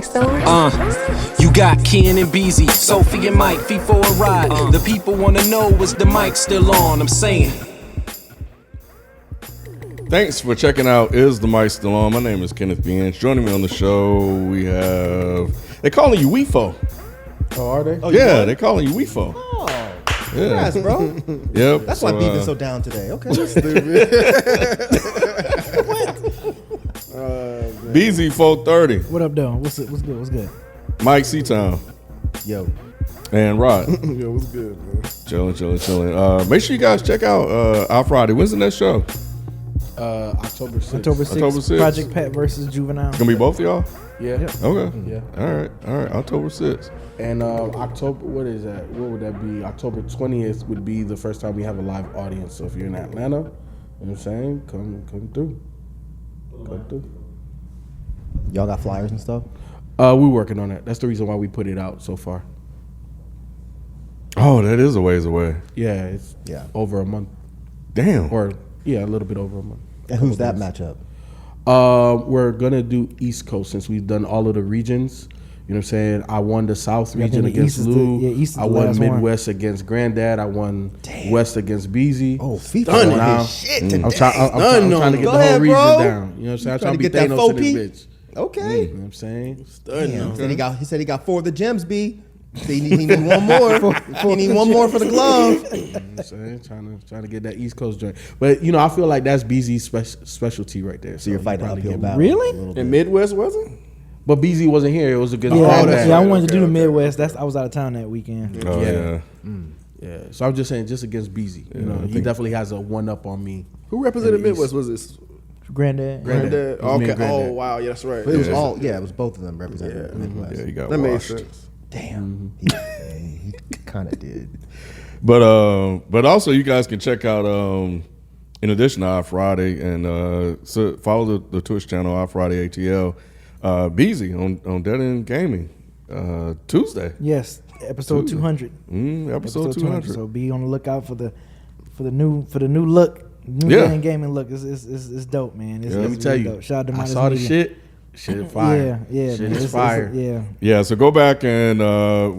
mic still on? You got Ken and Beezy, Sophie and Mike, feet for a ride. The people wanna know, is the mic still on? I'm saying. Thanks for checking out Is the Mic Still On? My name is Kenneth Beans. Joining me on the show, we have... They calling you Weefo. Oh, are they? Oh, yeah, they calling you Weefo. Oh, Yeah. yes, bro. Yep. That's why Beef is so down today. Okay. BZ 430, What up, though? What's good? What's good? Mike C-Town, Yo. and Rod. Yo, what's good, man? Chilling. Make sure you guys check out our Friday. When's the next show? October 6th. October 6th, October 6th. Project Pat versus Juvenile. Gonna be both of y'all? Yeah. Okay. Yeah. All right. October 6th. And October, what is that? What would that be? October 20th would be the first time we have a live audience. So if you're in Atlanta, you know what I'm saying? Come through. Come through. Y'all got flyers and stuff? We're working on that. That's the reason why we put it out so far. Oh, that is a ways away. Yeah, it's over a month. Damn. Or, a little bit over a month. And who's that matchup? We're going to do East Coast since we've done all of the regions. You know what I'm saying? I won the South region think the against East is Lou. East is I the won last one. Midwest against Granddad. I won West against Beezy. Oh, FIFA Done on now. his shit today. I'm trying to get Go the ahead, whole region bro. down. You know what I'm saying? I'm trying to be get that Thanos in 4P? this bitch. Okay. You know what I'm saying? Damn. He said he got 4 of the gems, B. So he need one more. He need one more for the glove. You know what I'm saying? Trying to get that East Coast joint. But, I feel like that's BZ's specialty right there. So you're fighting probably uphill get battle. Really? a little bit. And Midwest wasn't? But BZ wasn't here. It was a good Yeah, callback. I wanted to do the Midwest. I was out of town that weekend. Oh, yeah. Yeah, so I'm just saying, just against BZ. He definitely has a one-up on me. Who represented In the Midwest? East. Was this Granddad. Granddad? It was me and Okay. Granddad. Oh wow, yeah, that's right. But it was it was both of them representing the Midwest. Yeah, he got That made washed. sense. Damn. He kind of did. But also you guys can check out in addition to our Friday and so follow the Twitch channel our Friday ATL Beezy on Dead End Gaming Tuesday. Yes, episode 200. Episode 200. So be on the lookout for the new look, new Yeah. gaming look. It's dope, man. It's, Yeah. it's Let me tell really you, dope. Shout out to I Minus saw the Media. shit. Shit is fire. Yeah, Shit man. is fire. Yeah. Yeah, so go back and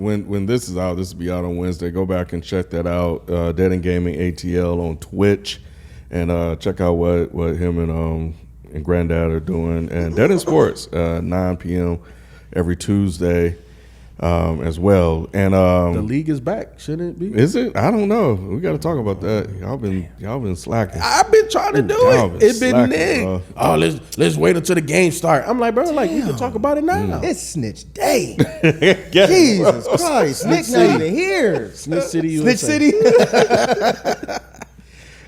when this is out, this will be out on Wednesday. Go back and check that out. Dead End Gaming ATL on Twitch, and check out what him and Granddad are doing. And Dead End Sports 9 p.m. every Tuesday as well. And The league is back, shouldn't it be? is it? I don't know. We got to talk about that. Y'all been slacking. I've been trying to do Y'all it. been It's been slacking, Nick. bro. Oh, let's wait until the game start. I'm like, bro, we can talk about it now. It's snitch day. Yeah, Jesus Christ. Nick's not even here. Snitch City, Snitch USA. City.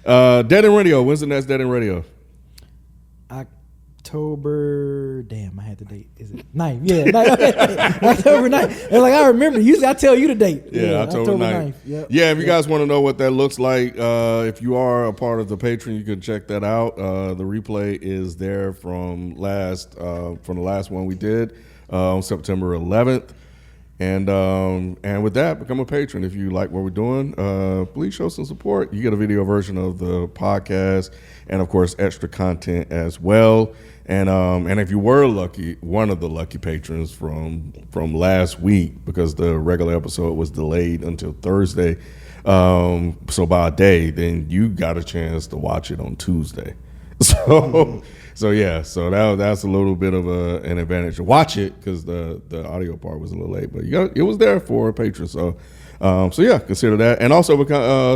Dead End Radio. When's the next Dead End Radio? October. Damn, I had the date. Is it 9th? Yeah, 9th. October 9th. And I remember. Usually I tell you the date. Yeah, October 9th. Yep. Yeah, if you guys want to know what that looks like, if you are a part of the Patreon, you can check that out. The replay is there from the last one we did on September 11th. And with that, become a patron if you like what we're doing. Please show some support. You get a video version of the podcast, and of course, extra content as well. And if you were lucky, one of the lucky patrons from last week, because the regular episode was delayed until Thursday, so by a day, then you got a chance to watch it on Tuesday. So that's a little bit of an advantage to watch it, because the audio part was a little late, but it was there for a patron. So yeah, consider that, and also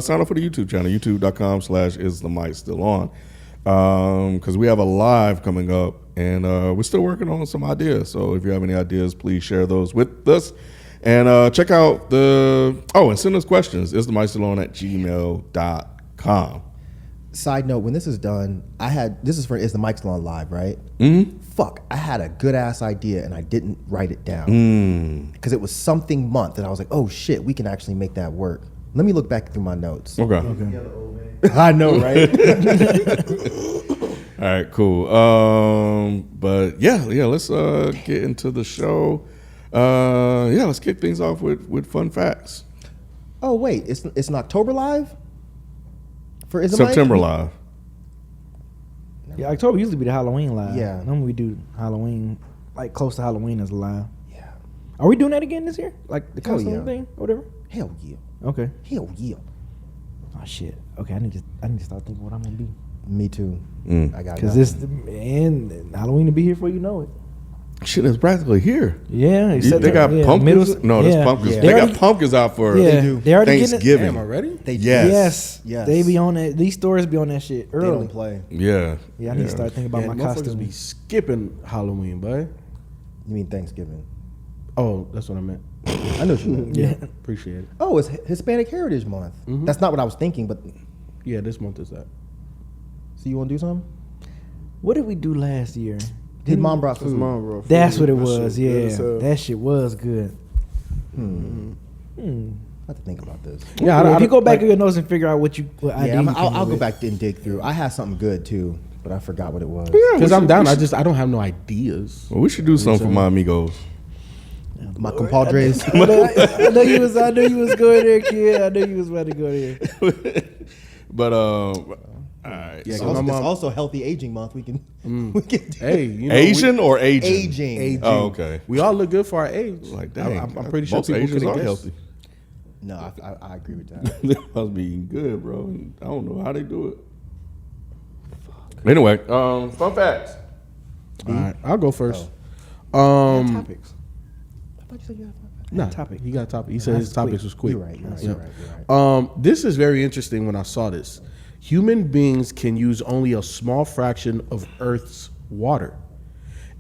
sign up for the YouTube channel, youtube.com/isthemic still on, because we have a live coming up, and we're still working on some ideas. So if you have any ideas, please share those with us, and check out and send us questions. isthemicstilon@gmail.com. Side note, when this is done, this is for Is the Mic Still On Live, right? Mm-hmm. Fuck, I had a good ass idea and I didn't write it down. Because it was something month and I was like, oh shit, we can actually make that work. Let me look back through my notes. Okay. I know, right? All right, cool. But yeah, let's get into the show. Let's kick things off with fun facts. Oh wait, it's an October live? For Is the Mic? September live. Yeah, October usually be the Halloween live. Yeah. Normally we do Halloween like close to Halloween as live. Yeah. Are we doing that again this year? Like the Hell costume yeah. thing or whatever? Hell yeah. Okay. Hell yeah. Oh shit. Okay, I need to start thinking what I'm gonna be. Me too. I got Cause this and Halloween to be here before you know it. Shit is practically here. Yeah, They got pumpkins. No, there's pumpkins. Yeah. They already- got pumpkins out for Yeah, do. they already getting it. Thanksgiving. Damn, already? They Yes. Yes, they be on that. These stores be on that shit They early. don't play. Yeah. Yeah, I need to start thinking about Yeah, my motherfuckers costume. be skipping Halloween, boy. You mean Thanksgiving? Oh, that's what I meant. I know what you meant. Yeah. Appreciate it. Oh, it's Hispanic Heritage Month. That's not what I was thinking, but Yeah, this month is that. so you want to do something? What did we do last year? Did Mom brought That's food? mine, bro. That's what it That was. shit good Yeah, as hell. that shit was good. I have to think about this. Yeah, if you go back like- to your notes and figure out what Yeah, idea you I'll came go up with. back and dig through. I had something good too, but I forgot what it was. Because I'm down. I don't have no ideas. Well, we should do something for my amigos. My compadres. I know you was. I knew you was going there, kid. I knew you was about to go there. But all right. Yeah, so- 'cause my It's mom. also Healthy Aging Month. We can we can do Hey, you know, Asian or aging? aging. Aging. Oh, okay. We all look good for our age. Like dang, I'm pretty sure most people Asians could are have healthy. No, I agree with that. They must be eating good, bro. I don't know how they do it. Anyway, fun facts. All right, I'll go first. Topics. I thought you said you had Nah, topic. He got a topic. He said his topics was quick. You're right. You're right. Yeah. You're right. You're right. This is very interesting when I saw this. Human beings can use only a small fraction of Earth's water.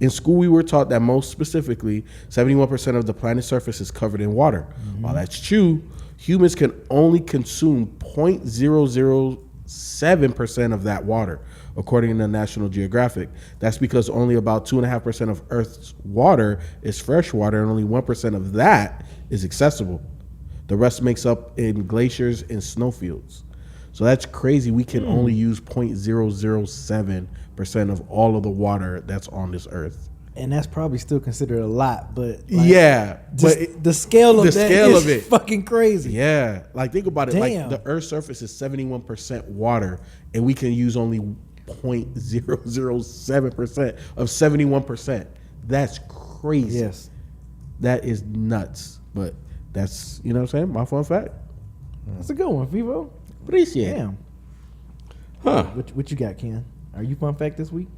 In school, we were taught that most specifically, 71% of the planet's surface is covered in water. While that's true, humans can only consume 0.007% of that water, according to National Geographic. That's because only about 2.5% of Earth's water is fresh water, and only 1% of that is accessible. The rest makes up in glaciers and snowfields. So that's crazy. We can only use 0.007% of all of the water that's on this earth. And that's probably still considered a lot, but Yeah, but just the scale of the that scale is of it. fucking crazy. yeah, like think about it. Damn. Like the Earth's surface is 71% water, and we can use only 0.007% of 71%. That's crazy. Yes. That is nuts. But that's, you know what I'm saying? My fun fact. That's a good one, Vivo. Appreciate it. Damn. Huh. What you got, Ken? Are you fun fact this week?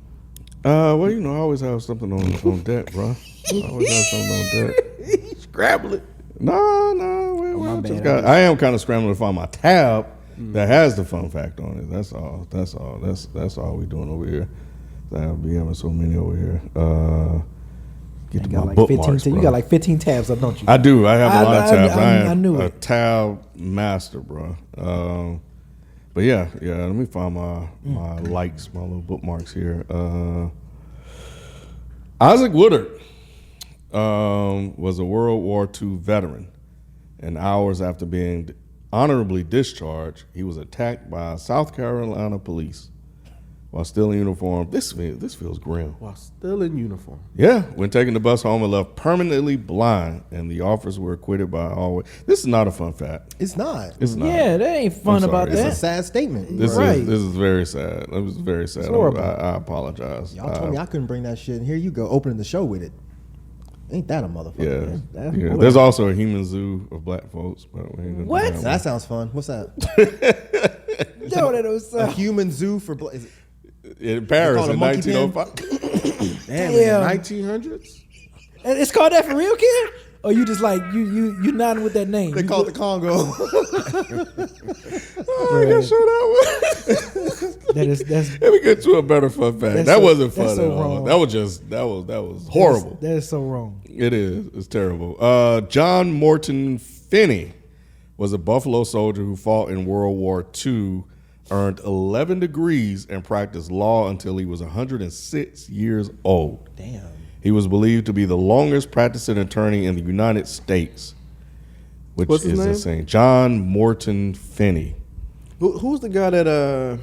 Well, you know, I always have something on deck, bro. I always have something on deck. Scrabble. No. my I, just bad. I am kind of scrambling to find my tab that has the fun fact on it. That's all. That's all we doing over here. I'll be having so many over here. Get You to got my like 15 bookmarks, tabs. You bro. got like 15 tabs up, don't you? I do. I have a lot of tabs. I am knew a it. tab master, bro. But yeah. Let me find my likes, my little bookmarks here. Isaac Woodard was a World War II veteran, and hours after being honorably discharged, he was attacked by South Carolina police while still in uniform. This feels grim. While still in uniform. Yeah, when taking the bus home and left permanently blind, and the officers were acquitted by all. This is not a fun fact. It's not. It's not. Yeah, that ain't fun I'm about sorry. It's a that. sad statement. This Right. is very sad. It was very sad. horrible. I apologize. Y'all told me I couldn't bring that shit, and here you go, opening the show with it. Ain't that a motherfucker? Yeah, That's yeah. horrible. There's also a human zoo of black folks, but we ain't gonna do What? that Now, one. that sounds fun. What's that? Yo, that was A human zoo for black. In Paris call it a in monkey pen? 1905. Damn, Damn. in the 1900s? It's called that for real, kid? Or you just like you nodding with that name? They You call it go- the Congo. Oh, I gotta show that one. that's Let me get to a better fun fact. That's That so- wasn't that's fun so at all. wrong. That was just that was horrible. That is so wrong. It is. It's terrible. John Morton Finney was a Buffalo soldier who fought in World War II, earned 11 degrees, and practiced law until he was 106 years old. Damn. He was believed to be the longest practicing attorney in the United States, which What's his is name? insane. John Morton Finney. Who's the guy that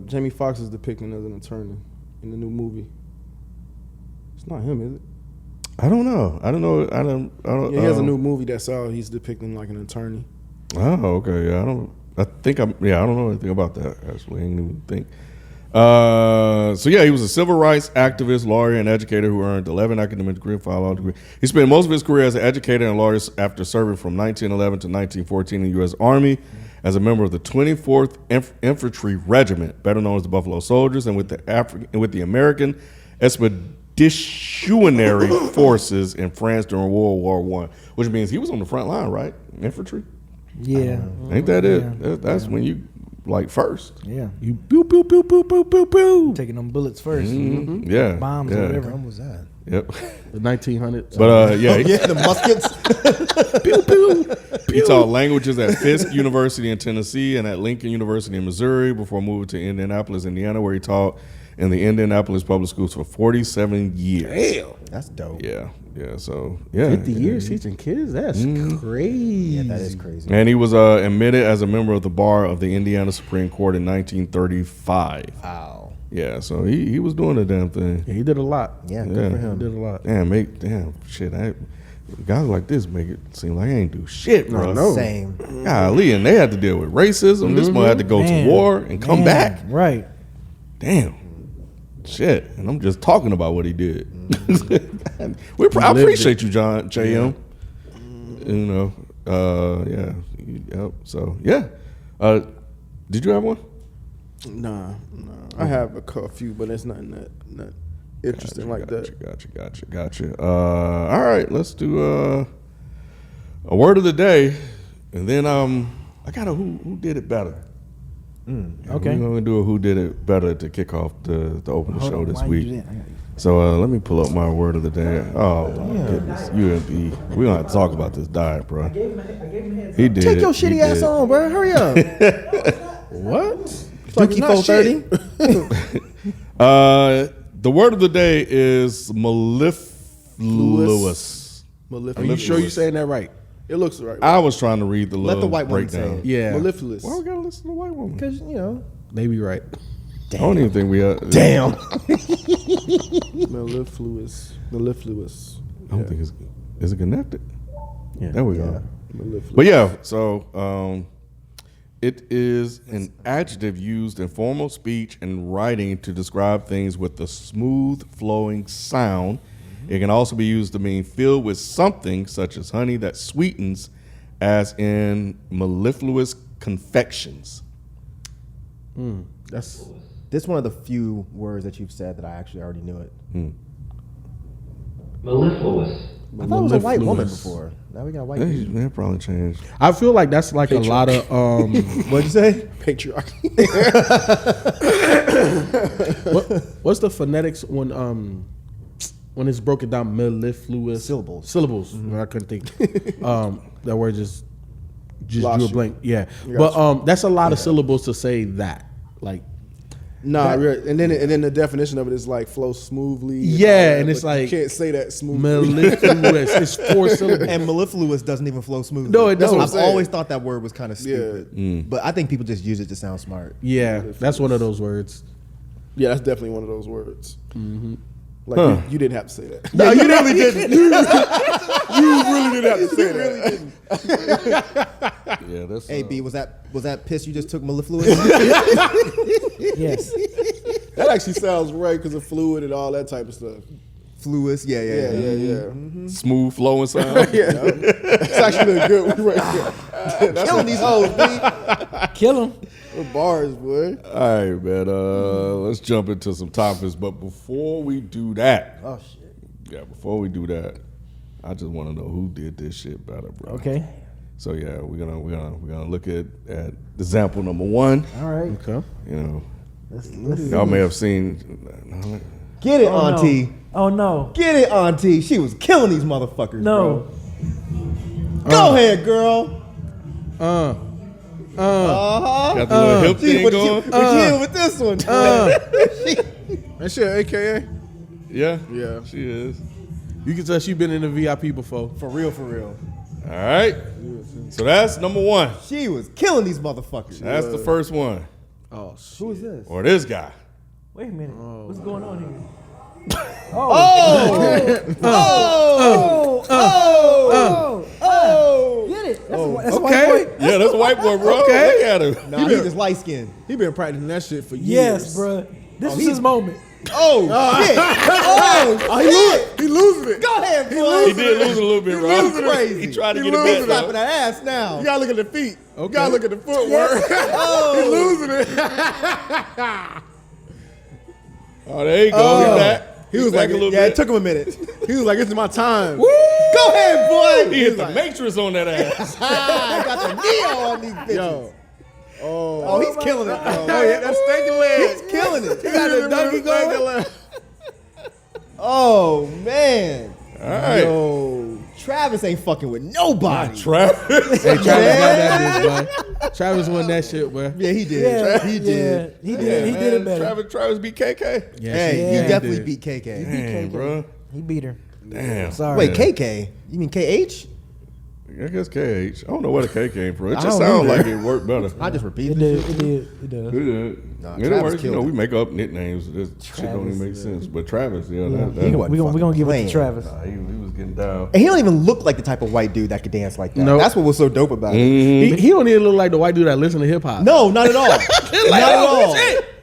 Jamie Foxx is depicting as an attorney in the new movie? It's not him, is it? I don't know. I don't. Yeah, he has a new movie that's out. He's depicting like an attorney. Oh, okay. Yeah, I don't know anything about that. Actually, I didn't even think. So yeah, he was a civil rights activist, lawyer, and educator who earned 11 academic degrees and 5 law degrees. He spent most of his career as an educator and lawyer after serving from 1911 to 1914 in the U.S. Army as a member of the 24th Infantry Regiment, better known as the Buffalo Soldiers, and with the American Expeditionary Forces in France during World War I, which means he was on the front line, right? Infantry. Yeah. Ain't that it? Yeah. That's when you like first. Yeah. You pew pew pew pew pew pew pew. Taking them bullets 1st Mm-hmm. Yeah, Bombs yeah. or whatever. When was that? Yep. The 1900s. But yeah, Yeah, the muskets. he taught languages at Fisk University in Tennessee and at Lincoln University in Missouri before moving to Indianapolis, Indiana, where he taught in the Indianapolis public schools for 47 years. Damn. That's dope. Yeah, yeah. So yeah, 50 years teaching kids. That's crazy. Yeah, that is crazy. And he was admitted as a member of the bar of the Indiana Supreme Court in 1935. Wow. Yeah, so he was doing the damn thing. Yeah, he did a lot. Yeah, good Yeah. for He him. did a lot. Damn shit. Guys like this make it seem like I ain't do shit, bro. no. Same. Golly, and they had to deal with racism. This one had to go Man. to war and come back. Right. Damn. Shit. And I'm just talking about what he did. I lived appreciate you, John JM. You know, yeah. Yep. So yeah. Did you have one? Nah. I have a few, but it's not interesting like that. Gotcha. All right, let's do a word of the day, and then I got a who did it better. Okay. We're gonna do a who did it better to kick off the open the Hold show on, this why you week. do that? So let me pull up my word of the day. Oh my goodness, UMP. We gonna have to talk about this diet, bro. He did. Take your He shitty ass did. on, bro. Hurry up. What? Dookie not 430. The word of the day is mellifluous. Are you sure you're saying that right? It looks right. I was trying to read the Let little the white woman say breakdown. it. Yeah. Mellifluous. Why we gotta listen to the white woman? Because, you know. They be right. I don't even think we are. Damn. Mellifluous. I don't think is it connected? Yeah. There we go. Mellifluous. But yeah, so it is an adjective used in formal speech and writing to describe things with a smooth flowing sound. It can also be used to mean filled with something such as honey that sweetens, as in mellifluous confections. That's This is one of the few words that you've said that I actually already knew it. Mellifluous. I thought it was a white woman Mellifluous. before. Now we got white people. They probably changed. I feel like that's like a lot of What'd you say? Patriarchy. what's the phonetics when it's broken down mellifluous Syllables. I couldn't think. That word just Lost drew a you. blank. Yeah, Got but that's a lot of syllables to say that. Like Nah, and then the definition of it is like flow smoothly. Yeah, all that, and it's but you like can't say that smoothly. mellifluous. It's 4 syllables. And mellifluous doesn't even flow smoothly. No, it doesn't. I've saying. always thought that word was kind of stupid. But I think people just use it to sound smart. Yeah, that's one of those words. Yeah, that's definitely one of those words. Like you didn't have to say that. No, you really didn't. You really didn't have to say that. Yeah, that's. Hey, B, was that piss you just took mellifluous? Yes. That actually sounds right because of fluid and all that type of stuff. Fluous? Yeah. smooth flowing sound. Yeah, it's actually a good one right there. That's Killing these hoes, B. Kill him. what bars, boy. All right, man. Let's jump into some topics, but before we do that, Oh shit. before we do that, I just want to know who did this shit better, bro. Okay. So yeah, we're gonna look at example number 1. All right. Okay. You know, Let's y'all may have seen. Get it, Oh, Auntie. no. Oh no. Get it, Auntie. She was killing these motherfuckers. No. Bro. Go ahead, girl. Got the little hip She, thing what going. you in with this one? That shit, AKA. Yeah, Yeah. she is. You can tell she been in the VIP before. For real. All right. So that's number 1. She was killing these motherfuckers. That's the first one. Oh, Who is this? Or this guy. Wait a minute. What's going on here? Get it. That's a white boy. Yeah, that's a white boy, bro. Okay. Look at him. Nah, he just light skinned. He been practicing that shit for years. Yes, bruh. This is his moment. Oh, shit. Oh, He losing it. Go ahead, He boy. did lose a little bit, bro. losing it. Crazy. He tried to He get it losing back. it. Slapping though. that ass now. You gotta look at the feet. You gotta look at the footwork. He losing it. Oh, there you go. He's back. He was He's like, back a little yeah, bit. it took him a minute. He was like, this is my time. Go ahead, boy. He hit the matrix on that ass. I got the neo on these bitches. Yo. Oh, he's killing it. Oh, yeah, that's stinking leg. He's killing it. He He got the got donkey going. Oh, man. All right. Yo, Travis ain't fucking with nobody. Travis. Hey, Travis got that bitch, boy. Travis won that shit, boy. Yeah, he did. Yeah, He did. He did. He did it better. Travis beat KK. Yeah, Hey, Yeah. he definitely did. beat KK. Damn, bro. He beat her. Damn. Sorry. Wait, KK? You mean KH? I guess KH. I don't know where the K came from. It I just don't sounds either. like it worked better. I just It repeated did. it. It did. It does. It did. Nah, It Travis works. You killed know, it. we make up nicknames. This shit don't even make sense. But Travis, yeah, Yeah. that wasn't We gonna give it playing. to Travis. he was getting down. And he don't even look like the type of white dude that could dance like that. No. That's what was so dope about it. He don't even look like the white dude that listen to hip hop. No, not at all. Not at all.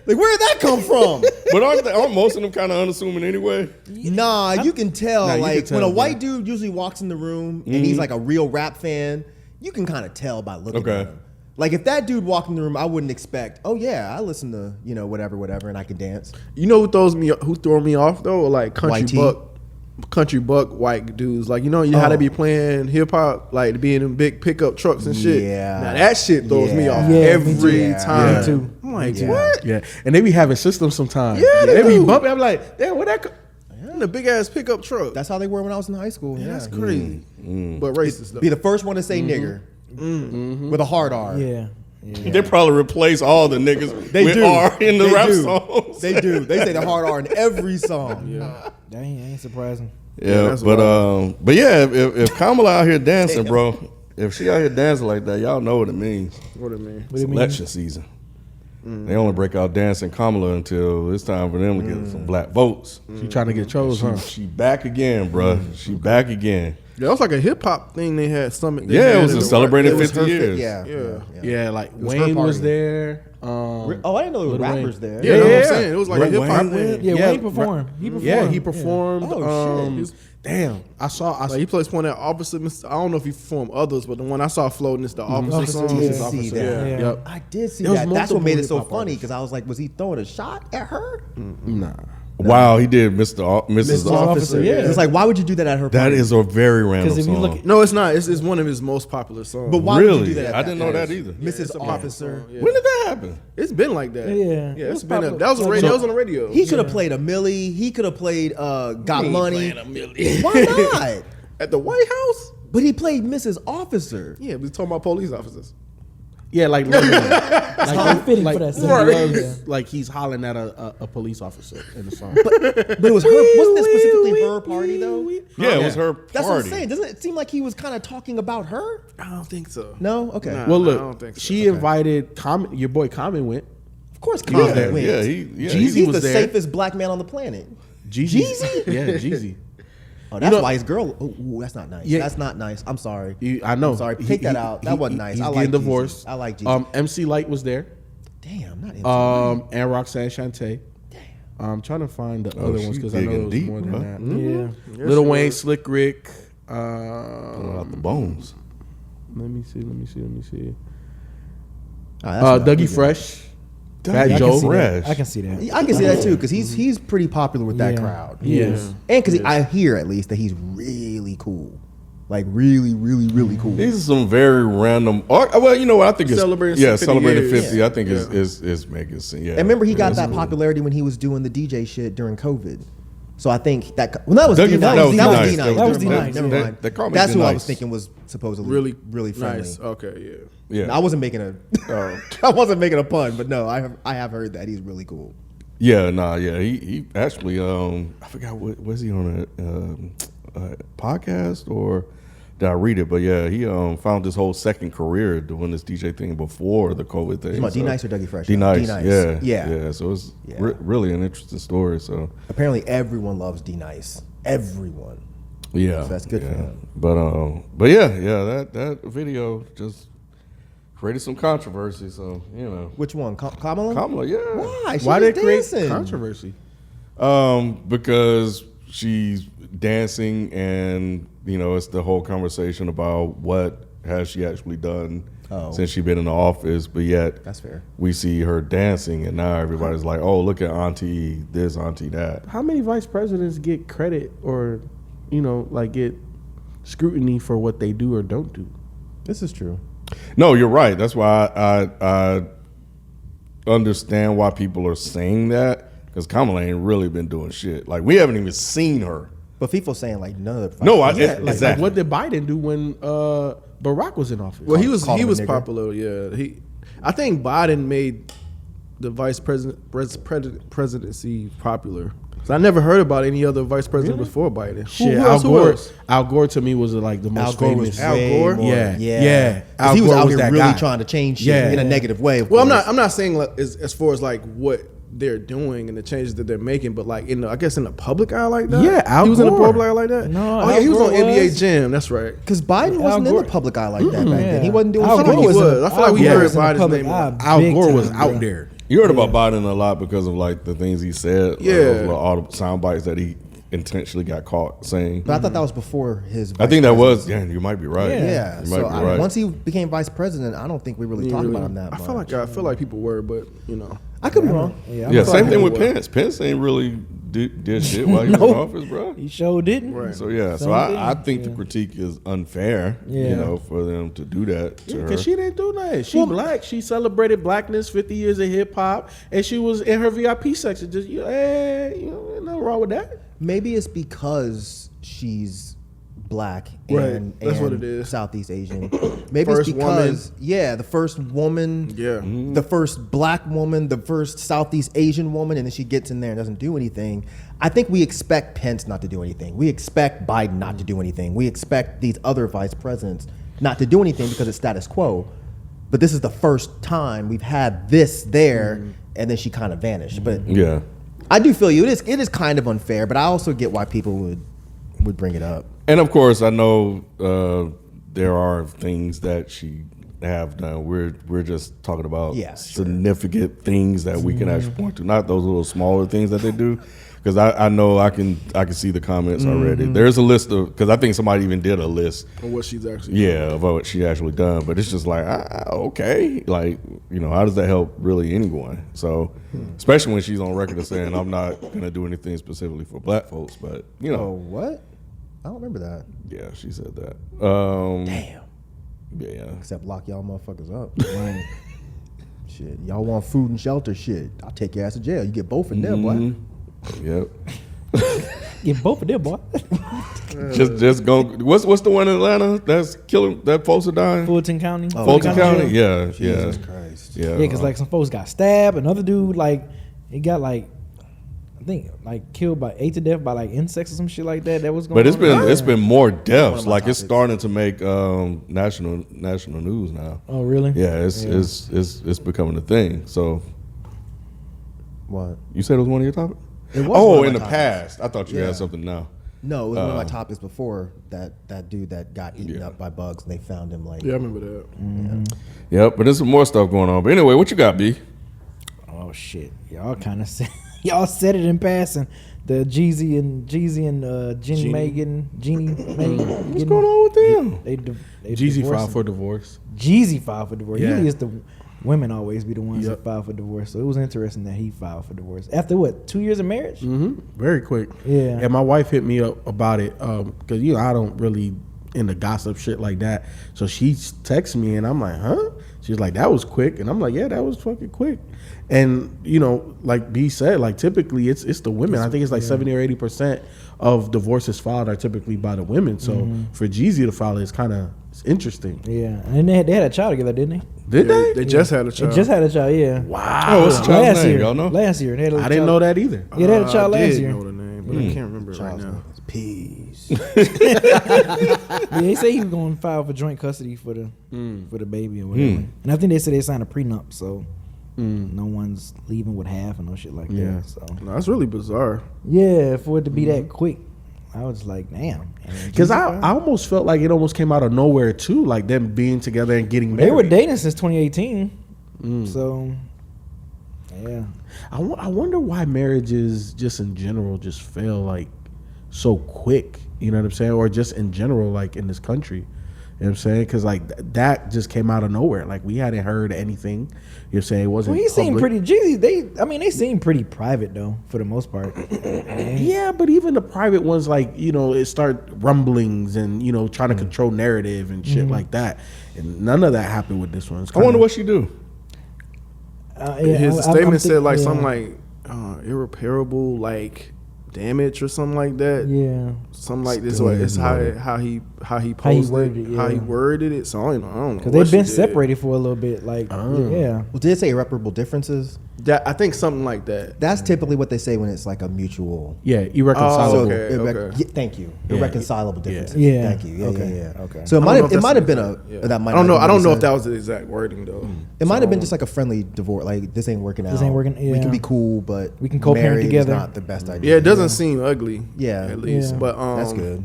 Like, where did that come from? But aren't most of them kind of unassuming anyway? Nah, you can tell. Nah, you like can tell, when a bro. white dude usually walks in the room and he's like a real rap fan, you can kind of tell by looking Okay. at him. Like if that dude walked in the room, I wouldn't expect. Oh yeah, I listen to whatever, and I can dance. You know who throw me off though? Like White tee? country buck white dudes. Like how they be playing hip hop, like being in big pickup trucks and shit. Yeah. Now that shit throws me Yeah. off Yeah, me every too. Yeah. time. Me too. I'm like, Yeah. what? Yeah, and they be having systems sometimes. Yeah, they they be do. bumping. I'm like, damn, where that? In a big ass pickup truck. That's how they were when I was in high school. Yeah, That's crazy. But racist though. Be the first one to say nigger with a hard R. Yeah. They probably replace all the niggas They with do. R in the They rap do. songs. They do. They say the hard R in every song. That ain't surprising. Yeah, that's but yeah, if Kamala out here dancing, bro, if she out here dancing like that, y'all know what it means. What it mean? What do you mean? Election season. They only break out dancing Kamala until it's time for them to get some black votes. She trying to get chose, huh? She back again, bro. She back again. Yeah, that was like a hip hop thing they had summit. they Yeah, had it was in a the- celebrating It was 50 her years. Yeah. Yeah, like was her Wayne was party. there. Oh, I didn't know there were Lil Wayne. rappers there. Yeah, that's what Yeah. I'm saying. It was like a Wayne hip hop went? thing. Yeah, Yeah, Wayne performed. He performed. Yeah, he performed. Oh, shit. Damn, I saw. Like he plays one that opposite. I don't know if he performed others, but the one I saw floating is the opposite Opposite, song. yeah. I did see that. Yeah. Yep. I did see There was that. That's what multiple made it so hip-hop funny artists. because I was like, was he throwing a shot at her? Nah. Wow, he did Mrs. Mr. Officer, yeah. It's like, why would you do that at her That party? is a very random Because if you song. look at No, it's not. It's one of his most popular songs. But why would Really? you do that at I didn't know that party? either. Mrs. It's a popular Officer. song, yeah. When did that happen? It's been like that. Yeah. yeah. It It's was been popular. that was a radio. That was on the radio. He could have played a Millie. He could have played Got Money. Why not? At the White House. But he played Mrs. Officer. Yeah, we talking about police officers. Yeah, like lovingly. how fitting for that he song. loves- Yeah. like he's hollering at a police officer in the song. But it was her. Wasn't it specifically her party though? Yeah, it was her That's what I'm party. saying. Doesn't it seem like he was kind of talking about her? I don't think so. No. Okay. Nah. Well, I look, don't think so. she invited Common. Your boy Common went. Of course, Yeah, Common wins. yeah, Jeezy He's was the there. safest black man on the planet. Jeezy. Jeezy? Yeah, Jeezy. Oh, that's You know- why his girl. Ooh, that's not nice. Yeah. That's not nice. I'm sorry. I know. I'm sorry. Take that out. That wasn't nice. He's I getting like divorced. Jeezy. I like Jeezy. MC Light was there. Damn, not MC. And Roxanne Shante. I'm trying to find the other ones she's because I know digging there was deep, more than huh? that. Yeah. Little Wayne, Slick Rick. Pulling out the bones. Let me see. Ah, that's not Dougie good. Fresh. Dougie Fat I Joe. can see Fresh. that. I can see that. I can see that too because he's pretty popular with that Yeah. crowd. Yes. And because I hear at least that he's really cool, like really, really, really cool. These are some very random. Well, you know what? I think it's Celebrating yeah, 50 celebrating years. 50. I think Yeah. is making sense. Yeah. And remember, he Yeah, got that's that cool. popularity when he was doing the DJ shit during COVID. So I think that that was Dougie- D-Nice. that was That was D-Nice. D-Nice. That was Never mind. D-Nice, Never yeah. mind. They call me That's who I D-Nice. was thinking was supposedly Really, really friendly. nice. Okay, yeah. Yeah. No, I wasn't making a. I wasn't making a pun, but no, I have heard that he's really cool. Yeah, nah, yeah. He actually, I forgot what was he on a podcast or did I read it? But yeah, he found his whole second career doing this DJ thing before the COVID thing. You talking about D-Nice or Dougie Fresh? D-Nice, D-Nice. yeah, Yeah. So it's Yeah. really an interesting story. So Apparently, everyone loves D-Nice. Everyone. yeah, So that's good for yeah. him. But yeah, that video just created some controversy. So you know, Which one? Kamala? Kamala, yeah. Why? She Why was they create dancing. controversy? Because she's dancing, and you know, it's the whole conversation about what has she actually done since she's been in the office. But yet, That's fair. we see her dancing, and now everybody's like, "Oh, look at Auntie this, Auntie that." How many vice presidents get credit or, like get scrutiny for what they do or don't do? This is true. No, you're right. That's why I understand why people are saying that, because Kamala ain't really been doing shit. Like, we haven't even seen her. But FIFO's saying like none of the No, Like exactly. what did Biden do when Barack was in office? Well, he was Call him a nigger. popular. Yeah, I think Biden made the presidency popular. So I never heard about any other vice president before Biden. Shit, who Al else? Who Gore. else? Al Gore to me was like the most Al Gore was famous. Al way Gore? more- Yeah, yeah. yeah. 'Cause Al he was Gore out was here that really guy. trying to change shit Yeah. in a negative way. Of Well, course. I'm not saying like, as far as like what they're doing and the changes that they're making, but like I guess in the public eye like that. Yeah, Al he was in the Gore. public eye like that. No, oh yeah, Al he was Gore on NBA was. Jam. That's right. Because Biden wasn't in Gore. the public eye like that back then. He Yeah. wasn't doing Al something. Gore He was. was. I feel like we Al Gore heard was in the Biden's public name. eye Al big Gore was time, out bro. there. You heard about Biden a lot because of like the things he said. Yeah. Like, those little audible sound bites that he intentionally got caught saying. But I thought that was before his. I think that vice was. presidency. Yeah, you might be right. Yeah. you might So be right. once he became vice president, I don't think we really talked about him that I much. feel like people were, but you know. I could be wrong. Yeah, Yeah, I'm same thing he with was. Pence. Pence ain't really did shit while he was in office, bro. He sure didn't. Right. So yeah, so Same I thing. think the critique is unfair. Yeah. You know, for them to do that to her. Because she didn't do nothing. She black. She celebrated blackness, 50 years of hip hop, and she was in her VIP section. Just nothing wrong with that. Maybe it's because she's black Right. and, That's what and it is. Southeast Asian. Maybe First it's because the first woman, Yeah. the first black woman, the first Southeast Asian woman, and then she gets in there and doesn't do anything. I think we expect Pence not to do anything. We expect Biden not to do anything. We expect these other vice presidents not to do anything because it's status quo. But this is the first time we've had this there, and then she kind of vanished. But Yeah. I do feel you. It is kind of unfair, but I also get why people would bring it up. And of course, I know there are things that she have done. We're just talking about significant things that we can actually point to, not those little smaller things that they do. Because I know I can see the comments already. There's a list of, because I think somebody even did a list. Of what she's actually Of what she actually done. But it's just like, okay, like, you know, how does that help really anyone? So, especially when she's on record of saying, I'm not gonna do anything specifically for black folks. But you Oh, know, what? I don't remember that. yeah, she said that. Damn. Yeah. Except lock y'all motherfuckers up. Shit, y'all want food and shelter? Shit, I'll take your ass to jail. You get both in there, boy. Yep. Get both of them, boy. Just go. What's the one in Atlanta that's killing that folks are dying? Fulton County. Fulton County. jail. Yeah. Jesus Yeah. Christ. Yeah. Yeah, because like some folks got stabbed. Another dude he got I think killed ate to death by like insects or some shit like that. That was going. But on. it's been more deaths. my Like it's topics. starting to make national news now. Oh really? Yeah, it's becoming a thing. So What? you said it was one of your topics? It was one of in my the topics. past. I thought you Yeah. had something now. No, it was one of my topics before that dude that got eaten Yeah. up by bugs and they found him like. Yeah, I remember that. Yep, but there's some more stuff going on. But anyway, what you got, B? Oh shit! Y'all kind of said it in passing. The Jeezy and Jeannie Megan. What's going on with them? They Jeezy divorcing. filed for divorce. Jeezy filed for divorce. Yeah. Usually it's the women always be the ones Yep. that file for divorce. So it was interesting that he filed for divorce after what 2 years of marriage. Very quick. Yeah. And my wife hit me up about it because I don't really into gossip shit like that. So she texts me and I'm like, huh? She's like, that was quick, and I'm like, yeah, that was fucking quick. And like B said, like typically it's the women. I think it's like 70 or 80% of divorces filed are typically by the women. So for Jeezy to file it's interesting. Yeah, and they had a child together, didn't they? Did they? They just had a They child. just had a child. Yeah. Wow. Oh, what's the child's Last name? year. Y'all know? Last year. They had a I child. didn't know that either. Yeah, they had a child I last did year. know the name, but I can't remember it right now. Peace. Yeah, they say he was going to file for joint custody for the baby or whatever. And I think they said they signed a prenup, so no one's leaving with half and no shit like Yeah. that. So No, that's really bizarre. yeah, for it to be that quick, I was like, damn. Because I almost felt like it almost came out of nowhere too, like them being together and getting married. They were dating since 2018. So, yeah. I wonder why marriages just in general just fail like so quick. You know what I'm saying? Or just in general, like in this country. You know what I'm saying? Because like that just came out of nowhere. Like we hadn't heard anything. You know what I'm saying? It wasn't. Well, he seemed public. pretty Jeezy. They seem pretty private though, for the most part. Yeah, but even the private ones, like, you know, it start rumblings and, you know, trying to control narrative and shit like that. And none of that happened with this one. It's I wonder kinda- what she do. His I'm statement said thinking- like yeah. something like irreparable like damage or something like that. Yeah. Something like this. Still Or it's how ignored. he posted worded it, it, how he yeah. worded it. So I don't know. Because what they've she been did. separated for a little bit. Like, yeah. Well, did it say irreparable differences? That, I think something like that. That's typically what they say when it's like a mutual. Yeah, irreconcilable. Oh, okay. Yeah, thank you. Yeah. Irreconcilable differences. Yeah. Thank you. Yeah, Okay. yeah, yeah. Okay. So it I might don't know have if that's been the a exact- yeah. that might I don't not know. have I don't been know what if he that said. was the exact wording though. It might have been just like a friendly divorce. Like this ain't working out. This ain't working- We yeah. can be cool, but We can co-parent married is together. Not the best idea. Yeah, it doesn't seem ugly. Yeah. at least. Yeah. But That's good.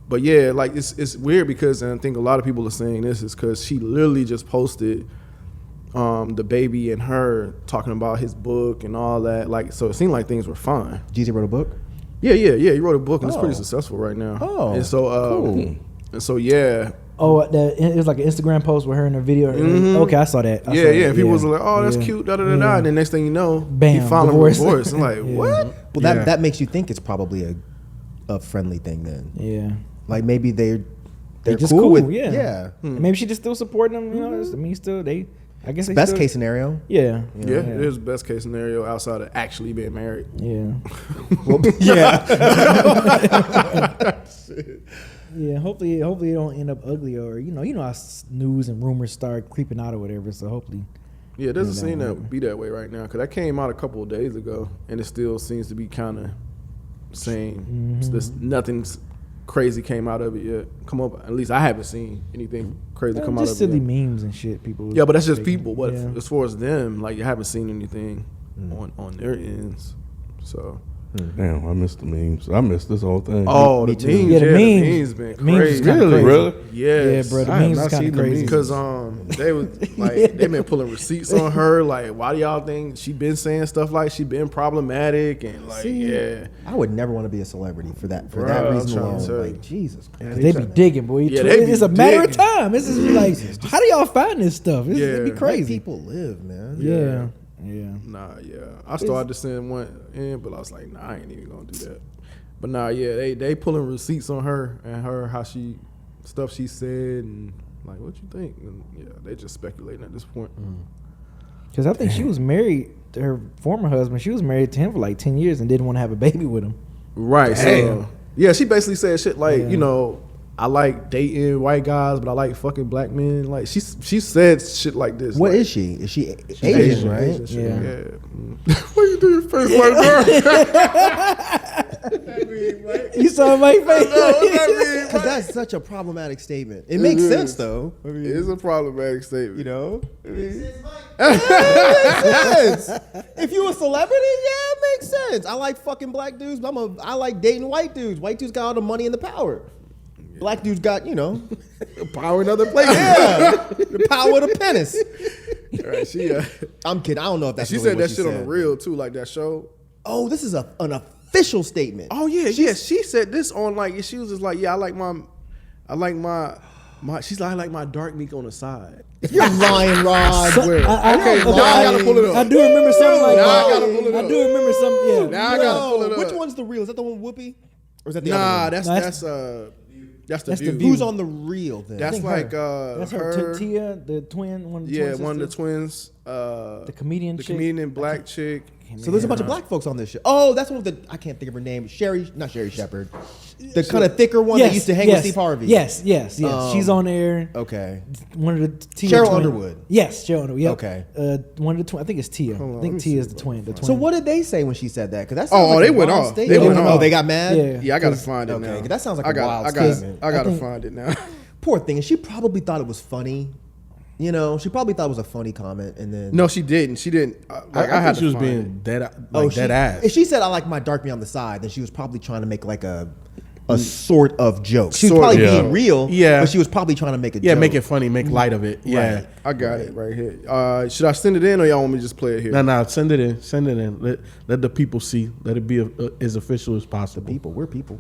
But yeah, like it's weird because, and I think a lot of people are saying this is because she literally just posted the baby and her talking about his book and all that. Like, so it seemed like things were fine. Jeezy wrote a book. Yeah. He wrote a book and it's pretty Oh. successful right now. Oh, and so cool. and so yeah. Oh, it was like an Instagram post with her in a video. Okay, I saw that. I saw Yeah, that. yeah. People was like, "Oh, that's Yeah. cute." Da da da da. Yeah. And then next thing you know, Bam, he filing divorce. divorce. I'm like, Yeah. what? Well, Yeah. that makes you think it's probably a friendly thing then. Yeah. Like maybe they're just cool, cool, with yeah. yeah. Maybe she just still supporting them. You know, I mean, still I guess they Best still, case scenario. Yeah. Yeah, it is best case scenario outside of actually being married. Yeah. Well, yeah. Yeah. Hopefully it don't end up ugly, or you know how news and rumors start creeping out or whatever. So hopefully. Yeah, it doesn't Yeah, seem that to would- be that way right now because that came out a couple of days ago, and it still seems to be kind of same. This nothing's crazy came out of it yet. Come up, at least I haven't seen anything crazy come out just of it. silly Yet. memes and shit. People. Yeah, but that's just making. people. But Yeah. as far as them, like you haven't seen anything on their ends. So Damn, I missed the memes. I missed this whole thing. oh, Me the too. memes, Yeah, the the memes. memes been Memes crazy. is kinda Really? crazy. Really? Yes, Yeah, bro. The I have memes not is kind seen of the crazy. memes. because they was like they been pulling receipts on her. Like, why do y'all think she been saying stuff like she been problematic and like yeah. I would never want to be a celebrity for that Bruh, that I'm reason trying to alone. tell you. Like Jesus Christ. They be digging, boy. Yeah, they be It's a matter of digging. time. It's just like, how do y'all find this stuff? It'd be Yeah. Let crazy. people live, man. Yeah. Nah, yeah. I started to send one in, but I was like, nah, I ain't even gonna do that. But nah, yeah, they pulling receipts on her and how she stuff she said and like what you think. And yeah, they just speculating at this point. Because I think she was married to her former husband. She was married to him for like 10 years and didn't want to have a baby with him. Right. So Damn. yeah, she basically said shit like, Yeah. you know, I like dating white guys, but I like fucking black men. Like she said shit like this. What like, is she? Is she Asian, Asian, right? Asian shit, Yeah. yeah. Why you do your face like that? You saw my face. Because that's such a problematic statement. It makes is. sense though. I mean, It is a problematic statement. you know, it makes sense. If you a celebrity, yeah, it makes sense. I like fucking black dudes, but I like dating white dudes. White dudes got all the money and the power. Black dudes got, you know, Power in other places. yeah, the power of the penis. Right, she I'm kidding. I don't know if that's she really said what that she shit on said. the real too, like that show. Oh, this is an official statement. Oh yeah, yeah. She said this on like she was just like, yeah, I like my she's like I like my dark meat on the side. You're lying, Rod. Where? Okay, now I gotta pull it up. I do remember something like Now that. I gotta pull it I up. do remember something. Yeah. Now I gotta pull it up. Which one's the real? Is that the one with Whoopi? Or is that the Nah, other one? that's That's the the view. View. Who's on the real then? That's think like That's her, Tia, the twin, one of the yeah, twin one of the sisters. twins. The comedian the chick. comedian black chick. So there's a bunch of black folks on this show. Oh, that's one with the I can't think of her name. Not Sherry Shepherd. The kind of thicker one that used to hang with Steve Harvey. Yes. She's on there. Okay. One of the Tia Cheryl twin- Underwood. Yes, Cheryl Underwood. Yep. Okay. One of the twin. I think it's Tia. I let think me Tia is see the twin. So what did they say when she said that? Because that Oh, sounds like they a went wild off. statement. They went off. Oh, they got mad. Yeah. Yeah, I gotta find it Okay, now. 'cause that sounds like I a got, wild I got, statement. I gotta think- find it now. Poor thing. And she probably thought it was funny. You know, she probably thought it was a funny comment, and then No, she didn't. She didn't. Like, I think had she to was find being it. dead, Oh, like dead ass. If she said I like my dark meat on the side, then she was probably trying to make like a a sort of joke. She was Sort probably of. being Yeah. real, Yeah. but she was probably trying to make a Yeah, joke. make it funny, make light of it. Yeah. Right. I got it right here. Should I send it in or y'all want me to just play it here? No, send it in. Send it in. Let the people see. Let it be as official as possible. People, we're people.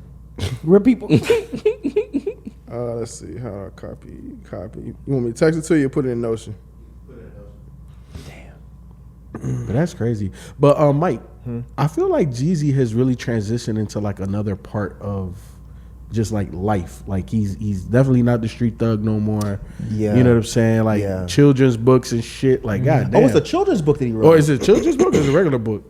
We're people. Let's see how I copy. You want me to text it to you or put it in Notion? But that's crazy. But Mike, I feel like Jeezy has really transitioned into like another part of just like life. Like he's definitely not the street thug no more. Yeah. You know what I'm saying? Like Yeah. children's books and shit. Like god damn. Oh, it's a children's book that he wrote. Or is it a children's book or is it a regular book?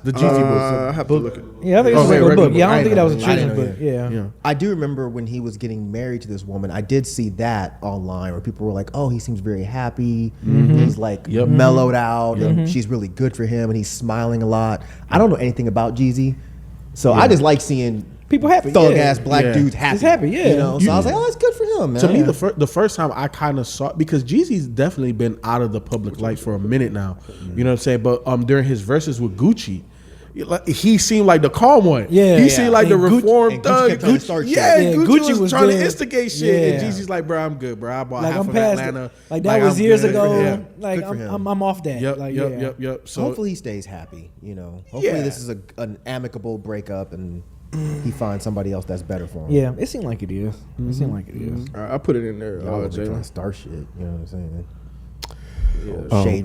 The Jeezy I book. have to look at. Yeah, I think it's Oh, a regular regular book. Yeah, I book. don't think that was a I didn't children's know, book. Yeah. Yeah. I do remember when he was getting married to this woman. I did see that online where people were like, "Oh, he seems very happy. He's like mellowed out, and she's really good for him, and he's smiling a lot." I don't know anything about Jeezy, so I just like seeing People happy, thug yeah. ass black Yeah. dudes happy. He's happy, yeah. You know, so I was like, "Oh, that's good for him, man." To me, the first time I kind of saw, because Jeezy's definitely been out of the public light for a minute now. You know what I'm saying? But during his verses with Gucci, he seemed like the calm one. Yeah. He seemed like the And Gucci- reformed and Gucci thug. kept trying to start shit. Yeah, Yeah, Gucci, Gucci was was trying to there. instigate shit. And Yeah. Jeezy's like, bro, I'm good, bro. I bought Like half I'm of past Atlanta. it. Like that was I'm years good. ago. Yeah. Like Good for him. I'm off that. Yep, Like, yep. So hopefully he stays happy. You know, hopefully Yeah. this is an amicable breakup, and he finds somebody else that's better for him. Yeah, it seemed like it is. It seemed like it is. All right, I put it in there. Y'all trying Jalen. to start shit. You know what I'm saying?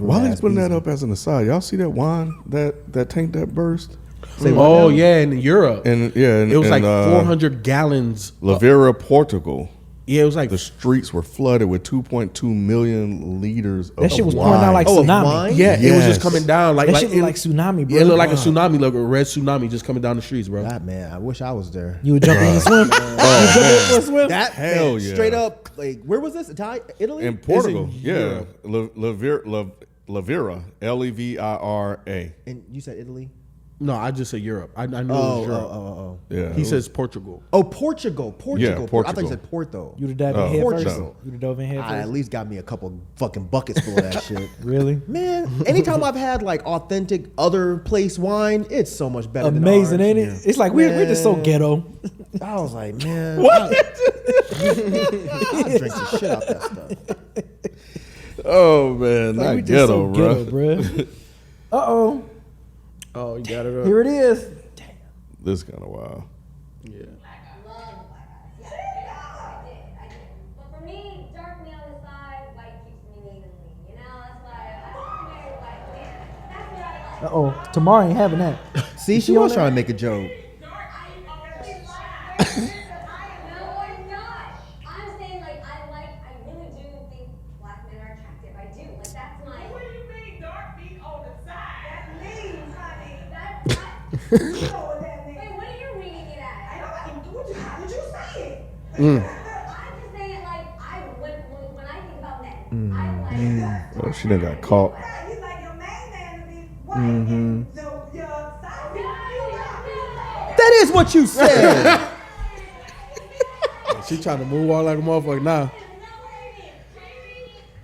While he's ass putting that Beezy. up as an aside, y'all see that wine that tank that burst? Say what Oh now? yeah, in Europe, And yeah, it was like and, 400 gallons. Lavera, Portugal. Yeah, it was like The streets were flooded with 2.2 million liters of That shit was wine. pouring out like Oh, of tsunami. wine? yeah, it was just Yes. coming down like That shit look it- like tsunami, bro. Yeah, it looked like a tsunami, like a red tsunami just coming down the streets, bro. That man, I wish I was there. You would jump in and swim. You jump in for a swim. That Hell man, yeah. straight up, like where was this? Italy? In Portugal, in yeah. Europe. Lavera, Levira. And you said Italy? No, I just said Europe. I knew it was Oh, Europe. oh. Yeah. He says Portugal. Oh, Portugal. Yeah, I thought Portugal. you said Porto. You would have dived in head Portugal. first. You would have dove in head I at first. least got me a couple fucking buckets full of that shit. Really? Man, anytime I've had like authentic other place wine, it's so much better Amazing, than ours. ain't it? It's like we're just so Man. ghetto. I was like, man, I drink the shit out that stuff. Oh man, Like, we not just ghetto, so bro. ghetto, bro. Uh-oh. Oh, you got it up. Here it is. This kind of wild. Yeah. Love black eyes. Yeah, I did. But for me, dark me on the side, white keeps me neat and lean. You know, that's why I want to marry white man. That's what I like. Uh-oh. Tomorrow ain't having that. See, she was trying to make a joke. No, I'm not. I'm saying, like, I really do think black men are attractive. I do. Like, that's my. What do you mean dark meat on the side? That means, honey. That's not. You know what that means. Wait, what are you reading it I as? don't know. How did you say it? I'm just saying, like, when I think about men, I like. Oh, she done got caught. You like your main man to be white. And so your side you That is what you said. She trying to move on like a motherfucker now.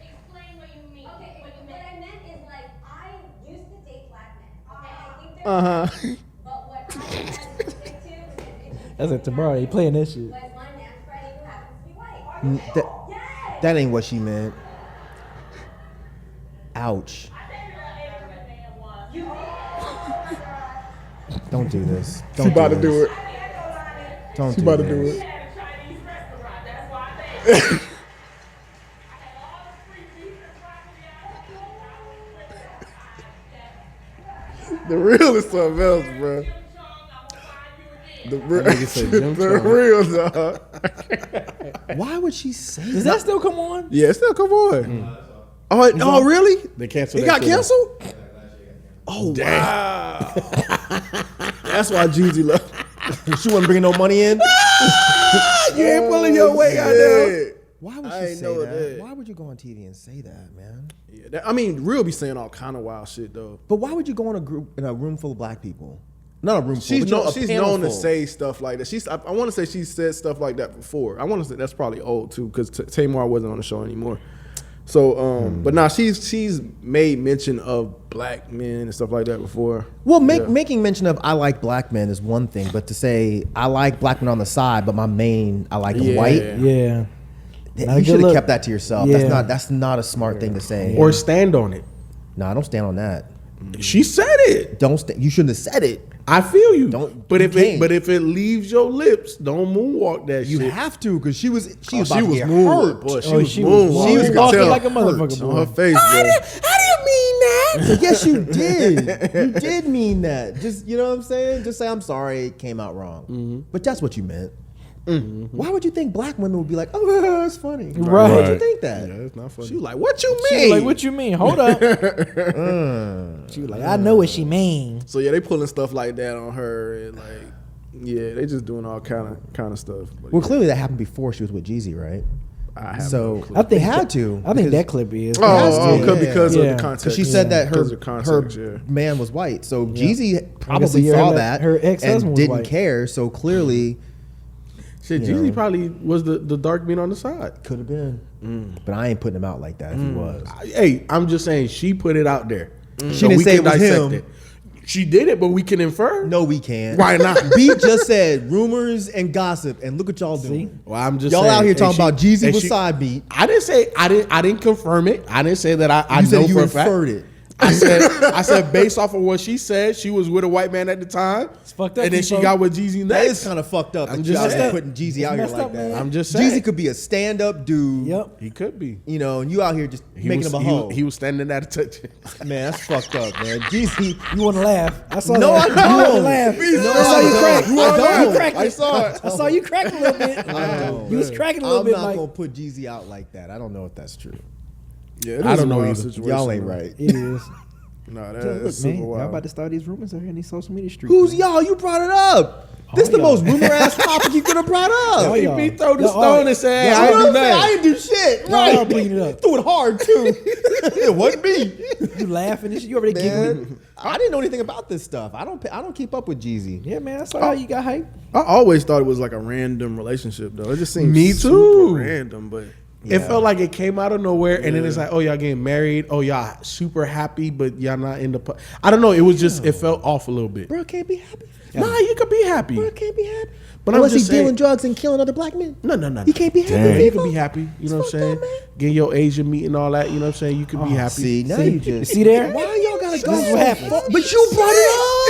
Explain what you mean. Okay, what I meant is like I used to date black men. Okay, I think they're but what I had to stick to is That's it tomorrow. They playing that shit. was one man Freddie who happens to be white. Yes. That ain't what she meant. Ouch. Don't do this. Don't She about to do this. it. Don't She do about to this. do it. had a Chinese restaurant. That's why I made it. I had all the free beef and broccoli out. The real is something else, bro. Jim Chung, I'm gonna find you again. The real, nigga said Jim the Chung. real, dog. Why would she say Does that? that still come on? Yeah, still come on. Oh, really? They canceled It that got shit. canceled? Oh, wow. That's why Jeezy left. She wasn't bringing no money in? You ain't pulling your weight out there. Why would I she ain't say know that? that. Why would you go on TV and say that, man? Yeah, I mean, Real be saying all kind of wild shit, though. But why would you go in a room full of black people? Not a room full. but a She's panel known to full. say stuff like that. I want to say she said stuff like that before. I want to say that's probably old, too, because Tamar wasn't on the show anymore. So, but nah, she's made mention of black men and stuff like that before. Well, making mention of I like black men is one thing, but to say I like black men on the side, but my main I like them white. Yeah. Not a You good should have look. kept that to yourself. Yeah. That's not a smart thing to say. Or stand on it. No, don't stand on that. She said it. You shouldn't have said it. I feel you. But if it leaves your lips, don't moonwalk that You shit. have to, because she was She was hurt. moving, boy. She was she moving. was She was walking tell like a motherfucker, on boy. her face, bro. I didn't mean that. So yes, you did. You did mean that. Just, you know what I'm saying? Just say I'm sorry. It came out wrong. But that's what you meant. Why would you think black women would be like, oh, that's funny? Right. Why would you Right. think that? Yeah, it's not funny. She was like, what you She mean? was like, what you mean? Hold up. She was like, I know what she mean. So yeah, they pulling stuff like that on her, and like, yeah, they just doing all kind of stuff. But Well, yeah, clearly that happened before she was with Jeezy, right? I have So no clue. I think they had to. I think because- that clip is. Because Yeah. of the context. Because she said that Because her of the context, yeah. man was white, so Jeezy see probably her saw le- that her ex-husband and was didn't white. care. So clearly, Shit, You Jeezy know. probably was the dark meat on the side. could have been. But I ain't putting him out like that if he was. Hey, I'm just saying she put it out there. She didn't we say can it was dissect him. She did it, but we can infer. No, we can't. Why not? B just said rumors and gossip, and look what y'all doing. Well, I'm just Y'all saying, out here and talking she- about Jeezy and with she- side beat. I didn't say I didn't confirm it. I didn't say that I You know said you for a fact. inferred it. I said based off of what she said, she was with a white man at the time. It's fucked up, and then she people. got with Jeezy That is next. kind of fucked up. I'm that just y'all saying. putting Jeezy It's out here messed like up, that. man. I'm just saying. Jeezy could be a stand-up dude. Yep. He could be. You know, and you out here just making him a hoe. He was standing at attention. Man, that's fucked up, man. Jeezy. You want to laugh? I saw No, that. I don't. You want to laugh? No, I saw you crack. I don't. You cracked I it. saw it. I saw you crack a little bit. You was cracking a little I'm bit, not Mike. gonna put Jeezy out like that. I don't know if that's true. Yeah, it I is don't a know wild either. situation, Y'all ain't though. right. It is. Nah, Look, that's super man, y'all wild. about to start these rumors out here in these social media streets. Who's man. y'all? You brought it up. This the y'all. most rumor ass topic you could have brought up. Y'all, y'all. He throw the Y'all, stone and say, You "Hey, I know ain't what do I'm saying? I nothing." didn't do shit. Y'all Right. bringing it up. Threw it hard too. It wasn't me. You laughing and shit. You already giggling. Man, I didn't know anything about this stuff. I don't keep up with Jeezy. Yeah, man. I saw how you got hype. I always thought it was like a random relationship, though. It just seems Me super too. random, but It felt like it came out of nowhere, and then it's like, oh, y'all getting married. Oh, y'all super happy, but y'all not in the. I don't know. It was just it felt off a little bit. Bro, can't be happy. Nah, you could be happy. Bro, can't be happy. But I'm unless just he's dealing saying- drugs and killing other black men. No. He can't be happy. Dang. You people. could be happy. You know what I'm It's saying? fucked up, man. Getting your Asian meat and all that. You know what I'm saying? You could be happy. See, now you just See there? Why y'all gotta go? This is what happens. But you brought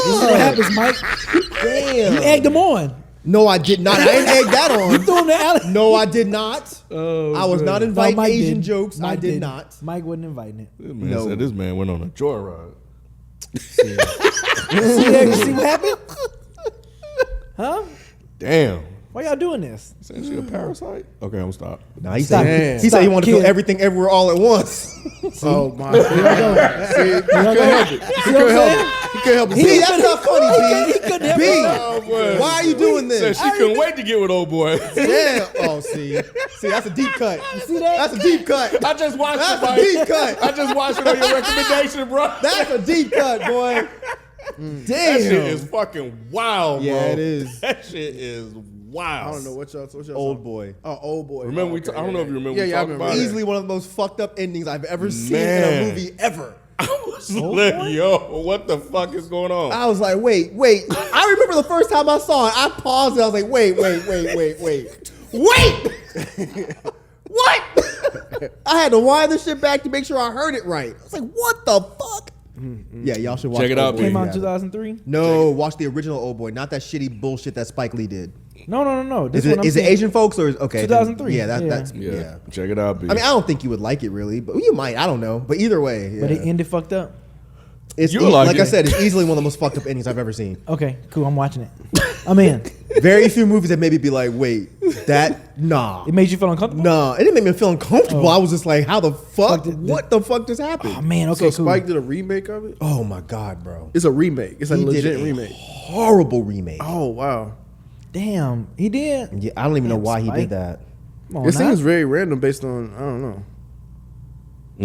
This is what it up. happens, Mike. Damn. You egged them on. No, I did not. I didn't egg that on. Threw them to alley. No, I did not. Oh, I was not No, inviting Mike Asian didn't. jokes. I Mike did didn't. not. Mike wasn't inviting it. This man No. said this man went on a joyride. See there? You see what happened? Huh? Damn. Why y'all doing this? Saying she a parasite? Okay, I'm stop. Nah, he Stop said it. he said he Stop wanted to feel kidding. everything everywhere all at once. oh my god, see, you couldn't help it. See what I'm saying? You couldn't help it. B, that's not funny, He couldn't help B. it. B, why are you doing Said this? she couldn't wait to get with old boy. Damn. Oh, see, that's a deep cut. See that? That's a deep cut. I just watched That's it, a Mike. deep cut. I just watched it on your recommendation, bro. That's a deep cut, boy. Damn. That shit is fucking wild, bro. Yeah, it is. That shit is wild. I don't know what y'all. Old boy. Oh, old boy. Remember Oh, we? okay, I don't know if you remember. Yeah, we yeah, I talked remember. about it. Easily one of the most fucked up endings I've ever seen in Man. a movie ever. I was like, yo, what the fuck is going on? I was like, wait. I remember the first time I saw it, I paused and I was like, wait. What? I had to wind this shit back to make sure I heard it right. I was like, what the fuck? Yeah, y'all should watch Check it out, Old Boy B. if Came you out in haven't. 2003. No, watch the original Old Boy, not that shitty bullshit that Spike Lee did. No. This Is one I'm it saying. Asian folks or is okay? then- 2003. Yeah, Yeah. that's yeah. yeah. Check it out, B. I mean, I don't think you would like it really, but you might. I don't know. But either way, yeah. But it ended fucked up. It's You'll like like it. I said, it's easily one of the most fucked up endings I've ever seen. Okay, cool. I'm watching it. I'm in. Very few movies that made me be like, wait, that nah. It made you feel uncomfortable. No, it didn't make me feel uncomfortable. I was just like, how the fuck? Fuck did- What the fuck just happened? Oh man. Okay. So cool. Spike did a remake of it. Oh my god, bro. It's a remake. It's a He did legit a remake. horrible remake. Oh wow. Damn. He did. Yeah, I don't even know Damn, why he Spike. did that. Come on, It now. seems very random based on I don't know.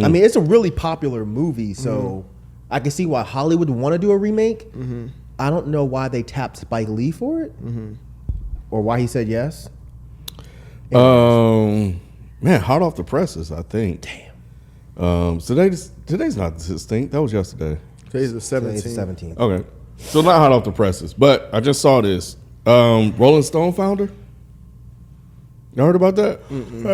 I mean, it's a really popular movie, so I can see why Hollywood would want to do a remake. I don't know why they tapped Spike Lee for it, or why he said yes. man, hot off the presses, I think. Damn. Today's not the 16th. That was yesterday. Today's the Today's 17th. the 17th. Okay. So not hot off the presses, but I just saw this. Rolling Stone founder. You heard about that?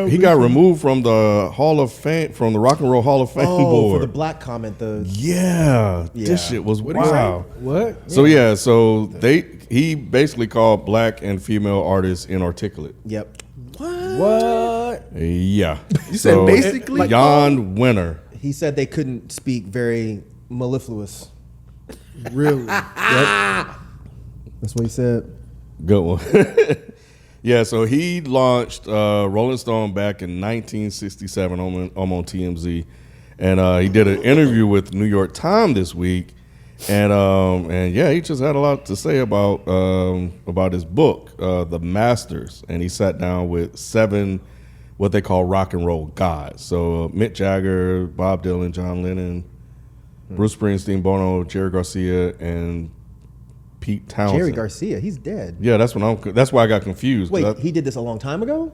He got removed from the Hall of Fame, from the Rock and Roll Hall of Fame Oh, board. for the black comment. Yeah, this shit was wow. What? So he basically called black and female artists inarticulate. Yep. What? Yeah. You said basically? Jan Winter. He said they couldn't speak very mellifluous. Really? That's what he said. Good one. Yeah, so he launched Rolling Stone back in 1967. I'm on TMZ, and he did an interview with New York Times this week, and yeah, he just had a lot to say about his book, The Masters, and he sat down with 7 what they call rock and roll gods. So Mick Jagger, Bob Dylan, John Lennon, Bruce Springsteen, Bono, Jerry Garcia, and Pete Townsend. Jerry Garcia, he's dead. Yeah, that's why I got confused. Wait, he did this a long time ago?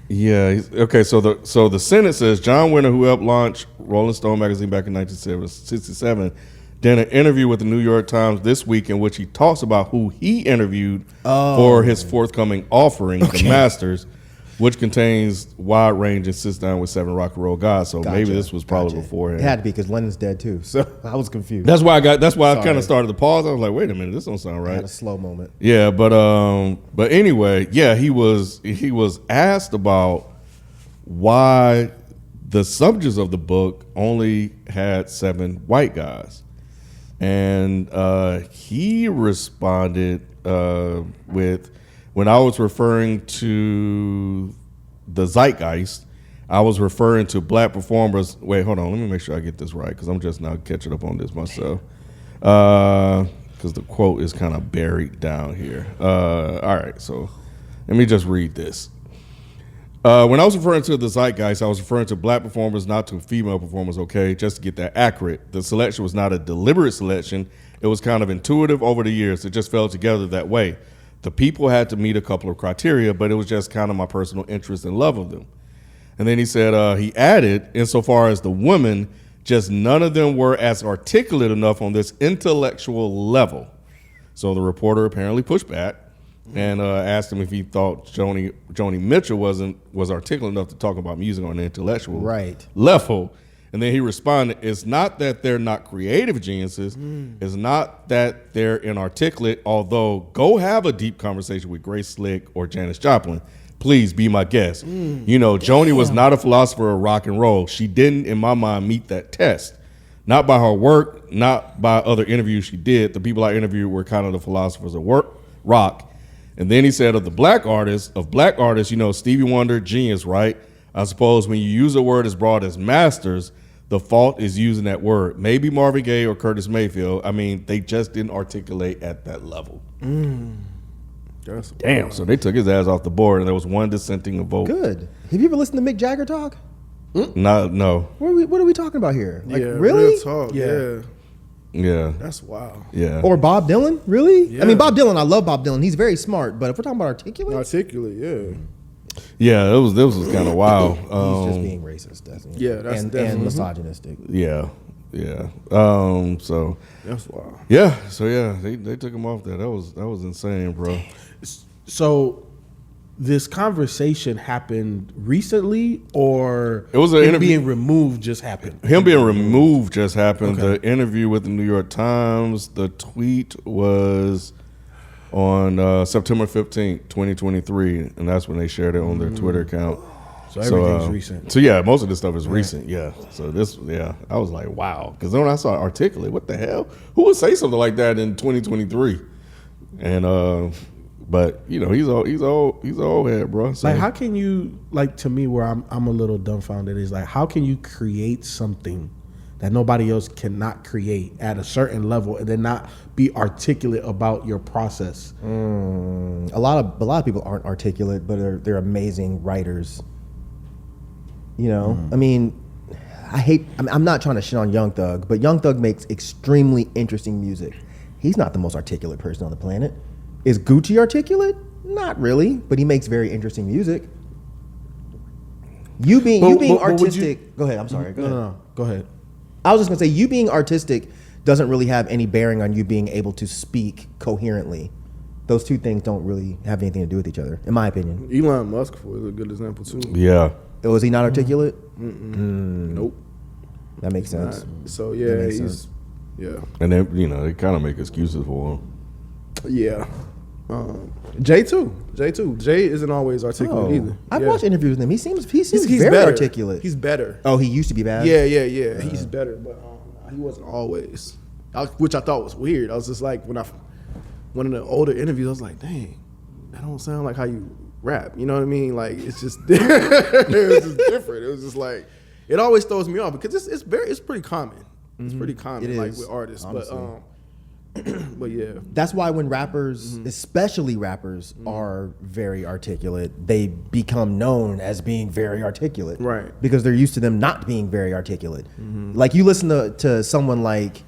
Yeah. Okay. So the sentence says John Winter, who helped launch Rolling Stone magazine back in 1967, did an interview with the New York Times this week in which he talks about who he interviewed for his forthcoming offering, The Masters, which contains wide range and sits down with 7 rock and roll gods. So maybe this was probably before him. It had to be because Lennon's dead too. So I was confused. That's why I kind of started the pause. I was like, wait a minute, this don't sound I had right. a slow moment. Yeah, but anyway, yeah, he was asked about why the subjects of the book only had 7 white guys, and he responded with, when I was referring to the zeitgeist, I was referring to black performers. Wait, hold on, let me make sure I get this right because I'm just now catching up on this myself. Because the quote is kind of buried down here. All right, so let me just read this. When I was referring to the zeitgeist, I was referring to black performers, not to female performers, okay? Just to get that accurate. The selection was not a deliberate selection. It was kind of intuitive over the years. It just fell together that way. The people had to meet a couple of criteria, but it was just kind of my personal interest and love of them. And then he said, he added, insofar as the women, just none of them were as articulate enough on this intellectual level. So the reporter apparently pushed back and asked him if he thought Joni Mitchell was articulate enough to talk about music on an intellectual level. And then he responded, it's not that they're not creative geniuses. It's not that they're inarticulate, although go have a deep conversation with Grace Slick or Janis Joplin. Please be my guest. You know, Joni was not a philosopher of rock and roll. She didn't, in my mind, meet that test. Not by her work, not by other interviews she did. The people I interviewed were kind of the philosophers of rock. And then he said of black artists, you know, Stevie Wonder, genius, right? I suppose when you use a word as broad as masters, the fault is using that word. Maybe Marvin Gaye or Curtis Mayfield. I mean, they just didn't articulate at that level. Damn. So they took his ass off the board, and there was one dissenting vote. Good. Have you ever listened to Mick Jagger talk? No. What are we talking about here? Like, Yeah, really? real talk. Yeah. Yeah. That's wild. Yeah. Or Bob Dylan? Really? Yeah. I mean, Bob Dylan, I love Bob Dylan. He's very smart, but if we're talking about articulate, Articulate, yeah. Yeah, this was kind of wild. he's just being racist. That's and definitely- misogynistic. Yeah. So That's wild. yeah. So yeah, they took him off there. That was insane, bro. So this conversation happened recently, or It was an him interview- being removed just happened? Him being removed just happened. The interview with the New York Times, the tweet was on September 15th, 2023, and that's when they shared it on their Twitter account. So everything's recent. So yeah, most of this stuff is recent. Yeah. So I was like, wow, because when I saw Articulate, what the hell? Who would say something like that in 2023? And but you know, he's an old head, bro. So, Like, how can you, like, to me, where I'm a little dumbfounded is like, how can you create something that nobody else cannot create at a certain level and then not be articulate about your process? A lot of people aren't articulate, but they're amazing writers. You know, I mean, I'm not trying to shit on Young Thug, but Young Thug makes extremely interesting music. He's not the most articulate person on the planet. Is Gucci articulate? Not really, but he makes very interesting music. You being But would you- artistic. Go ahead. I'm sorry. Go ahead. No. Go ahead. I was just gonna say you being artistic doesn't really have any bearing on you being able to speak coherently. Those two things don't really have anything to do with each other, in my opinion. Elon Musk was a good example too. Yeah. Was he not articulate? Nope. That makes sense. So That yeah, makes he's sense. yeah. And then, they kind of make excuses for him. Yeah. Jay too. Jay isn't always articulate either. I've Yeah. watched interviews with him. He seems He's very better. articulate. He's better. Oh, he used to be bad. Yeah. He's better, but he wasn't always. Which I thought was weird. I was just like, when one of the older interviews, I was like, dang, that don't sound like how you rap. You know what I mean? Like it's just it was just different. It was just like it always throws me off because it's pretty common. It's pretty common, It like is, with artists. honestly. But yeah. That's why when rappers, especially rappers, are very articulate, they become known as being very articulate. Right. Because they're used to them not being very articulate. Like you listen to someone like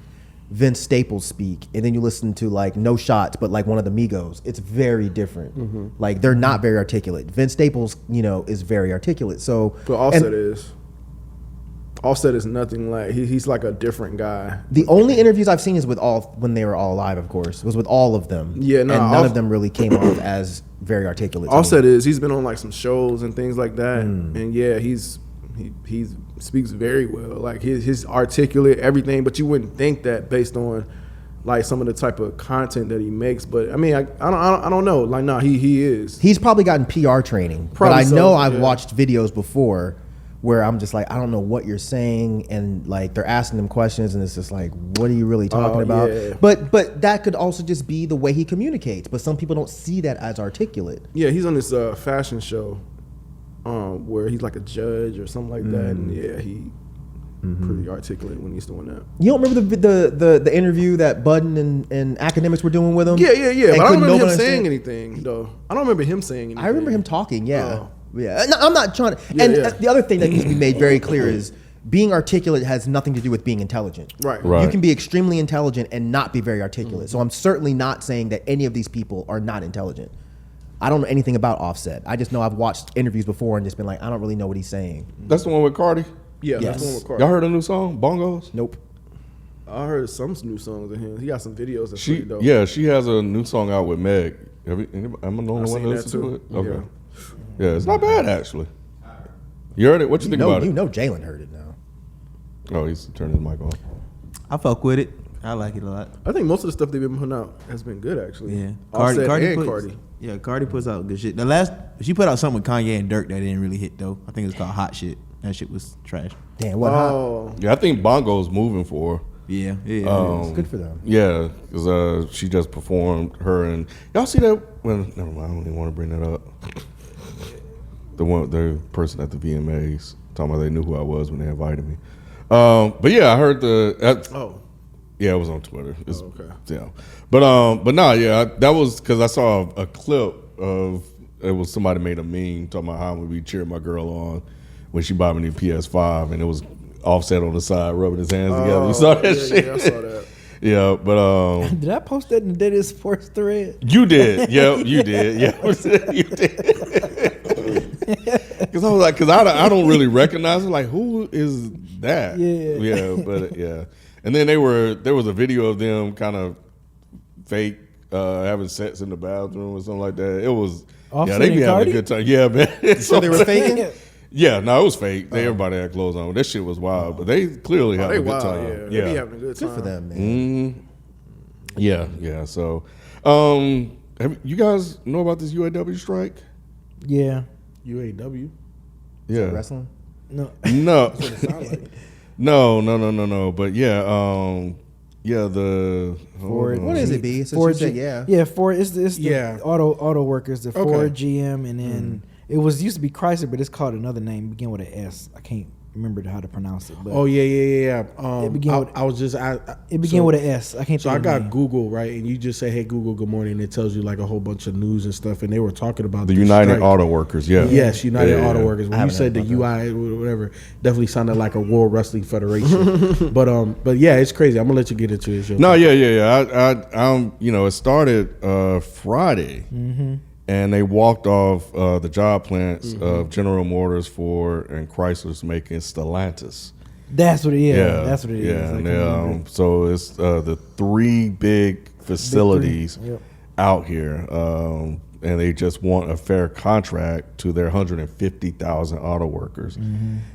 Vince Staples speak, and then you listen to like No Shots, but like one of the Migos. It's very different. Like they're not very articulate. Vince Staples, is very articulate. So, But Offset is. Offset is nothing like he's like a different guy. the only interviews I've seen is with when they were all alive, of course. It was with all of them. Yeah, no, and none of them really came off as very articulate. to me. Offset he's been on like some shows and things like that, and yeah, he speaks very well. Like his articulate everything, but you wouldn't think that based on like some of the type of content that he makes. But I mean, I don't know. Like, no, he is. He's probably gotten PR training, Probably but I so, know I've yeah. watched videos before where I'm just like, I don't know what you're saying, and like they're asking them questions, and it's just like, what are you really talking about? yeah. But that could also just be the way he communicates. But some people don't see that as articulate. Yeah, he's on this fashion show, where he's like a judge or something like that, and yeah, he pretty articulate when he's doing that. You don't remember the interview that Budden and academics were doing with him? Yeah. And But I don't couldn't remember him nobody saying understand? anything though. I don't remember him saying anything. I remember him talking. Yeah, Oh. yeah. No, I'm not trying to. Yeah, and yeah. the other thing that needs to be made very clear is being articulate has nothing to do with being intelligent. Right. Right. You can be extremely intelligent and not be very articulate. So I'm certainly not saying that any of these people are not intelligent. I don't know anything about Offset. I just know I've watched interviews before and just been like, I don't really know what he's saying. That's the one with Cardi. Yeah, Yes. that's the one with Cardi. Y'all heard a new song, Bongos? Nope. I heard some new songs of him. He got some videos that's pretty dope. She has a new song out with Meg. Am I the only one seen that that listens to too. it? Okay. Yeah, it's not bad actually. You heard it? What you think about You it? know Jalen heard it now. Oh, he's turning his mic on. I fuck with it. I like it a lot. I think most of the stuff they've been putting out has been good actually. Yeah, Offset and puts, Cardi. Yeah, Cardi puts out good shit. She put out something with Kanye and Dirk that didn't really hit though. I think it was called Hot Shit. That shit was trash. Damn, what? Oh, Yeah, I think Bongo's moving for her. Yeah. It's good for them. Yeah, because she just performed her and y'all see that? Well, never mind. I don't even want to bring that up. The person at the VMAs talking about they knew who I was when they invited me. But yeah, I heard yeah, it was on Twitter. okay. Yeah, but no, yeah, that was because I saw a clip of it was somebody made a meme talking about how I'm gonna be cheering my girl on when she bought me the PS5, and it was Offset on the side rubbing his hands together. You saw that shit? Yeah, I saw that. Yeah, but Did I post that in the Daily Sports thread? you did. Yeah, you did. Yeah, you did. Because I was like, because I don't really recognize it. Like, who is that? Yeah. But yeah. And then there was a video of them kind of fake having sex in the bathroom or something like that. It was Offset they be and having Cardi? a good time. Yeah, man. So they were faking? Yeah, no, it was fake. Everybody had clothes on. That shit was wild, but they clearly had They a good wild, time. yeah. They be having a good time. Good for them, man. Yeah. So, you guys know about this UAW strike? Yeah. UAW. Yeah. Wrestling? No. No. No. But yeah, the Ford. What is it, B? Since Ford, you said yeah. Yeah, Ford. It's the Yeah. auto workers. The Ford, GM, and then it used to be Chrysler, but it's called another name. Begin with an S. I can't remember how to pronounce it. But Oh yeah. It began with- I was just it began with an S. I can't. So think I of the got name. Google, right, and you just say, "Hey Google, good morning." And it tells you like a whole bunch of news and stuff, and they were talking about the this United strike. Auto Workers. Yeah. Yes, United Yeah. Auto Workers. When you haven't said the heard about UI, whatever, definitely sounded like a World Wrestling Federation. but yeah, it's crazy. I'm gonna let you get into it. No, yeah. It started Friday, and they walked off the job plants of General Motors, Ford, and Chrysler's making Stellantis. That's what it is. That's what it is. Yeah, Like, and, so it's the 3 big facilities Yep. out here, and they just want a fair contract to their 150,000 auto workers,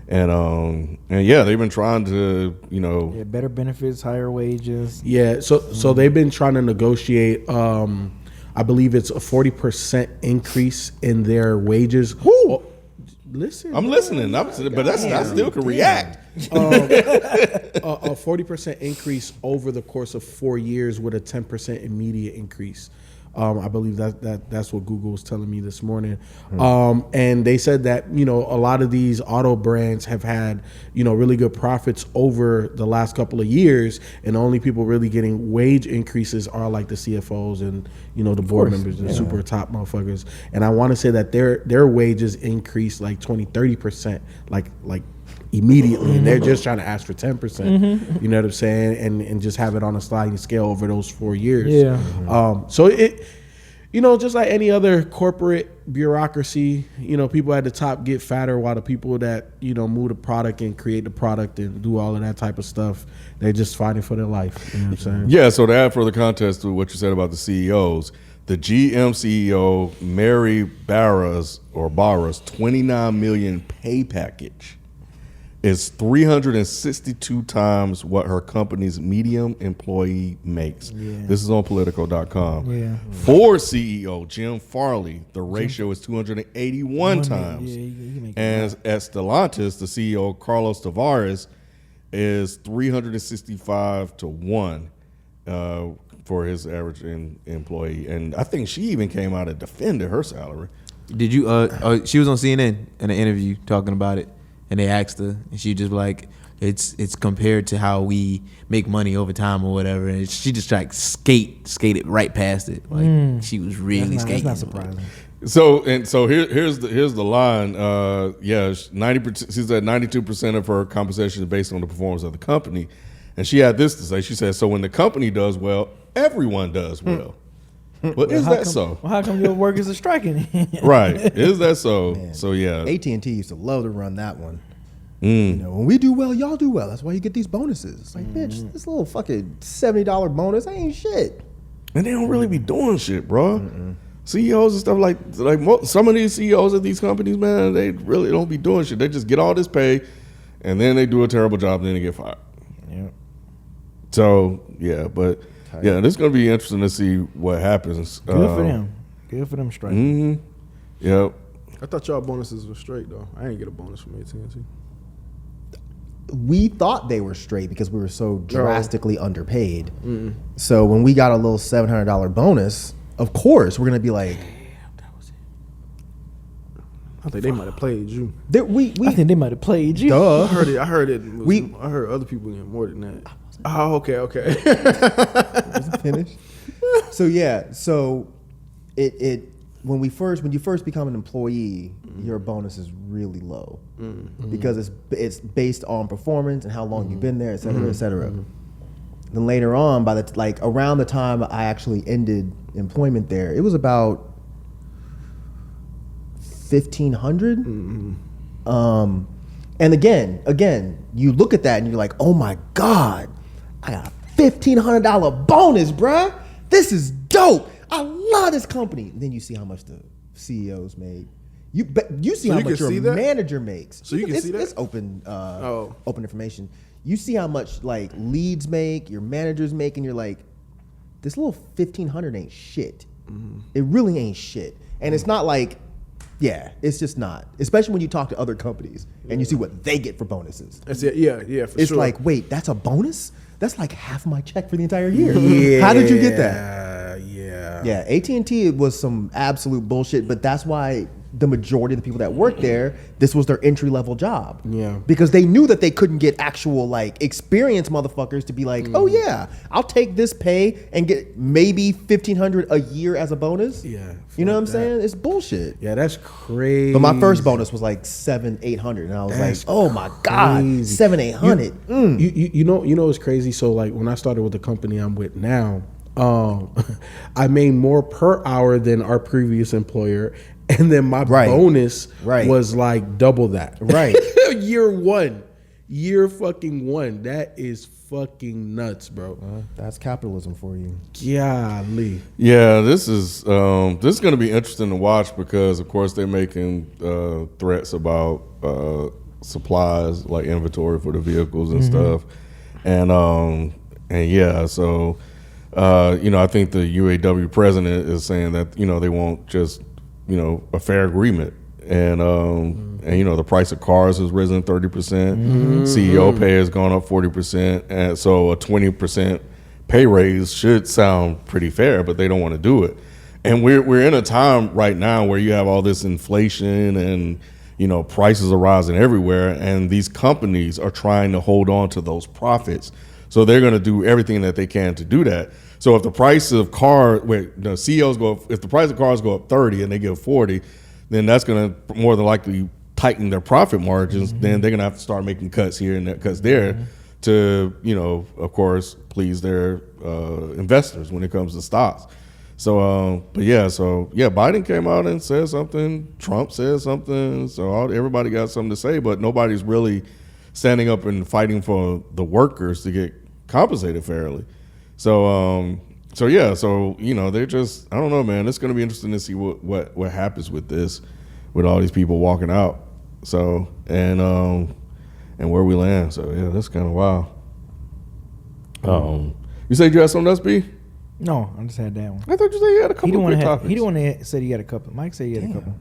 and yeah, they've been trying to, Yeah, better benefits, higher wages. Yeah, so they've been trying to negotiate. I believe it's a 40% increase in their wages. Oh, listen, I'm listening, but I still can react. A 40% increase over the course of 4 years with a 10% immediate increase. I believe that's what Google was telling me this morning. And they said that, a lot of these auto brands have had, really good profits over the last couple of years. And the only people really getting wage increases are like the CFOs and, the board members, the super top motherfuckers. And I want to say that their wages increased like 20-30%, like immediately, and they're just trying to ask for 10%. You know what I'm saying, and just have it on a sliding scale over those 4 years. Yeah. So it, just like any other corporate bureaucracy, people at the top get fatter while the people that move the product and create the product and do all of that type of stuff, they're just fighting for their life. You know what I'm saying? Yeah, so to add further context to what you said about the CEOs, the GM CEO Mary Barra's $29 million pay package is 362 times what her company's median employee makes. This is on Politico.com. Yeah. Ford CEO Jim Farley, the ratio is 281 times. Yeah, he make And at Stellantis, the CEO Carlos Tavares is 365 to 1 for his average employee. And I think she even came out and defended her salary. Did you? She was on CNN in an interview talking about it, and they asked her, and she just like, it's compared to how we make money over time or whatever. And she just like skated right past it. Like she was really skating. That's not surprising. So here's the line. 90%. She said 92% of her compensation is based on the performance of the company, and she had this to say. She said, "So when the company does well, everyone does well." Well, is that so? Well, how come your workers are striking? Right? Is that so? Man. So yeah. AT&T used to love to run that one. When we do well, y'all do well. That's why you get these bonuses. It's like, bitch, this little fucking $70 bonus ain't shit. And they don't really be doing shit, bro. CEOs and stuff like some of these CEOs of these companies, man, they really don't be doing shit. They just get all this pay, and then they do a terrible job, and then they get fired. Yeah. So yeah, but yeah, this is gonna be interesting to see what happens. Good for them. Good for them striking. Yep. I thought y'all bonuses were straight though. I ain't get a bonus from AT&T. We thought they were straight because we were so drastically underpaid. So when we got a little $700 bonus, of course we're gonna be like, I think they might have played you. I think they might have played you. duh. I heard it. I heard other people getting more than that. Oh, okay. Finished. So yeah, so it when you first become an employee, your bonus is really low because it's based on performance and how long you've been there, et cetera, et cetera. Then later on, by around the time I actually ended employment there, it was about 1,500. And again, you look at that and you're like, oh my God, I got a $1,500 bonus, bruh. This is dope. I love this company. And then you see how much the CEOs made. You see So how you much can your see that? manager makes. So you can see that? It's open, open information. You see how much like leads make, your managers make, and you're like, this little 1,500 ain't shit. It really ain't shit. And it's not like, yeah, it's just not. Especially when you talk to other companies and you see what they get for bonuses. That's it. Yeah, for It's sure. like, wait, that's a bonus? That's like half my check for the entire year. How did you get that? Yeah, AT&T was some absolute bullshit, but that's why the majority of the people that work there, this was their entry level job. Yeah. Because they knew that they couldn't get actual like experienced motherfuckers to be like, oh yeah, I'll take this pay and get maybe $1,500 a year as a bonus. Yeah, You know what I'm fuck saying? It's bullshit. Yeah, that's crazy. But my first bonus was like $700-800, and I was That's like, "Oh my god, crazy. $700-800." You know what's crazy? So like when I started with the company I'm with now, I made more per hour than our previous employer, and then my Right. bonus Right. was like double that. Right. Year fucking one. That is fucking nuts, bro. That's capitalism for you. Golly. Yeah, this is going to be interesting to watch because, of course, they're making threats about supplies like inventory for the vehicles and stuff, and yeah, so I think the UAW president is saying that they want just a fair agreement, and the price of cars has risen 30%, CEO pay has gone up 40%, and so a 20% pay raise should sound pretty fair, but they don't want to do it. And we're in a time right now where you have all this inflation and prices are rising everywhere, and these companies are trying to hold on to those profits. So they're going to do everything that they can to do that. So if the price of CEOs go up, if the price of cars go up 30 and they give 40, then that's going to more than likely tighten their profit margins. Then they're going to have to start making cuts here and cuts there to, of course, please their investors when it comes to stocks. So, Biden came out and said something. Trump said something. So everybody got something to say, but nobody's really standing up and fighting for the workers to get compensated fairly. So, they're just, I don't know, man. It's going to be interesting to see what happens with this, with all these people walking out. So, and where we land. So, yeah, that's kind of wild. You said you had something else, B? No, I just had that one. I thought you said you had a couple of quick topics. He didn't want to say he had a couple. Mike said he had a couple.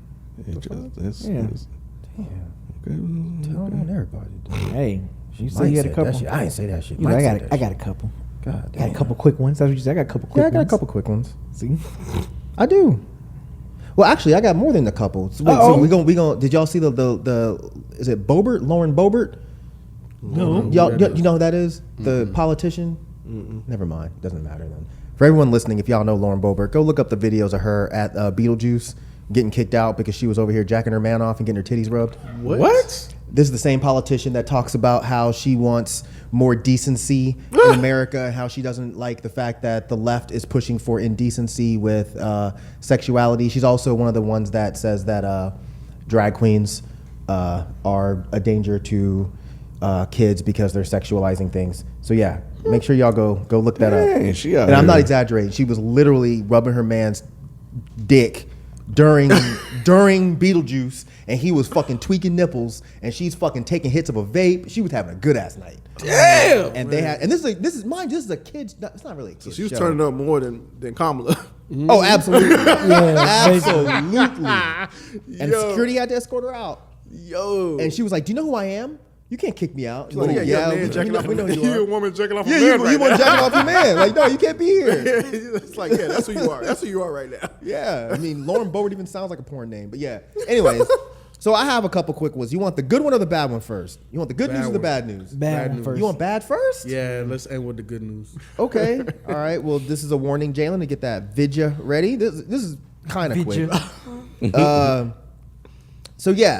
Telling on everybody. Hey, you said Mike he had a said couple. that shit. I ain't say that shit. You know, Mike I said got that a shit. couple. God I got a damn. couple quick ones. That's what you said. I got a couple quick Yeah, I ones. got a couple quick ones. See? I do. Well, actually, I got more than a couple. So, wait, so we gonna. Did y'all see the is it Boebert? Lauren Boebert? No. Y'all, you know who that is? The politician? Never mind. Doesn't matter then. For everyone listening, if y'all know Lauren Boebert, go look up the videos of her at Beetlejuice getting kicked out because she was over here jacking her man off and getting her titties rubbed. What? This is the same politician that talks about how she wants more decency in America and how she doesn't like the fact that the left is pushing for indecency with sexuality. She's also one of the ones that says that drag queens are a danger to kids because they're sexualizing things. So yeah, make sure y'all go look that up. And I'm not exaggerating. She was literally rubbing her man's dick during Beetlejuice, and he was fucking tweaking nipples, and she's fucking taking hits of a vape. She was having a good ass night. Damn. And they had, and this is mind. This is a kid's. It's not really a kid's She was show. turning up more than Kamala. Oh, absolutely, absolutely. And Yo. security had to escort her out. Yo. And she was like, "Do you know who I am? You can't kick me out." She's like, we know you you a are. woman jacking off Yeah, a you man right want now. jacking off your man? Like, no, you can't be here. It's like, yeah, that's who you are. That's who you are right now. Yeah, I mean, Lauren Boebert even sounds like a porn name, but yeah. Anyways, so I have a couple quick ones. You want the good one or the bad one first? You want the good news or the bad news? Bad one first. You want bad first? Yeah, let's end with the good news. Okay. All right. Well, this is a warning, Jalen, to get that vidya ready. This is kind of quick.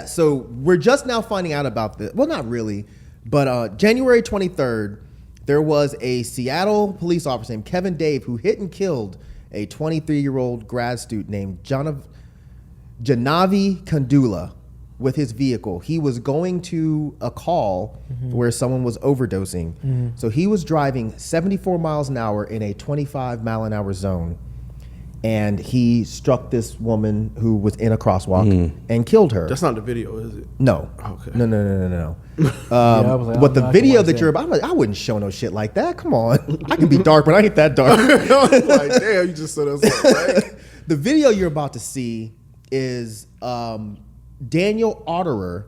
So we're just now finding out about this. Well, not really, but January 23rd, there was a Seattle police officer named Kevin Dave who hit and killed a 23-year-old grad student named Janavi Kandula with his vehicle. He was going to a call where someone was overdosing. So he was driving 74 miles an hour in a 25 mile an hour zone. And he struck this woman who was in a crosswalk and killed her. That's not the video, is it? No. Okay. No. I was like, What the I can video watch that that. you're about, I wouldn't show no shit like that. Come on. I can be dark, but I ain't that dark. Like, damn, you just said us up, right? The video you're about to see is Daniel Otterer,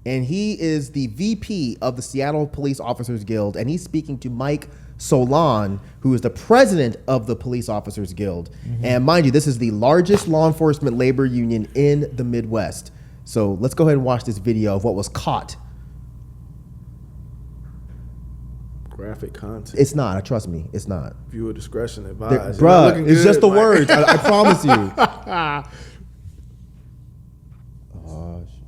and he is the VP of the Seattle Police Officers Guild, and he's speaking to Mike Solon, who is the president of the Police Officers Guild. And mind you, this is the largest law enforcement labor union in the Midwest. So let's go ahead and watch this video of what was caught. Graphic content. It's not, trust me, it's not. Viewer discretion advised. Bruh, it's just the words. I promise you. Oh, shit.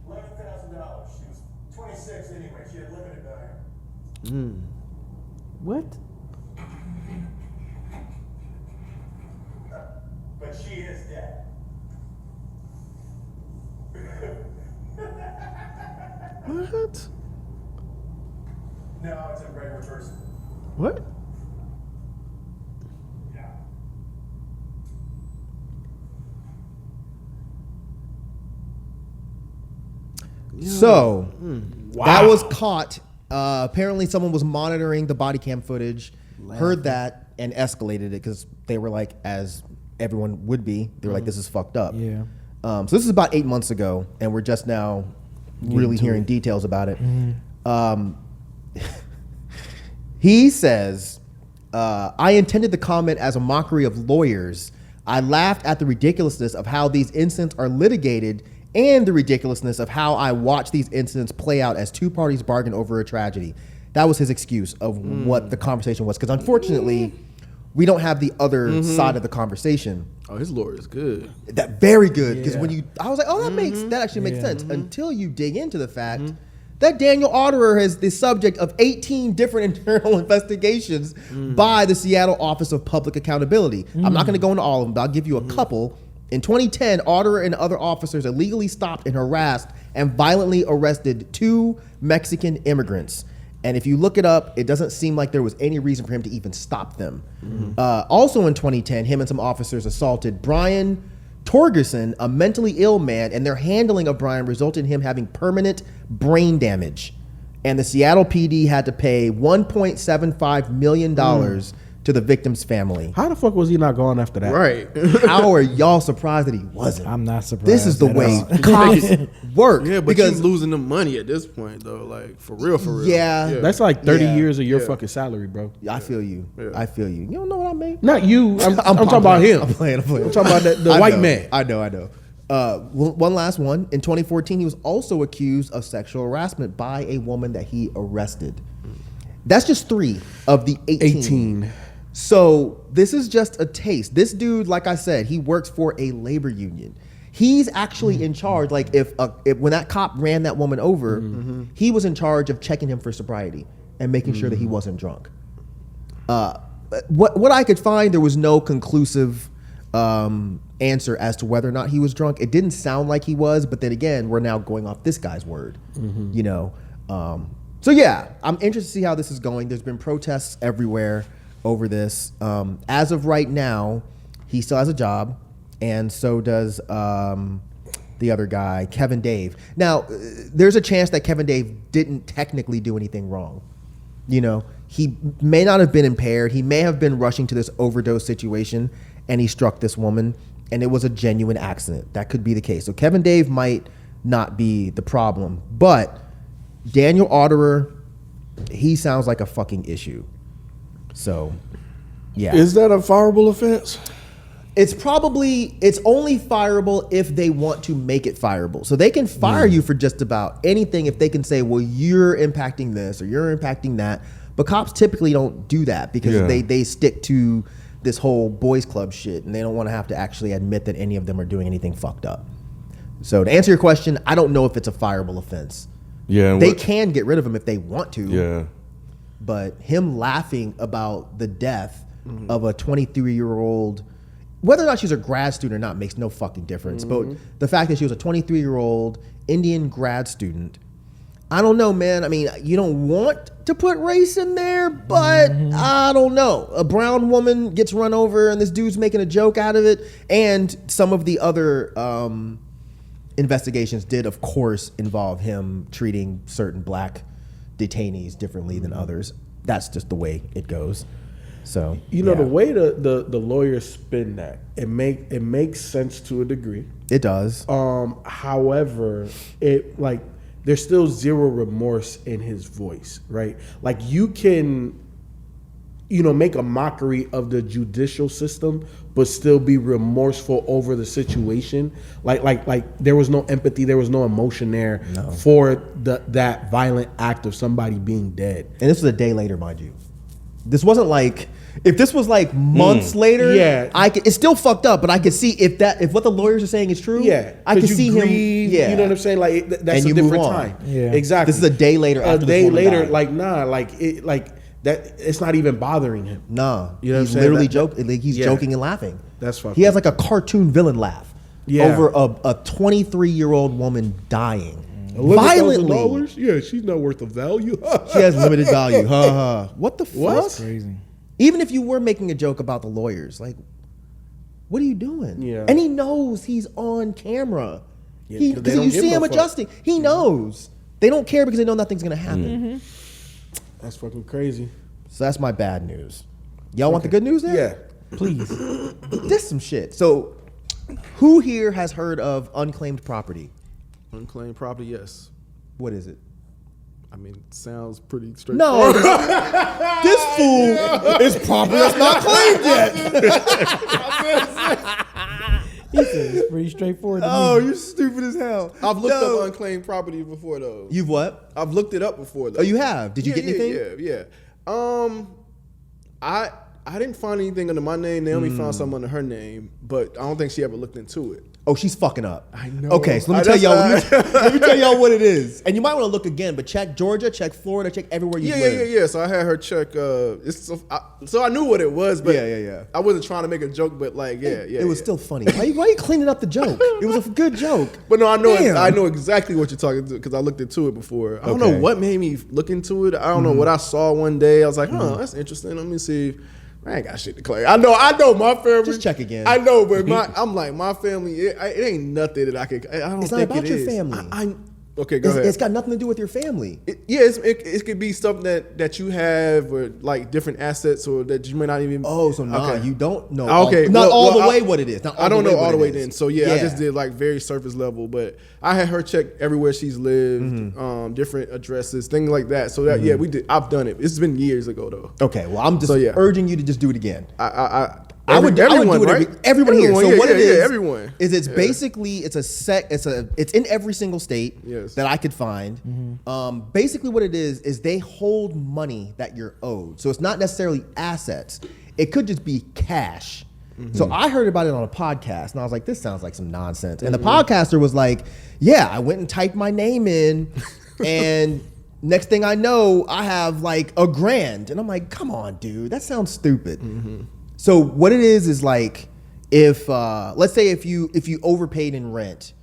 $11,000. She was 26 anyway. She had limited value. What? But she is dead. What? No, it's a regular person. What? Yeah. So that was caught. Apparently, someone was monitoring the body cam footage, heard that, and escalated it because they were like, as everyone would be, they were like, "This is fucked up." Yeah. So this is about 8 months ago, and we're just now really hearing details about it. He says, "I intended the comment as a mockery of lawyers. I laughed at the ridiculousness of how these incidents are litigated and the ridiculousness of how I watch these incidents play out as two parties bargain over a tragedy." That was his excuse of what the conversation was. Because unfortunately, we don't have the other side of the conversation. Oh, his lawyer is good. That very good. Because Yeah. when I was like, oh, that actually makes sense. Until you dig into the fact that Daniel Otterer is the subject of 18 different internal investigations by the Seattle Office of Public Accountability. I'm not going to go into all of them, but I'll give you a couple. In 2010, Otterer and other officers illegally stopped and harassed and violently arrested 2 Mexican immigrants. And if you look it up, it doesn't seem like there was any reason for him to even stop them. Also in 2010, him and some officers assaulted Brian Torgerson, a mentally ill man, and their handling of Brian resulted in him having permanent brain damage. And the Seattle PD had to pay $1.75 million to the victim's family. How the fuck was he not going after that? Right. How are y'all surprised that he wasn't? I'm not surprised. This is the at way all. cops work. Yeah, but because you losing the money at this point, though. Like, for real, for real. Yeah. That's like 30 Yeah. years of your Yeah. fucking salary, bro. I feel you. Yeah. I feel you. You don't know what I mean? Not you. I'm talking about him. I'm playing. I'm talking about the I white know, man. I know. One last one. In 2014, he was also accused of sexual harassment by a woman that he arrested. That's just 3 of the 18. So this is just a taste. This dude, like I said, he works for a labor union. He's actually in charge. Like if when that cop ran that woman over, he was in charge of checking him for sobriety and making sure that he wasn't drunk. What I could find, there was no conclusive answer as to whether or not he was drunk. It didn't sound like he was, but then again, we're now going off this guy's word, you know. So yeah, I'm interested to see how this is going. There's been protests everywhere over this. As of right now, he still has a job, and so does the other guy, Kevin Dave. Now, there's a chance that Kevin Dave didn't technically do anything wrong. You know, he may not have been impaired. He may have been rushing to this overdose situation, and he struck this woman, and it was a genuine accident. That could be the case. So Kevin Dave might not be the problem, but Daniel Otterer, he sounds like a fucking issue. So, yeah. Is that a fireable offense? It's only fireable if they want to make it fireable. So they can fire you for just about anything if they can say, well, you're impacting this or you're impacting that. But cops typically don't do that because they stick to this whole boys club shit, and they don't want to have to actually admit that any of them are doing anything fucked up. So to answer your question, I don't know if it's a fireable offense. Yeah. They can get rid of him if they want to. Yeah. But him laughing about the death of a 23-year-old, whether or not she's a grad student or not makes no fucking difference. But the fact that she was a 23-year-old Indian grad student, I don't know, man. I mean, you don't want to put race in there, but I don't know. A brown woman gets run over and this dude's making a joke out of it. And some of the other investigations did, of course, involve him treating certain black detainees differently than others. That's just the way it goes. So You know, the way the lawyers spin that, it makes sense to a degree. it does. However, there's still zero remorse in his voice, right? Like you can, make a mockery of the judicial system, but still be remorseful over the situation. Like there was no empathy, there was no emotion there for that violent act of somebody being dead. And this was a day later, mind you. This wasn't like, if this was like months later, it's still fucked up, but I could see if what the lawyers are saying is true, I could see grieve, him. Yeah. You know what I'm saying? Like that's And a you move different on. time. Yeah. Exactly. This is a day later after A this day woman later, died. like that it's not even bothering him. Nah, You know what he's I'm saying? literally That- joking. Like, he's yeah. joking and laughing. That's fucked He has up. like a cartoon villain laugh Yeah. over a 23-year-old woman dying $11,000? violently. Yeah, she's not worth the value. She has limited value. Ha ha. What the fuck? Crazy. Even if you were making a joke about the lawyers, like, what are you doing? Yeah. And he knows he's on camera. Yeah, He, 'cause they because don't you give see a him fuck. adjusting. He knows. They don't care because they know nothing's gonna happen. That's fucking crazy. So that's my bad news. Y'all want the good news now? Yeah. Please. This some shit. So, who here has heard of unclaimed property? Unclaimed property, yes. What is it? I mean, it sounds pretty No, straightforward. this fool is property that's not claimed yet. He said it's pretty straightforward. To Oh, me. you're stupid as hell. I've looked No. up unclaimed property before, though. You've what? I've looked it up before, though. Oh, you have? Did you get anything? Yeah. I didn't find anything under my name. Naomi found something under her name, but I don't think she ever looked into it. Oh, she's fucking up. I know. Okay, so let me tell y'all what it is. And you might want to look again, but check Georgia, check Florida, check everywhere you live. Yeah. So I had her check. So I knew what it was, but Yeah. I wasn't trying to make a joke, but like, yeah. It was still funny. Why you cleaning up the joke? It was a good joke. But no, Damn. I know exactly what you're talking to because I looked into it before. I don't know Okay. what made me look into it. I don't know what I saw one day. I was like, that's interesting. Let me see. I ain't got shit to claim. I know my family. Just check again. I know, but I'm like my family. It ain't nothing that I could. I don't It's not think about it your is. family. Okay, go ahead. It's got nothing to do with your family. It could be stuff that you have or like different assets or that you may not even. Oh, so nah, Okay. you don't know. Okay, not well, all the well, way what it is. Not I don't know all the way what it then. is. So yeah, I just did like very surface level, but I had her check everywhere she's lived, different addresses, things like that. So that we did. I've done it. It's been years ago though. Okay, well, I'm just urging you to just do it again. I would do it. Right? Everyone here. So what it is? Everyone. Is it's basically it's in every single state Yes. that I could find. Basically, what it is they hold money that you're owed. So it's not necessarily assets. It could just be cash. So I heard about it on a podcast, and I was like, "This sounds like some nonsense." And the podcaster was like, "Yeah, I went and typed my name in, and next thing I know, I have like $1,000." And I'm like, "Come on, dude, that sounds stupid." So what it is like, if let's say if you overpaid in rent,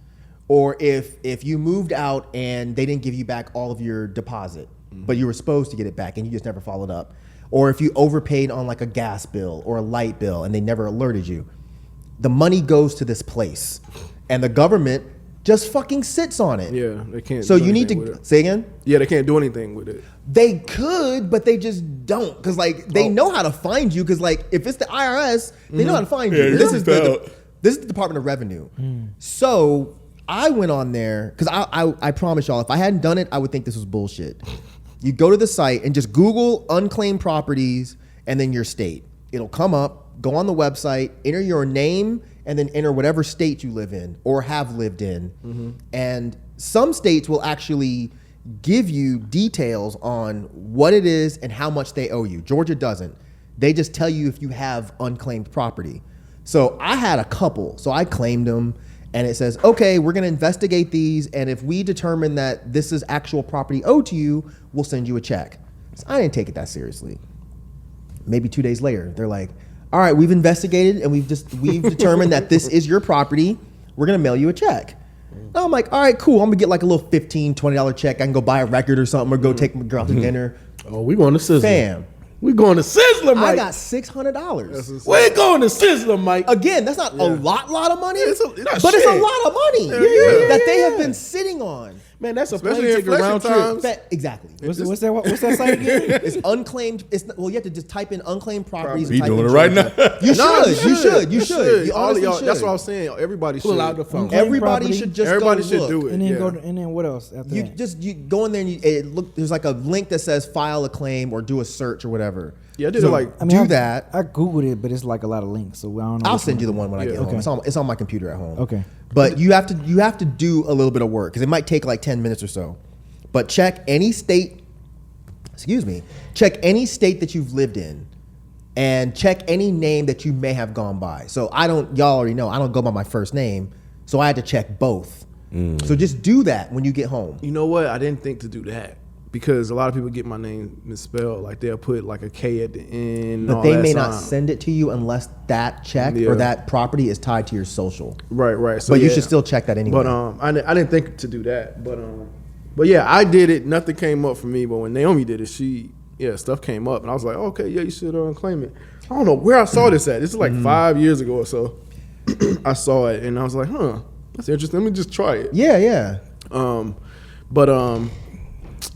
or if you moved out and they didn't give you back all of your deposit, but you were supposed to get it back and you just never followed up. Or if you overpaid on like a gas bill or a light bill and they never alerted you, the money goes to this place and the government just fucking sits on it. Yeah, they can't. So do you need anything to with it. say again? Yeah, they can't do anything with it. They could, but they just don't. Cause like they know how to find you. Cause like if it's the IRS, they know how to find you. Yeah, But you this is can tell. this is the Department of Revenue. So I went on there because I promise y'all, if I hadn't done it, I would think this was bullshit. You go to the site and just Google unclaimed properties and then your state. It'll come up, go on the website, enter your name, and then enter whatever state you live in or have lived in. And some states will actually give you details on what it is and how much they owe you. Georgia doesn't. They just tell you if you have unclaimed property. So I had a couple, so I claimed them. And it says, okay, we're going to investigate these. And if we determine that this is actual property owed to you, we'll send you a check. So I didn't take it that seriously. Maybe 2 days later, they're like, all right, we've investigated and we've determined that this is your property. We're going to mail you a check. And I'm like, all right, cool. I'm going to get like a little $15, $20 check. I can go buy a record or something or go take my girl out to dinner. Oh, we going to Sizzler. Fam. We going to Sizzler, Mike. I got $600. We're going to Sizzler, Mike. Again, that's not a lot of money, It's a but it's a shit. lot of money Yeah. that they have been sitting on. Man, that's a Especially plane ticket inflation round times. trip. Exactly. What's that site again? It's unclaimed. Well, you have to just type in unclaimed properties. We and type doing in it right Georgia. now. You No, should. You should. You All of honestly y'all. should. That's what I was saying. Everybody should. Pull out the phone. Everybody property. should just Everybody go should look. do it. And then yeah. and then what else after You that? go in there and there's like a link that says file a claim or do a search or whatever. Yeah, I did So it like. I mean, do I that. I googled it, but it's like a lot of links, so I don't know. I'll which send one. you the one when I Yeah. get home. Okay. It's on my computer at home. Okay. But you have to do a little bit of work because it might take like 10 minutes or so. But check any state. Check any state that you've lived in, and check any name that you may have gone by. So y'all already know I don't go by my first name, so I had to check both. So just do that when you get home. You know what? I didn't think to do that. because a lot of people get my name misspelled. Like they'll put like a K at the end. and But all they that may not sign. send it to you unless that check Yeah. or that property is tied to your social. Right. So But you yeah. should still check that anyway. But I didn't think to do that. But yeah, I did it. Nothing came up for me. But when Naomi did it, stuff came up, and I was like, okay, yeah, you should claim it. I don't know where I saw this at. This is like 5 years ago or so. I saw it, and I was like, huh, that's interesting. Let me just try it. yeah.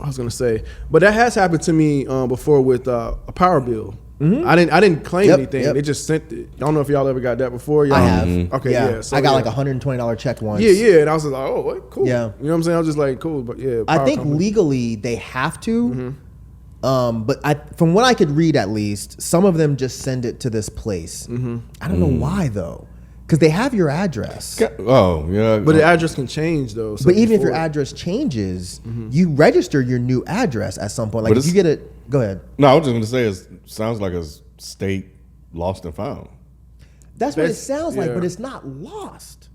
I was gonna say, but that has happened to me before with a power bill. I didn't claim Yep, anything. yep. They just sent it. I don't know if y'all ever got that before. Y'all? I have. Okay, yeah. So, I got yeah. like a $120 check once. Yeah. And I was just like, oh, what? Cool. Yeah. You know what I'm saying? I was just like, cool. But yeah. I power think company. legally they have to. But from what I could read, at least some of them just send it to this place. I don't know why though, because they have your address. Oh, yeah. But the address can change though. So But even if your before- address changes, you register your new address at some point. Like But if you get it, go ahead. No, I was just going to say, it sounds like a state lost and found. That's what it That's- sounds like, yeah. but it's not lost.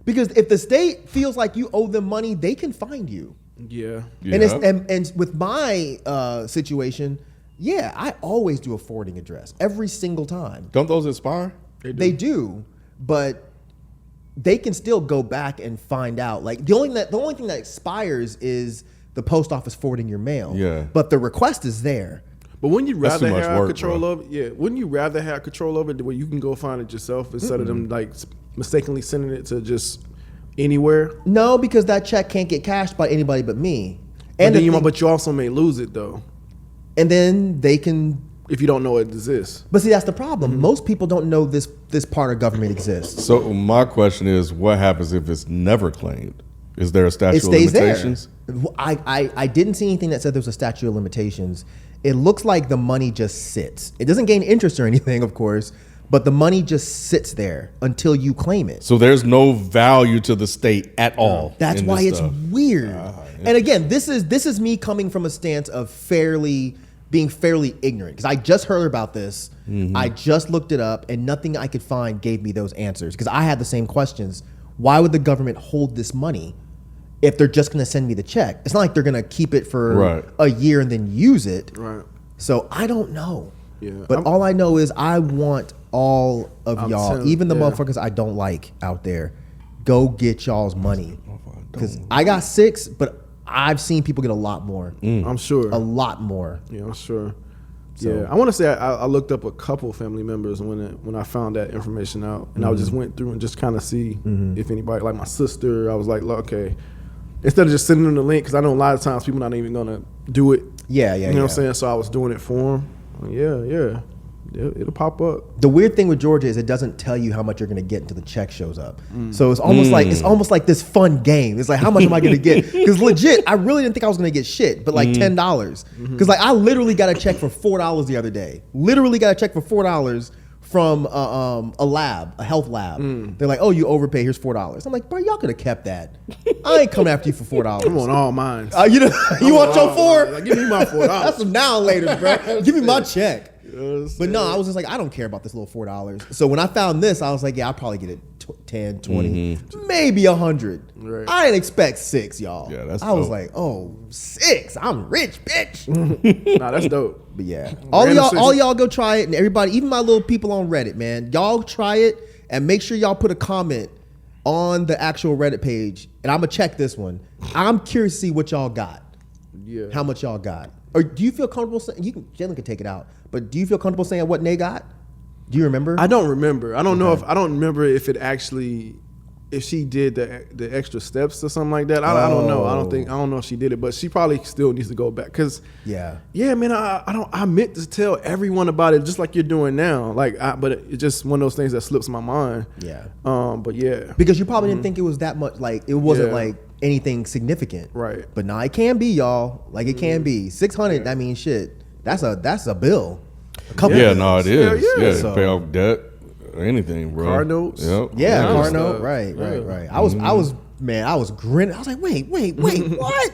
Because if the state feels like you owe them money, they can find you. Yeah. Yeah. And it's and with my situation, yeah, I always do a forwarding address every single time. Don't those expire? They do, but they can still go back and find out. Like the only thing that expires is the post office forwarding your mail. Yeah. But the request is there. But wouldn't you That's too rather much have work, control bro. of it? Yeah. Wouldn't you rather have control over it where you can go find it yourself instead of them like mistakenly sending it to just anywhere? No, because that check can't get cashed by anybody but me. And And but you also may lose it though and then they can. if you don't know it exists. But see, that's the problem. Most people don't know this part of government exists. So my question is, what happens if it's never claimed? Is there a statute It of stays there. limitations? I didn't see anything that said there was a statute of limitations. It looks like the money just sits. It doesn't gain interest or anything, of course, but the money just sits there until you claim it. So there's no value to the state at all. That's in why this it's stuff. weird. And again, this is me coming from a stance of being fairly ignorant because I just heard about this. I just looked it up, and nothing I could find gave me those answers because I had the same questions. Why would the government hold this money if they're just going to send me the check? It's not like they're going to keep it for Right. a year and then use it. Right. So I don't know. Yeah. But all I know is I want all of I'm y'all, telling- even the yeah. motherfuckers I don't like out there, go get y'all's money. Because I got 6, but I've seen people get a lot more. I'm sure. A lot more. Yeah, I'm sure. Yeah, I want to say I looked up a couple family members when I found that information out, and I just went through and just kind of see if anybody, like my sister, I was like, look, okay, instead of just sending them the link, because I know a lot of times people not even gonna do it. Yeah. You know what I'm saying? So I was doing it for them. Yeah, it'll pop up. The weird thing with Georgia is it doesn't tell you how much you're going to get until the check shows up. So it's almost like this fun game. It's like, how much am I going to get? Because legit, I really didn't think I was going to get shit, but like $10. Because like I literally got a check for $4 the other day. Literally got a check for $4 from a health lab. They're like, oh, you overpay. Here's $4. I'm like, bro, y'all could have kept that. I ain't coming after you for $4. Come on, all mine. You know, you want your $4? Like, give me my $4. That's some now and later, bro. Give me my check. Yes, But no, I was just like, I don't care about this little $4. So when I found this, I was like, yeah, I'll probably get it 10, 20, maybe 100. Right. I didn't expect 6, y'all. Yeah, that's I was dope. like, oh, 6. I'm rich, bitch. Nah, that's dope. But yeah, all y'all go try it, and everybody, even my little people on Reddit, man, y'all try it and make sure y'all put a comment on the actual Reddit page, and I'm gonna check this one. I'm curious to see what y'all got. Yeah. How much y'all got? Or do you feel comfortable saying? Jalen can take it out, but do you feel comfortable saying what Nay got? Do you remember? I don't remember. I don't know if I don't remember if it actually if she did the extra steps or something like that. I don't know. I don't know if she did it, but she probably still needs to go back because Yeah. man. I meant to tell everyone about it just like you're doing now. But it's just one of those things that slips my mind. Yeah. But yeah. Because you probably didn't think it was that much. Like it wasn't Yeah. like anything significant. Right. But now it can be, y'all. Like it can be 600. I mean, shit. That's a bill. A couple. Yeah, bills. no, it is. Yeah, Yeah, so- pay off debt, anything, bro. Car notes. Yep. Yeah, car stuff. note. Right. I was grinning. I was like, wait, what?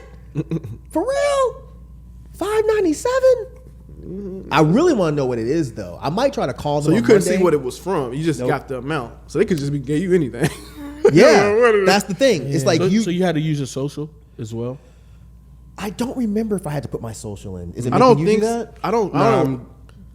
For real? $597? I really want to know what it is though. I might try to call them. So you on couldn't Monday. see what it was from. You just got the amount. So they could just gave you anything. Yeah, that's the thing. It's like So you. you had to use your social as well. I don't remember if I had to put my social in. Is it? I don't making you think do that? I don't. I Nah, don't.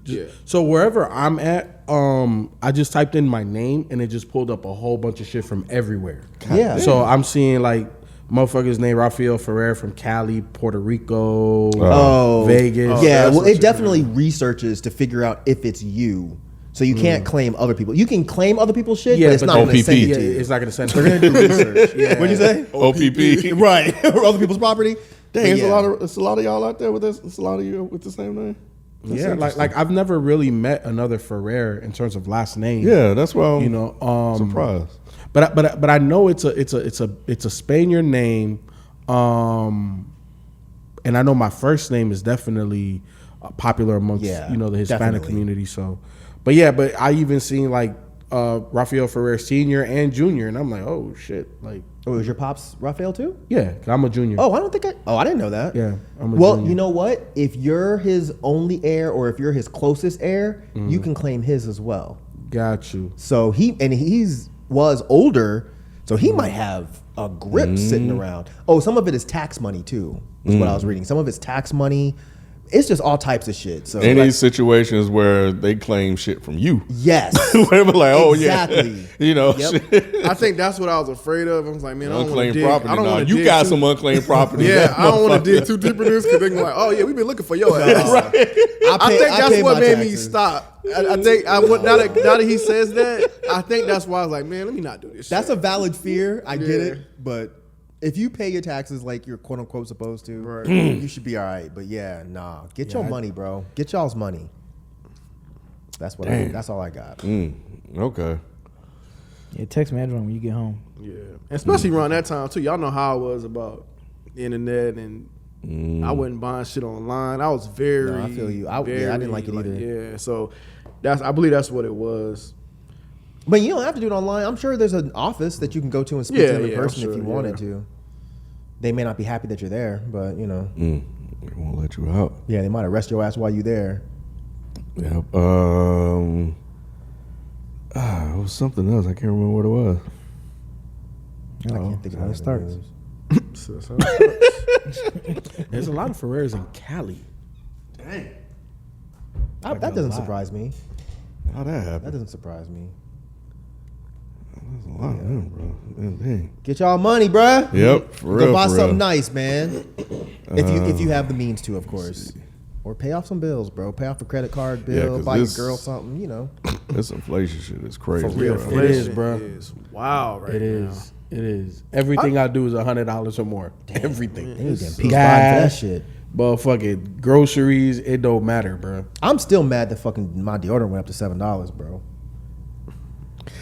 Yeah. So wherever I'm at, I just typed in my name and it just pulled up a whole bunch of shit from everywhere. Yeah. So I'm seeing like motherfuckers named Rafael Ferrer from Cali, Puerto Rico, Vegas. Yeah, that's well, what it you researches researches to figure out if it's you. So you can't claim other people. You can claim other people's shit, but it's not going to OPP. send it Yeah, to you. it's not gonna send. They're going to do research. Yeah. What'd you say? OPP. Right. Or other people's property. Dang, But it's yeah. a lot of y'all out there with this. It's a lot of you with the same name. That's Yeah, like I've never really met another Ferrer in terms of last name. Yeah, that's why I'm you know, surprised. But I know it's a Spaniard name, and I know my first name is definitely popular amongst Yeah, you know the Hispanic definitely. community. So, but I even seen like Rafael Ferrer Senior and Junior, and I'm like, oh shit, like Oh, is your pops Raphael too? yeah, 'cause I'm a junior. Oh, I didn't know that. Yeah, I'm a Well, junior. you know what? If you're his only heir or if you're his closest heir, you can claim his as well. Got you. So he's was older, so he might have a grip sitting around. Oh, some of it is tax money too. Is what I was reading. Some of it's tax money. It's just all types of shit. So Any like, situations where they claim shit from you. yes, Where we're like, oh Exactly. yeah, you know, Yep. shit. I think that's what I was afraid of. I was like, man, I don't want to Unclaimed dig. property. I don't Nah, want to you dig got too- some unclaimed property. Yeah, That I don't want to motherfucker. dig too deep in this because they're gonna be like, oh yeah, we've been looking for your ass. I think that's pay what my made me taxes. stop. I think now that he says that, I think that's why I was like, man, let me not do this. That's shit. a valid fear. I get Yeah. it, but if you pay your taxes like you're quote unquote supposed to, Right. you should be all right. But yeah, nah, get your money, bro. Get y'all's money. That's what. That's all I got. Okay. Yeah, text me address when you get home. Yeah, especially around that time too. Y'all know how I was about the internet, and I wasn't buying shit online. I was very. No, I feel you. I didn't like it either. Yeah, so I believe that's what it was. But you don't have to do it online. I'm sure there's an office that you can go to and speak to them in I'm person sure, if you wanted to. They may not be happy that you're there, but you know, They won't let you out. yeah, they might arrest your ass while you're there. Yep. It was something else. I can't remember what it was. I can't think of how it it starts. starts. There's a lot of Ferrers in Cali. That doesn't surprise me. How'd that That happen? doesn't surprise me. There's a lot of them, bro. Man, dang. Get y'all money, bruh. Yep, for Go real, buy for something real. nice, man. If you have the means to, of course. Or pay off some bills, bro. Pay off a credit card bill. 'cause Buy your this- girl something. You know. This inflation shit is crazy. real, bro. for It is, bro. Is wow right It now. is. It is. Everything I do is $100 or more. Everything. They need them peace bond for that Gas, shit. motherfucking groceries. It don't matter, bro. I'm still mad that fucking my deodorant went up to $7, bro.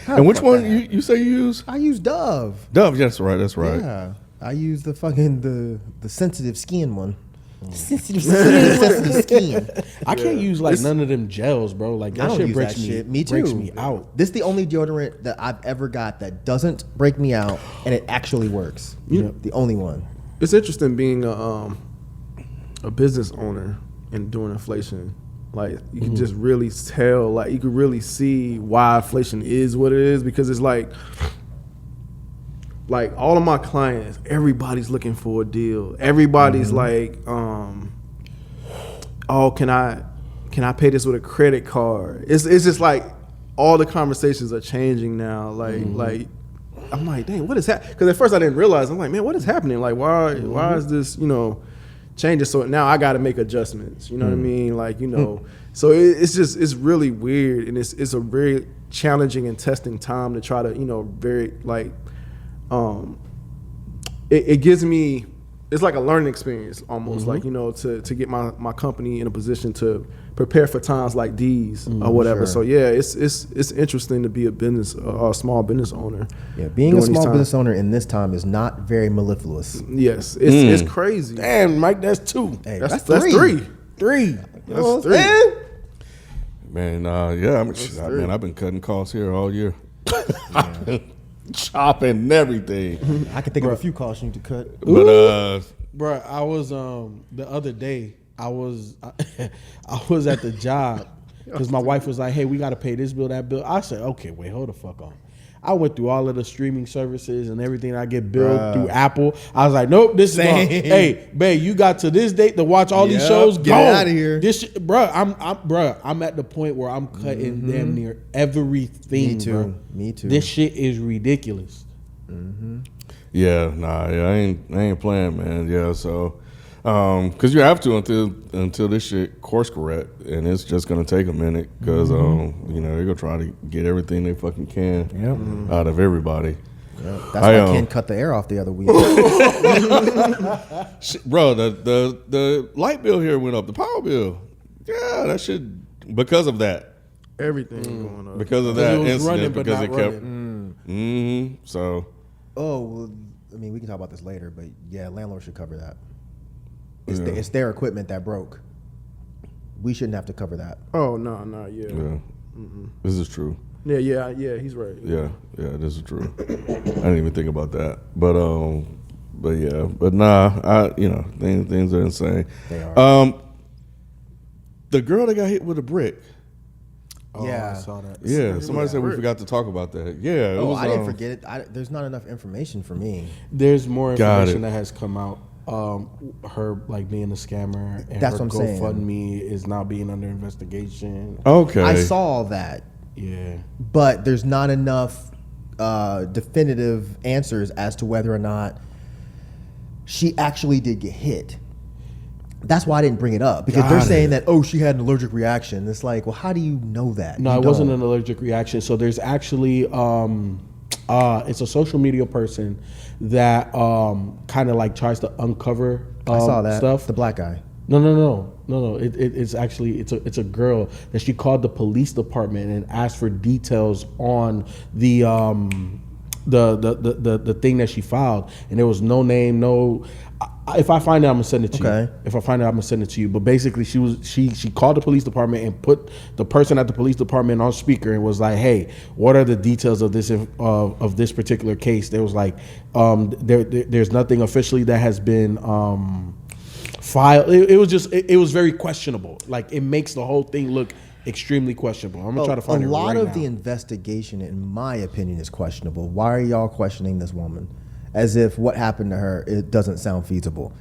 How And the which fuck one that you say you use? I use Dove. Dove. Yes, right. That's right. Yeah, I use the fucking the sensitive skin one. Sensitive Sensitive skin. I can't use like none of them gels, bro. Like I that don't shit use breaks that me. shit. Me too. Breaks me out. This is the only deodorant that I've ever got that doesn't break me out and it actually works. The only one. It's interesting being a business owner and doing inflation. Like you can just really tell, like you can really see why inflation is what it is, because it's like all of my clients, everybody's looking for a deal. Everybody's like, oh, can I pay this with a credit card? It's just like all the conversations are changing now. Like I'm like, dang, what is happening? Because at first I didn't realize. I'm like, man, what is happening? Like, why is this, changes? So now I got to make adjustments. You know what I mean? Like, so it's really weird, and it's a very challenging and testing time to try to, it gives me, it's like a learning experience almost, like, to get my company in a position to prepare for times like these or whatever. Sure. So yeah, it's interesting to be a small business owner. Yeah, being a during these small times. business owner in this time is not very mellifluous. Yes, it's crazy. Damn, Mike, that's two. Hey, That's three. Three. That's three. Man, man, I've been cutting costs here all year. Chopping and everything. I can think of a few costs you need to cut. But Bro, I was the other day. I was at the job because my wife was like, "Hey, we got to pay this bill, that bill." I said, "Okay, wait, hold the fuck on." I went through all of the streaming services and everything I get billed through Apple. I was like, nope, this is gone. Hey, babe, you got to this date to watch all these Yep, shows. get Go outta here. This shit, I'm at the point where I'm cutting damn near everything. Me too. Bro. Me too. This shit is ridiculous. Yeah, nah, yeah, I ain't playing, man. Yeah, so, cause you have to until this shit course correct, and it's just gonna take a minute, cause you know they're gonna try to get everything they fucking can out of everybody. That's why Ken cut the air off the other week. Bro, the light bill here went up, the power bill. Yeah, that shit because of that. Everything going up. Because of that it was incident, running, but because not it kept. So. Oh, well, I mean, we can talk about this later, but yeah, landlord should cover that. It's, Yeah. it's their equipment that broke. We shouldn't have to cover that. Oh no, yeah. Yeah, this is true. Yeah, he's right. Yeah, this is true. I didn't even think about that, but yeah, but nah, things are insane. They are. The girl that got hit with a brick. Oh, Yeah. I saw that. Yeah, somebody said we forgot to talk about that. Yeah, it Oh, was, I didn't forget it. There's not enough information for me. There's more Got information it. that has come out. Her like being a scammer, and That's her what I'm saying. GoFundMe is now being under investigation. Okay, I saw that, Yeah, but there's not enough definitive answers as to whether or not she actually did get hit. That's why I didn't bring it up, because they're saying that, oh, she had an allergic reaction. It's like, well, how do you know that? no, You it wasn't don't. an allergic reaction. So there's actually it's a social media person that kind of like tries to uncover I saw that stuff. The black guy. No. It's actually it's a girl that she called the police department and asked for details on the thing that she filed, and there was no name, no. If I find it, I'm gonna send it to Okay. you. If I find it, I'm gonna send it to you. But basically, she called the police department and put the person at the police department on speaker and was like, "Hey, what are the details of this particular case?" There was like, there's nothing officially that has been filed. It was very questionable. Like, it makes the whole thing look extremely questionable. I'm gonna try to find a it lot right of now. the investigation, in my opinion, is questionable. Why are y'all questioning this woman as if what happened to her, it doesn't sound feasible?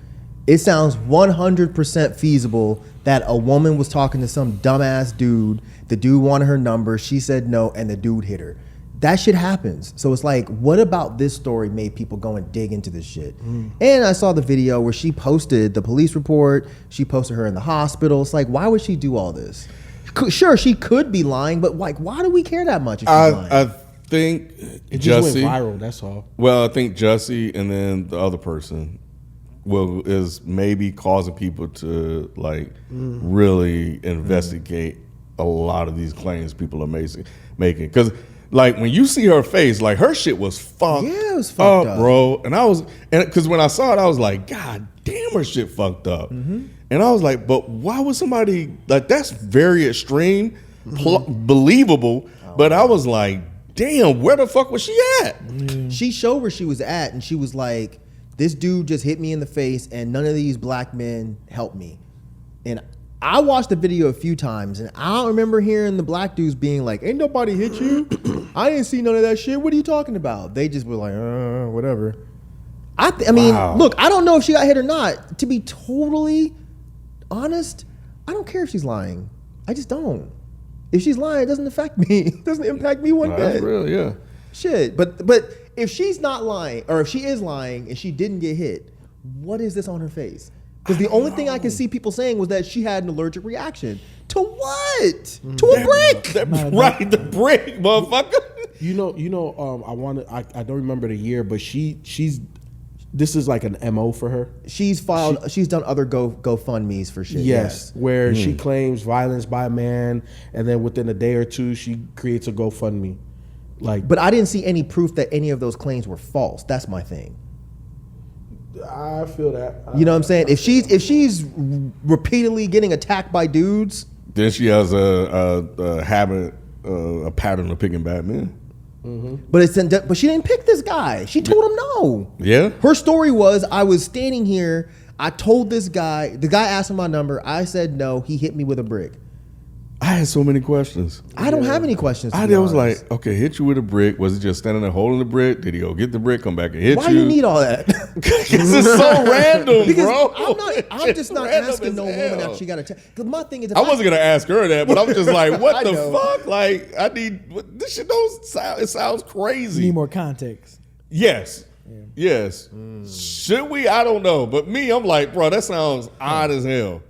It sounds 100% feasible that a woman was talking to some dumbass dude. The dude wanted her number. She said no, and the dude hit her. That shit happens. So it's like, what about this story made people go and dig into this shit? And I saw the video where she posted the police report. She posted her in the hospital. It's like, why would she do all this? Sure, she could be lying, but like, why do we care that much if she's lying? I think It just Jussie. went viral. That's all. Well, I think Jussie and then the other person is maybe causing people to like really investigate a lot of these claims people are making. Because like when you see her face, like her shit was fucked. Yeah, it was fucked up. bro. And because when I saw it, I was like, God damn, her shit fucked up. And I was like, but why would somebody like that's very extreme, believable. But I was like, damn, where the fuck was she at? She showed where she was at, and she was like, this dude just hit me in the face, and none of these black men helped me. And I watched the video a few times, and I don't remember hearing the black dudes being like, ain't nobody hit you. I didn't see none of that shit. What are you talking about? They just were like, whatever. I mean, Wow. look, I don't know if she got hit or not. To be totally honest, I don't care if she's lying. I just don't. If she's lying, it doesn't affect me. It doesn't impact me one No, bit. that's real, yeah. Shit, but if she's not lying, or if she is lying and she didn't get hit, what is this on her face? Because the only thing I can see people saying was that she had an allergic reaction. To what? To a brick? Right, the brick, motherfucker. I don't remember the year, but this is like an MO for her. She's done other GoFundMes for shit. Yes, where she claims violence by a man, and then within a day or two, she creates a GoFundMe. Like, But I didn't see any proof that any of those claims were false. That's my thing. I feel that. You know what I'm saying? If she's repeatedly getting attacked by dudes, Then she has a habit, a pattern of picking bad men. but she didn't pick this guy. She told him no. Yeah. Her story was, I was standing here, I told this guy, the guy asked for my number, I said no, he hit me with a brick. I had so many questions. I don't have any questions. to I be was honest. like, okay, hit you with a brick. Was it just standing there holding the brick? Did he go get the brick, come back and hit why you? you need all that? This is so random, Because bro. I'm just not Random asking as no woman hell. that she got to. Because my thing is, if I wasn't gonna ask her that, but I'm just like, what I the know. fuck? Like, I need this shit. Don't sound. It sounds You crazy. need more context. Yes. Yes. Should we? I don't know. But me, I'm like, bro, that sounds odd as hell.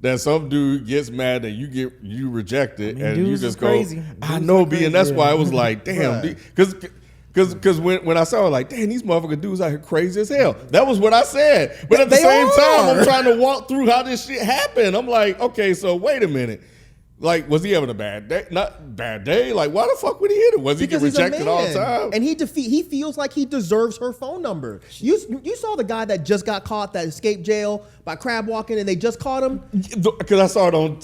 That some dude gets mad that you reject it, and you dudes just is go. crazy. I Dudes know, are B, and that's crazy, why yeah. I was like, damn, because when I saw it, like, damn, these motherfucking dudes out here crazy as hell. That was what I said. But at the They same time, are. I'm trying to walk through how this shit happened. I'm like, okay, so wait a minute. Like, was he having a bad day? Not bad day. Like, why the fuck would he hit it? Was he get because he's a rejected all the man. time? And he feels like he deserves her phone number. You saw the guy that just got caught that escaped jail by crab walking, and they just caught him. Because I saw it on,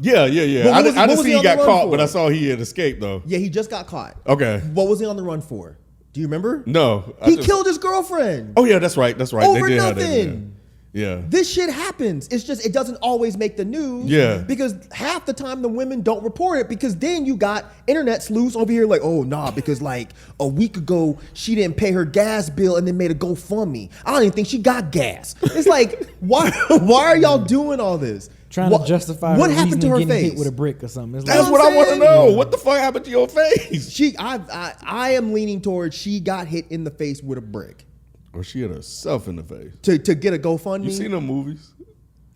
yeah. But I what didn't was see he he on got the run caught, for? but I saw he had escaped though. Yeah, he just got caught. Okay. What was he on the run for? Do you remember? No. He killed his girlfriend. Oh yeah, that's right. That's right. Over they did have that in there. nothing. Yeah. This shit happens. It's just it doesn't always make the news. Yeah. Because half the time the women don't report it because then you got internet sleuths over here like, oh nah, because like a week ago she didn't pay her gas bill and then made a GoFundMe. I don't even think she got gas. It's like why are y'all doing all this? Trying to justify what her happened to her reasoning getting face? hit with a brick or something. It's That's like, what I want to saying? know. What the fuck happened to your face? I am leaning towards she got hit in the face with a brick Or she hit herself in the face. to get a GoFundMe. You seen them movies?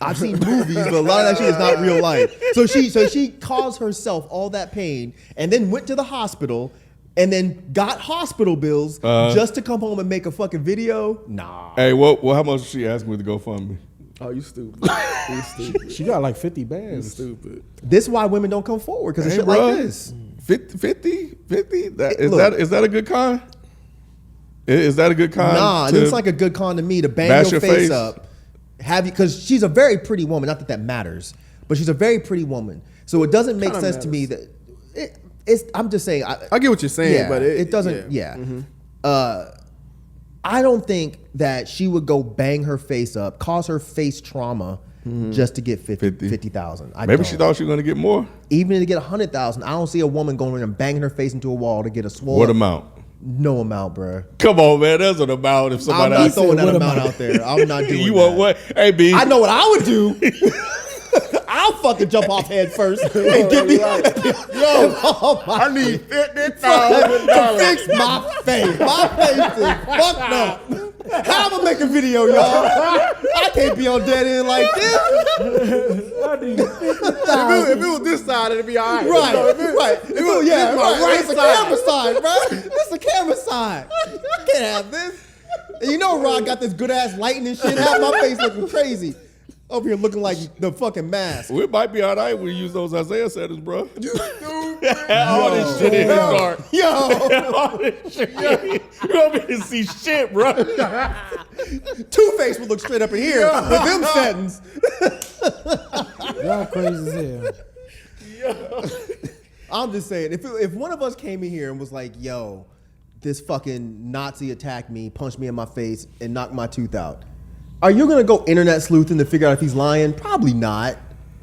I've seen movies, but a lot of that shit is not real life. So she caused herself all that pain and then went to the hospital and then got hospital bills just to come home and make a fucking video. Nah. Hey, how much did she ask me to go fund me? Oh, you stupid. You stupid. She got like 50 You bands. stupid. This is why women don't come forward because of shit bruh, like this. 50? Look. Is that a good con? Is that a good con? Nah, it to looks like a good con to me to bang bash your your face face? up. Have you? Because she's a very pretty woman. Not that that matters, but she's a very pretty woman. So it doesn't make Kinda sense to me that it's. I'm just saying. I get what you're saying, but it doesn't. Yeah. I don't think that she would go bang her face up, cause her face trauma, just to get 50,000. Maybe she thought she was going to get more. even to get 100,000. I don't see a woman going in and banging her face into a wall to get a swole. What amount? No amount, bruh. Come on, man. There's an amount if I'm somebody not else. throwing that what amount amount? out there. I'm not doing You that. want what? Hey, B. I know what I would do. I'll fucking jump off head first and get me. Yo, I need $50,000 to fix my face. My face is fucked up. How am I make a video, y'all? I can't be on dead end like this. If it was this side, it'd be all right. Right, So if it- right. if it was Yeah, my right. right It's a side. camera side, bro. It's a camera side. You can't have this. And you know Rod got this good ass lighting and shit. Have my face looking crazy. Over here looking like the fucking mask. We might be all right when we use those Isaiah settings, bro. All this shit in the dark. Yo. All this shit. You want me to see shit, bro. Two-Face would look straight up in here with them settings. y'all crazy as hell. I'm just saying, if one of us came in here and was like, yo, this fucking Nazi attacked me, punched me in my face, and knocked my tooth out, are you gonna go internet sleuthing to figure out if he's lying? Probably not.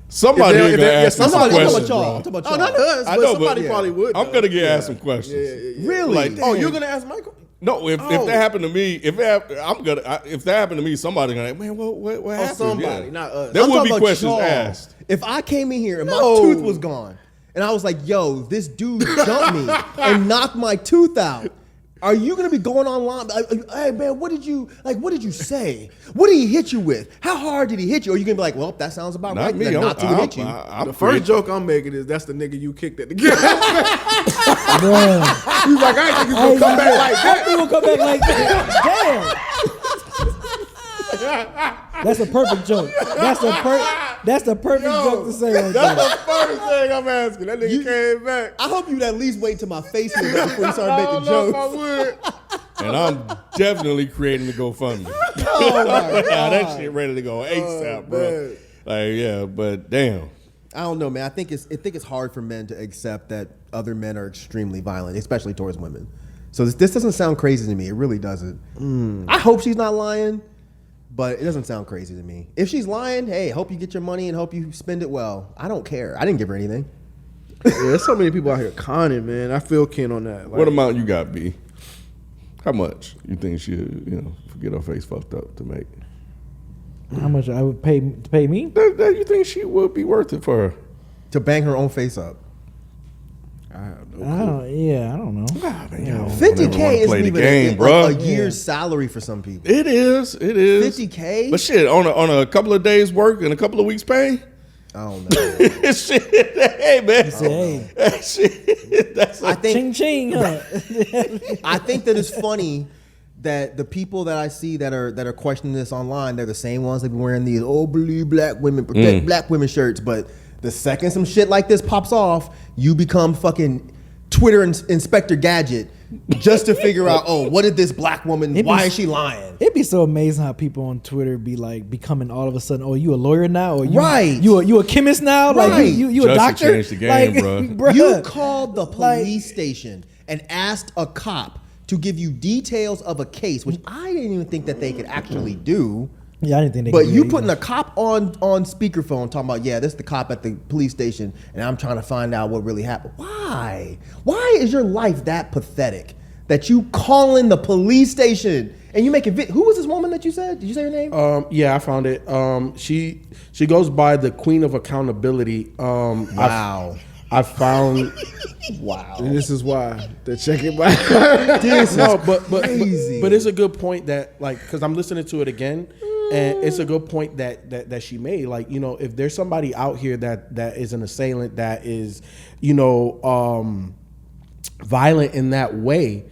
Somebody If here they- gonna if ask some Somebody, I'm talking questions, about y'all. bro. I'm talking about Oh, y'all. not us, I but know, somebody but probably would. I'm though. gonna get asked some questions. Really? Like, Oh, damn. you're gonna ask Michael? No, if that happened to me, if that happened to me, somebody gonna like, man, what happened? somebody, not us. There I'm would talking be about questions y'all. asked. If I came in here and my No. tooth was gone, and I was like, yo, this dude jumped me and knocked my tooth out, are you gonna be going online? Hey man, what did you say? What did he hit you with? How hard did he hit you? Or are you gonna be like, well, that sounds about Not right. me. Then not to hit you. I'm The first joke I'm making is that's the nigga you kicked at the game. He's like, I ain't think he's gonna come back like that. He will come back like that. Damn. That's a perfect joke. That's the perfect joke to say right That's there. the first thing I'm asking. That nigga came back. I hope you'd at least wait till my face healed up before you start I making don't know if I jokes. would. And I'm definitely creating the GoFundMe. Oh my That shit ready to go ASAP, bro. man. Like, yeah, but damn. I don't know, man. I think it's hard for men to accept that other men are extremely violent, especially towards women. So this doesn't sound crazy to me. It really doesn't. I hope she's not lying, But it doesn't sound crazy to me. If she's lying, hey, hope you get your money and hope you spend it well. I don't care. I didn't give her anything. Yeah, there's so many people out here conning, man. I feel Ken on that. Like, What amount you got, B? How much you think she, get her face fucked up to make? How much I would pay to pay me? That you think she would be worth it for her? To bang her own face up. I have no I don't. Yeah, I don't know. Ah, man, y'all don't 50K ever wanna isn't play the even game, a, bro. like a year's salary for some people. It is. 50K? But shit, on a couple of days work and a couple of weeks pay. I don't know. Shit, hey man. Say, That shit, that's I think ching ching. Huh? I think that it's funny that the people that I see that are questioning this online, they're the same ones that be wearing these believe black women, protect black women shirts. But the second some shit like this pops off, you become fucking Twitter Inspector Gadget just to figure out, what did this black woman, why is she lying? It'd be so amazing how people on Twitter be like becoming all of a sudden, you a lawyer now, or you, Right. you a chemist now, Right. like you a Just to doctor. change the game, like, bruh. You called the police station and asked a cop to give you details of a case, which I didn't even think that they could actually do. Yeah, I didn't think they. But could you do putting that a cop on speakerphone talking about, this is the cop at the police station, and I'm trying to find out what really happened. Why? Why is your life that pathetic that you calling the police station and you make a who was this woman that you said? Did you say her name? Yeah, I found it. She goes by the Queen of Accountability. Wow. I found. Wow. And this is why they're checking by. No, but crazy. but it's a good point that, like, because I'm listening to it again, and it's a good point that she made. Like, if there's somebody out here that is an assailant that is, violent in that way,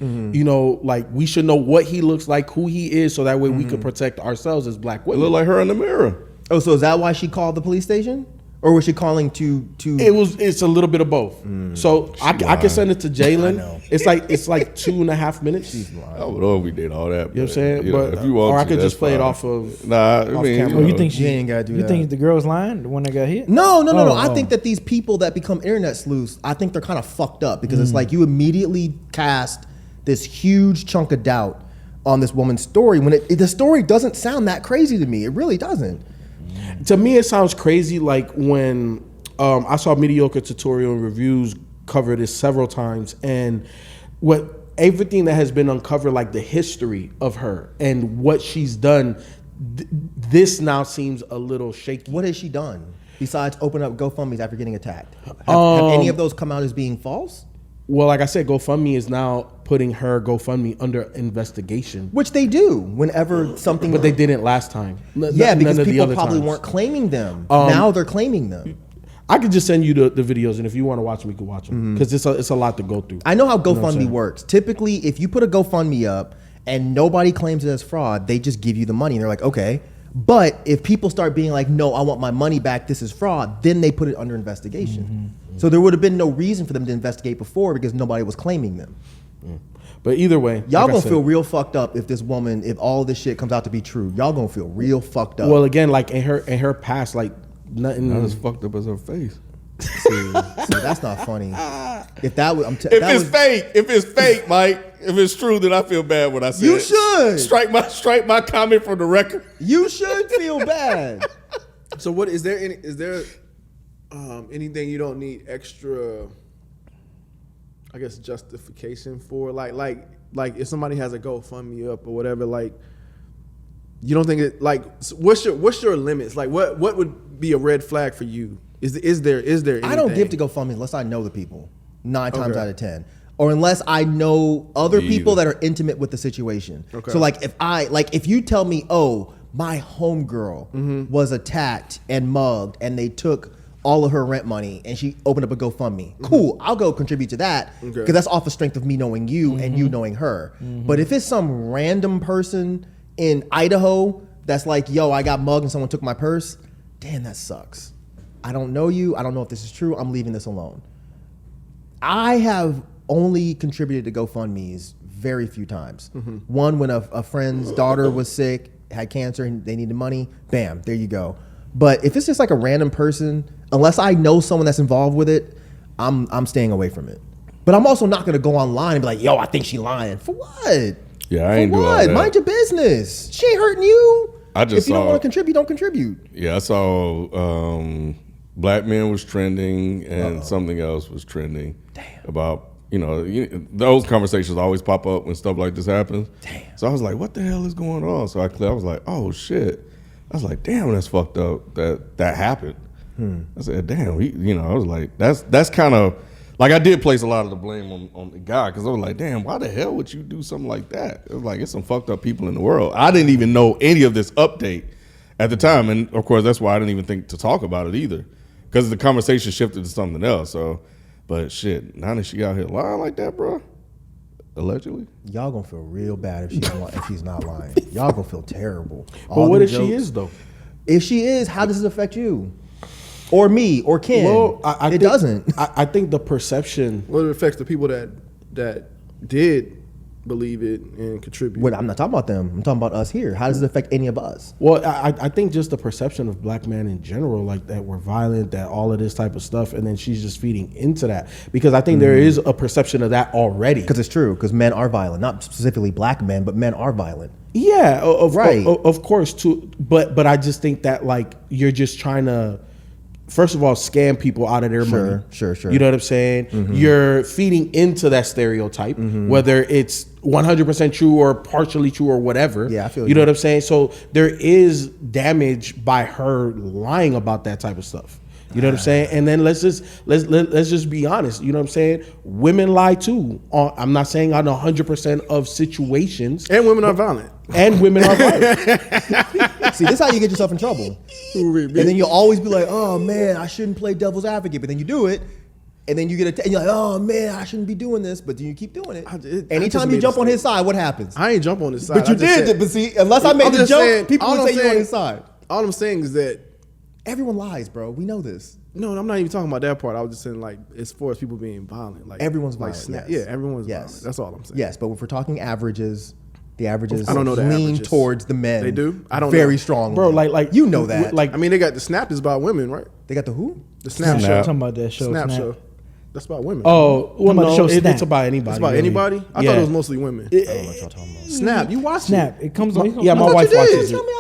like, we should know what he looks like, who he is, so that way we could protect ourselves as black It women. look like her in the mirror. Oh, so is that why she called the police station? Or was she calling to It's a little bit of both. So I can send it to I Jalen. know. It's like 2.5 minutes. I would love we did all that. You know what I'm saying? But if you want or I to, could that's just play it fine. off of. Nah, I off mean, camera. Oh, you think You ain't gotta do You that. think the girl's lying? The one that got hit? No. I Oh. think that these people that become internet sleuths, I think they're kind of fucked up because it's like you immediately cast this huge chunk of doubt on this woman's story when the story doesn't sound that crazy to me. It really doesn't. To me, it sounds crazy. Like when I saw Mediocre Tutorial and Reviews cover this several times, and everything that has been uncovered, like the history of her and what she's done, this now seems a little shaky. What has she done besides open up GoFundMe's after getting attacked? Have any of those come out as being false? Well, like I said, GoFundMe is now putting her GoFundMe under investigation, Which they do whenever something. but they didn't last time. Yeah, because None of the people other probably times. weren't claiming them. Now they're claiming them. I could just send you the videos, and if you want to watch them, you can watch them because it's a lot to go through. I know how what I'm GoFundMe saying? works. Typically, if you put a GoFundMe up and nobody claims it as fraud, they just give you the money. And they're like, okay. But if people start being like, no, I want my money back, this is fraud, then they put it under investigation. So there would have been no reason for them to investigate before because nobody was claiming them. But either way, Y'all like I gonna said- feel real fucked up if if all this shit comes out to be true. Y'all gonna feel real fucked up. Well, again, like in her past, like nothing. Not as fucked up as her face. See, that's not funny. If that was, If it's fake, Mike. If it's true, then I feel bad when I say You it. should. strike my comment from the record. you should feel bad. So what is there anything you don't need extra, I guess, justification for? Like if somebody has a GoFundMe up or whatever, like you don't think it so what's your limits? Like what would be a red flag for you? Is there anything? I don't give to GoFundMe unless I know the people. 9 times Okay. out of 10. Or unless I know other Me people either. that are intimate with the situation. Okay. So if you tell me, my homegirl was attacked and mugged and they took all of her rent money and she opened up a GoFundMe. Cool, I'll go contribute to that because that's off the strength of me knowing you and you knowing her. But if it's some random person in Idaho that's like, yo, I got mugged and someone took my purse, damn, that sucks. I don't know you. I don't know if this is true. I'm leaving this alone. I have only contributed to GoFundMe's very few times. One, when a friend's daughter was sick, had cancer, and they needed money, bam, there you go. But if it's just like a random person, unless I know someone that's involved with it, I'm staying away from it. But I'm also not gonna go online and be like, yo, I think she lying. For what? Yeah, I For ain't do all what? that. Mind your business. She ain't hurting you. I just If you don't saw. want to contribute, don't contribute. Yeah, I saw Black Men was trending and something else was trending. Damn. About, those conversations always pop up when stuff like this happens. Damn. So I was like, what the hell is going on? So I was like, oh shit. I was like, damn, that's fucked up that happened. I said, damn, I was like, that's kind of, like I did place a lot of the blame on the guy because I was like, damn, why the hell would you do something like that? It was like, it's some fucked up people in the world. I didn't even know any of this update at the time. And of course, that's why I didn't even think to talk about it either because the conversation shifted to something else. So, but shit, now that she out here lying like that, bro, allegedly. Y'all gonna feel real bad if she's not lying. Y'all gonna feel terrible. But what if she is though? If she is, how does it affect you? Or me, or Ken? Well, it doesn't. I think the perception. Well, it affects the people that did believe it and contribute. Wait, I'm not talking about them. I'm talking about us here. How does it affect any of us? Well, I think just the perception of black men in general, like that we're violent, that all of this type of stuff, and then she's just feeding into that. Because I think there is a perception of that already. Because it's true. Because men are violent. Not specifically black men, but men are violent. Yeah, Right. of course, too. But I just think that like you're just trying to, first of all, scam people out of their money. Sure. You know what I'm saying? You're feeding into that stereotype, whether it's 100% true or partially true or whatever. Yeah, I feel you know what I'm saying? So there is damage by her lying about that type of stuff. You know what I'm saying? And then let's just be honest. You know what I'm saying? Women lie too. I'm not saying on 100% of situations. And women are violent. And women are violent. See, this is how you get yourself in trouble. And then you'll always be like, oh man, I shouldn't play devil's advocate. But then you do it. And then you get and you're like, oh man, I shouldn't be doing this. But then you keep doing it. Anytime you jump on his side, what happens? I ain't jump on his side. But you did. But see, unless I made the joke, people would say you're on his side. All I'm saying is that everyone lies, bro. We know this. No, I'm not even talking about that part. I was just saying, like, as far as people being violent, like everyone's like violent. Yeah, everyone's violent. That's all I'm saying. Yes, but if we're talking averages, the averages I don't know the lean averages. towards the men. They do. I don't very know. strongly, Bro, like you know that. Like, I mean, they got the Snap is about women, right? They got the who? The Snap Snap. show. Talking about that show. Snap show. That's about women. oh, well, about the no, show Snap. it's about anybody. It's about really. anybody. I Yeah. thought it was mostly women. I don't know what y'all talking about. Snap. You watch Snap. It comes on. Yeah, my I thought wife you did. watches Tell it. me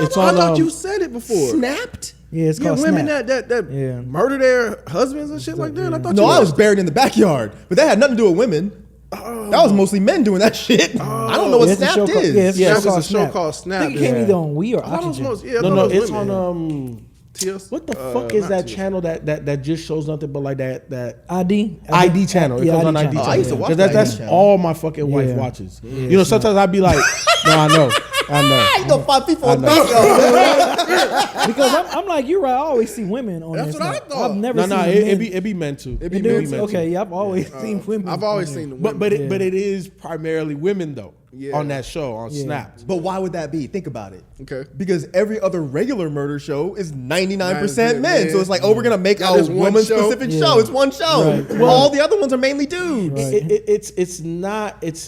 It's I on, thought you said it before. Snapped? Yeah, it's Yeah, called women Snap. that Yeah. murder their husbands and shit like that. I thought No, you I was buried in the backyard, but that had nothing to do with women. That was mostly men doing that shit. I don't know what Yeah, it's a show Snapped called- is. yeah, it's a Yeah, show it's a called show Snap. called I Snap. think it came Yeah. either on We or I thought it was Oxygen. most, yeah, I No, thought no, it was it's women. on TS? what the fuck is not that TS. channel that just shows nothing but like that ID. ID channel. It Yeah, comes on ID channel. channel. I used to watch 'Cause the that's ID channel. all my fucking wife Yeah. watches. Yeah, You know, it's sometimes I'd be like, no, I know. You gonna find people in the know. backyard. Because I'm like, you're right. I always see women on That's there. what I Snap. thought. I've never No, seen no, men. it be meant to. It be It meant is? to. Okay, yeah, I've always seen women. I've always on seen there. the women. But it is primarily women though on that show on Yeah. Snap. But why would that be? Think about it. Okay. Because every other regular murder show is 99% men. men. So it's like, oh, we're gonna make That a is one woman-specific show. show. Yeah. It's one show. Right. All the other ones are mainly dudes. It's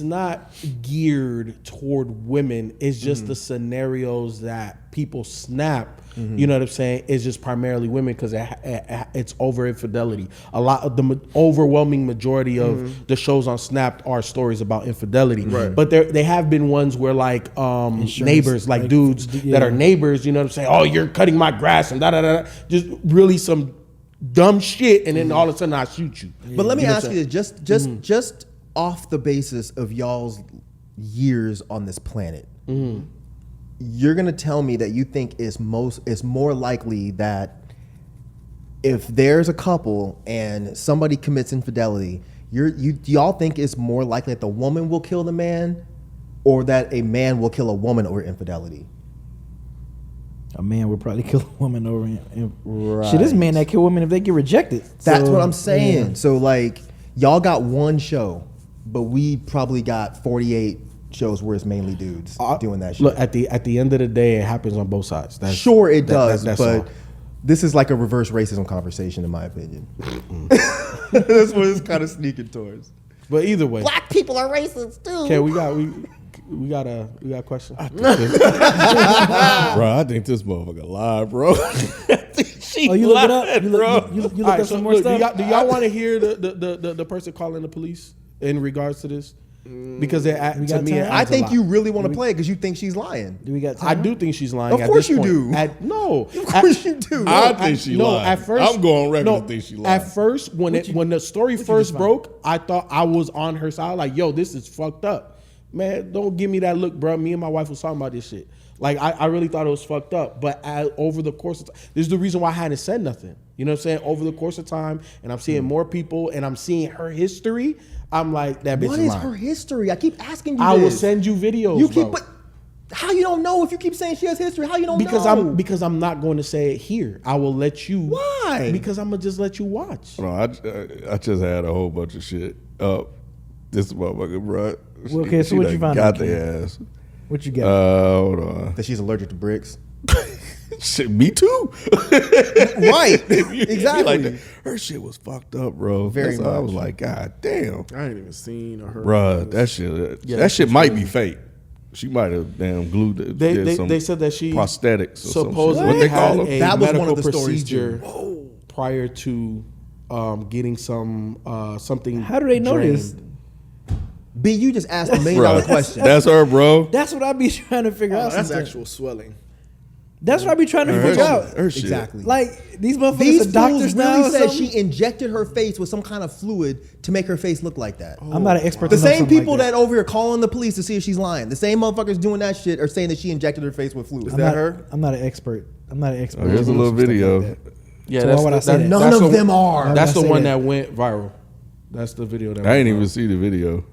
not geared toward women. It's just the scenarios that people snap. You know what I'm saying? It's just primarily women because it's over infidelity. A lot of the overwhelming majority of the shows on Snap are stories about infidelity. Right. But they have been ones where like neighbors, like dudes that are neighbors. You know what I'm saying? Oh, you're cutting my grass and da da da. Just really some dumb shit, and then all of a sudden I shoot you. But let me You know ask what you I'm this, just off the basis of y'all's years on this planet, you're gonna tell me that you think it's more likely that if there's a couple and somebody commits infidelity, do y'all think it's more likely that the woman will kill the man, or that a man will kill a woman over infidelity? A man would probably kill a woman over him. Right. Shit, this man that kill women if they get rejected. That's So, what I'm saying. yeah. So like, y'all got one show, but we probably got 48 shows where it's mainly dudes doing that shit. Look, at the end of the day, it happens on both sides. That's, Sure, it does, that's but all. this is like a reverse racism conversation, in my opinion. That's what it's kind of sneaking towards. But either way, Black people are racist too. okay, we got a question. Bro, I think this motherfucker lied, bro. Oh, you look it up? You look All right, up so some more look, stuff? do y'all want to hear the person calling the police in regards to this? Because to got me, time? it I adds a think lot. you really want to play it because you think she's lying. Do we got time? I do think she's lying. Of at course this you point. do. No, Of course you do. I think she lied. At first, I'm going on record to think she lied. At first, when the story first broke, I thought I was on her side. Like, yo, this is fucked up, man. Don't give me that look, bro. Me and my wife was talking about this shit. Like, I really thought it was fucked up. But over the course of time, this is the reason why I hadn't said nothing. You know what I'm saying? Over the course of time, and I'm seeing more people, and I'm seeing her history. I'm like, that bitch What is is lying. her history? I keep asking you I this. will send you videos. You keep, bro. but how you don't know if you keep saying she has history? How you don't because know? I'm not going to say it here. I will let you. Why? Because I'm gonna just let you watch. No, I just had a whole bunch of shit up. This motherfucker, bro. Well, okay, so what you found got out, their ass. What you got? Hold on. that she's allergic to bricks. Shit, me too. Right. Exactly. Exactly. Her shit was fucked up, bro. Very That's why I was much. like, God damn, I ain't even seen or heard. bruh, that shit. That shit might be fake. She might have damn glued it. They said that she prosthetics. Or some shit. supposedly What they had call them? a That was one medical of the stories, procedure prior to getting some something. How do they know this? drained. B, you just asked $1 million question. That's her, bro. That's what I be trying to figure out. That's sometimes. actual swelling. That's what I be trying to figure out. Her shit. Exactly. Like these motherfuckers These are doctors fools now. really or said something? she injected her face with some kind of fluid to make her face look like that. I'm not an expert. The to know same something people like that over here calling the police to see if she's lying. The same motherfuckers doing that shit are saying that she injected her face with fluid. I'm not, I'm not an expert. I'm not an expert. Oh, here's a to know little some stuff video. like that. Yeah, So why would I say that? None that's of the- them are. Why That's would I the say one that? that went viral. That's the video that I went ain't viral. even see the video.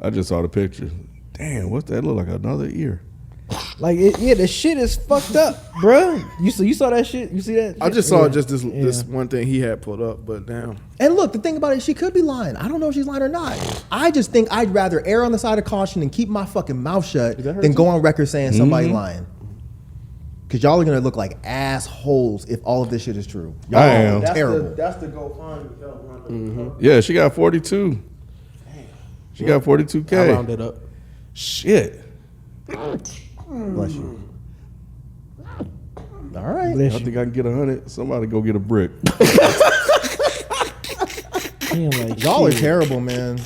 I just saw the picture. Damn, what's that look like? Another ear. Like, yeah, the shit is fucked up, bruh. You saw that shit? You see that? I shit? just saw Yeah. just this Yeah. this one thing he had put up, but damn. And look, the thing about it, she could be lying. I don't know if she's lying or not. I just think I'd rather err on the side of caution and keep my fucking mouth shut than go on record saying somebody lying. Because y'all are going to look like assholes if all of this shit is true. Y'all I am. are terrible. That's the GoFundMe. Yeah, she got 42. She got I 42K. rounded up. Shit. Bless you. All right. Bless I you. think I can get 100. Somebody go get a brick. He ain't like Y'all are shit. terrible, man.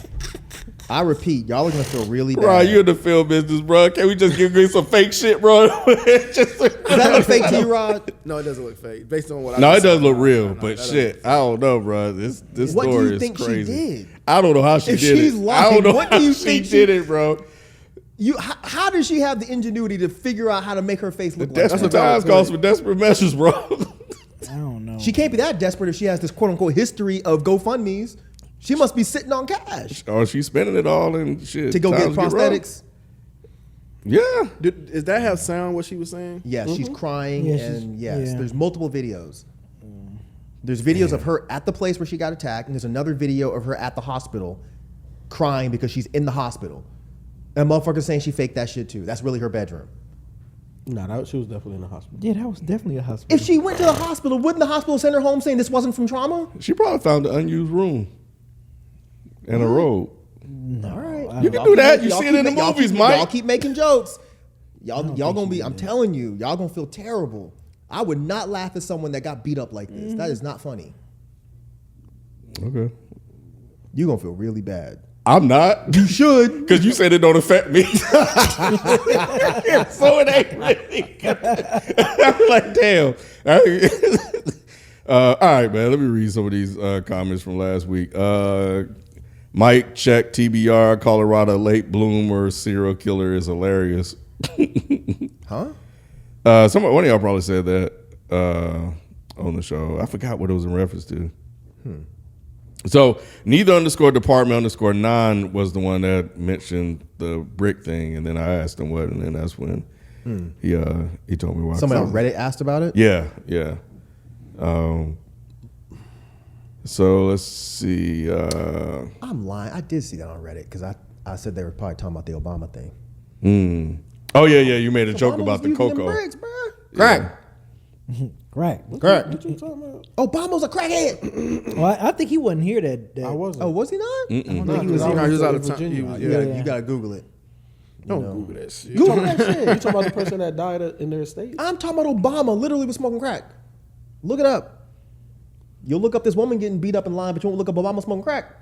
I repeat, y'all are going to feel really Bro, bad. you in the film business, bro. Can't we just give me some fake shit, bro? Just- Does that look fake to you, Rod? No, it doesn't look fake. Based on what I no, it just does saw. look real, No, but that shit, I don't know, bro. This What do story you is think she crazy. did? I don't know how she If did she's it. I lying, don't know what how do you she think did it, bro. How does she have the ingenuity to figure out how to make her face look like Desperate that? times calls for desperate measures, bro. I don't know. She can't be that desperate if she has this quote unquote history of GoFundMe's. She must be sitting on cash Or she's spending it all in shit to go get times rough. prosthetics. Yeah. Does that have sound? What she was saying? Yeah, she's crying, Yeah, and yes, yeah. there's multiple videos. There's videos of her at the place where she got attacked, and there's another video of her at the hospital crying because she's in the hospital. And motherfuckers saying she faked that shit too. That's really her bedroom. Nah, she was definitely in the hospital. Yeah, that was definitely a hospital. If she went to the hospital, wouldn't the hospital send her home saying this wasn't from trauma? She probably found an unused room and a road. All right. You can do that. You see it in the movies, Mike. Y'all keep making jokes. Y'all gonna be, I'm telling you, y'all gonna feel terrible. I would not laugh at someone that got beat up like this. That is not funny. Okay. You're gonna feel really bad. I'm not. You should. Because you said it don't affect me. So it ain't really. I'm like, damn. All right, man. Let me read some of these comments from last week. Mike, check TBR, Colorado late bloomer serial killer is hilarious. Huh? One of y'all probably said that on the show. I forgot what it was in reference to. So neither _department_9 was the one that mentioned the brick thing, and then I asked him what, and then that's when he told me why. Somebody on Reddit asked about it? Yeah. So let's see. I'm lying. I did see that on Reddit because I said they were probably talking about the Obama thing. Oh yeah. You made a joke Obama about was the using them cocoa. bricks, bruh. Crack. Crack. Obama's a crackhead. Well, I think he wasn't here that. I wasn't. Oh, was he not? I think he was No, here. he was out in of time. Virginia. He was- You gotta Google it. Don't Google that shit. Google that shit. You talking about the person that died in their estate? I'm talking about Obama literally was smoking crack. Look it up. You'll look up this woman getting beat up in line, but you won't look up Obama smoking crack.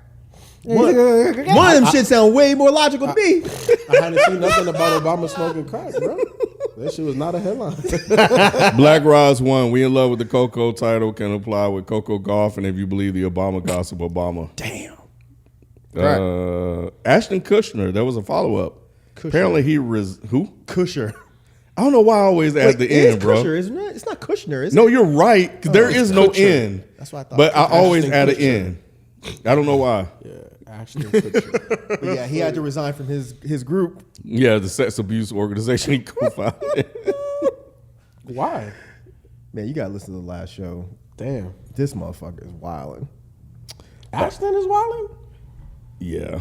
One of them shit sound way more logical to me. I hadn't seen nothing about Obama smoking crack, bro. That shit was not a headline. Black Roz 1. We in love with the Coco title can apply with Coco Golf, and if you believe the Obama gossip, Obama. Damn. Ashton Kutcher. There was a follow up. Apparently he who? Kusher. I don't know why I always add the It is end, bro. Kusher, isn't it? It's not Kushner, is it? No, you're right. 'Cause there is no end. That's what I thought. But I always Ashton add an Kutcher. end. I don't know why. Yeah, Ashton Kutcher. But yeah, he had to resign from his group. Yeah, the sex abuse organization he co-founded. Why? Man, you gotta listen to the last show. Damn. This motherfucker is wilding. Ashton is wilding? Yeah.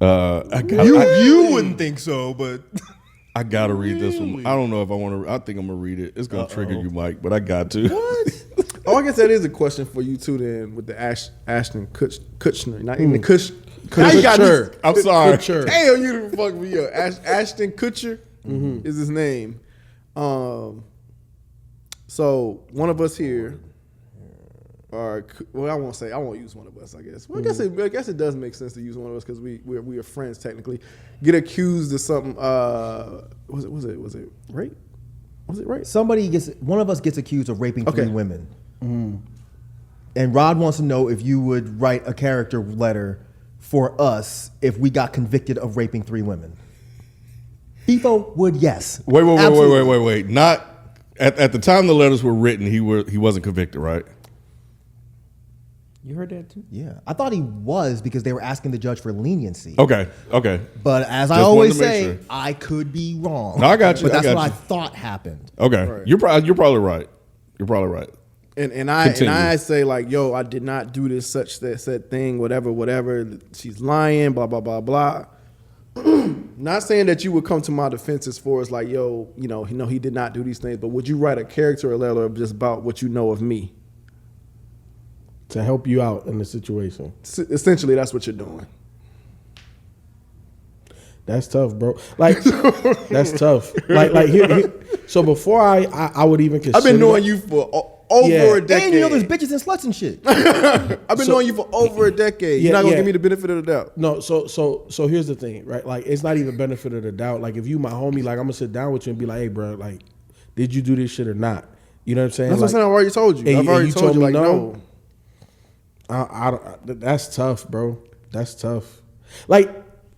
You wouldn't think so, but I gotta read this one. I don't know if I want to. I think I'm gonna read it. It's gonna trigger you, Mike, but I got to. Oh, I guess that is a question for you too. Then with the Ashton Kutcher, not even the Kush. Now you got Kutcher. these- I'm sorry. Kutcher. Damn, you done fucked me up. Ashton Kutcher is his name. So one of us here, or well, I won't use one of us. I guess. Well, I guess it does make sense to use one of us because we are friends technically. Get accused of something. Was it rape? Was it rape? one of us gets accused of raping Okay. 3 women. And Rod wants to know if you would write a character letter for us if we got convicted of raping 3 women. Bifo would yes. Absolutely. Wait. Not at the time the letters were written. He wasn't convicted, right? You heard that too? Yeah, I thought he was because they were asking the judge for leniency. Okay. But as I Just always wanted to make say, sure. I could be wrong. No, I got you. But that's I got what you. I thought happened. Okay. Right. You're probably right. You're probably right. And I Continue. say like, yo, I did not do this said thing, whatever. She's lying, blah blah blah blah. Not saying that you would come to my defense as far as like, yo, he did not do these things, but would you write a character or letter just about what you know of me? To help you out in the situation. Essentially, that's what you're doing. That's tough, bro. Like, that's tough. Like here. So before I would even consider. I've been knowing you for over a decade. And you know there's bitches and sluts and shit. I've been knowing you for over a decade. You're not gonna give me the benefit of the doubt. No, so here's the thing, right? Like, it's not even benefit of the doubt. Like, if you my homie, like, I'm gonna sit down with you and be like, hey, bro, like, did you do this shit or not? You know what I'm saying? That's what I'm saying. I already told you. I've already told you like no. That's tough, bro. That's tough. Like,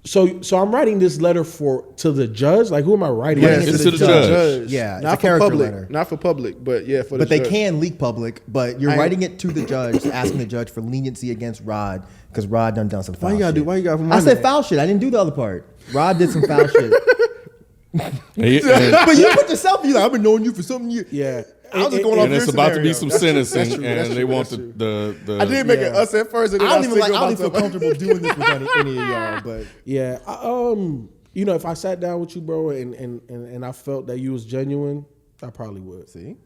so I'm writing this letter to the judge. Like, who am I writing? Yes, it it's to the judge. Yeah, it's not a for character public, letter. not for public, but yeah, for the But they judge. can leak public. But you're writing it to the judge, asking the judge for leniency against Rod because Rod done some foul shit. Why you gotta put I my said name? foul shit. I didn't do the other part. Rod did some foul shit. And But you put yourself. You like, I've been knowing you for something years. Yeah. I was just going off your it's about to be scenario. some sentencing, true, and that's they true, want that's true. the. I did make it us at first, and then I don't even singled feel myself. comfortable doing this with any of y'all. But Yeah. If I sat down with you, bro, and I felt that you was genuine, I probably would. see,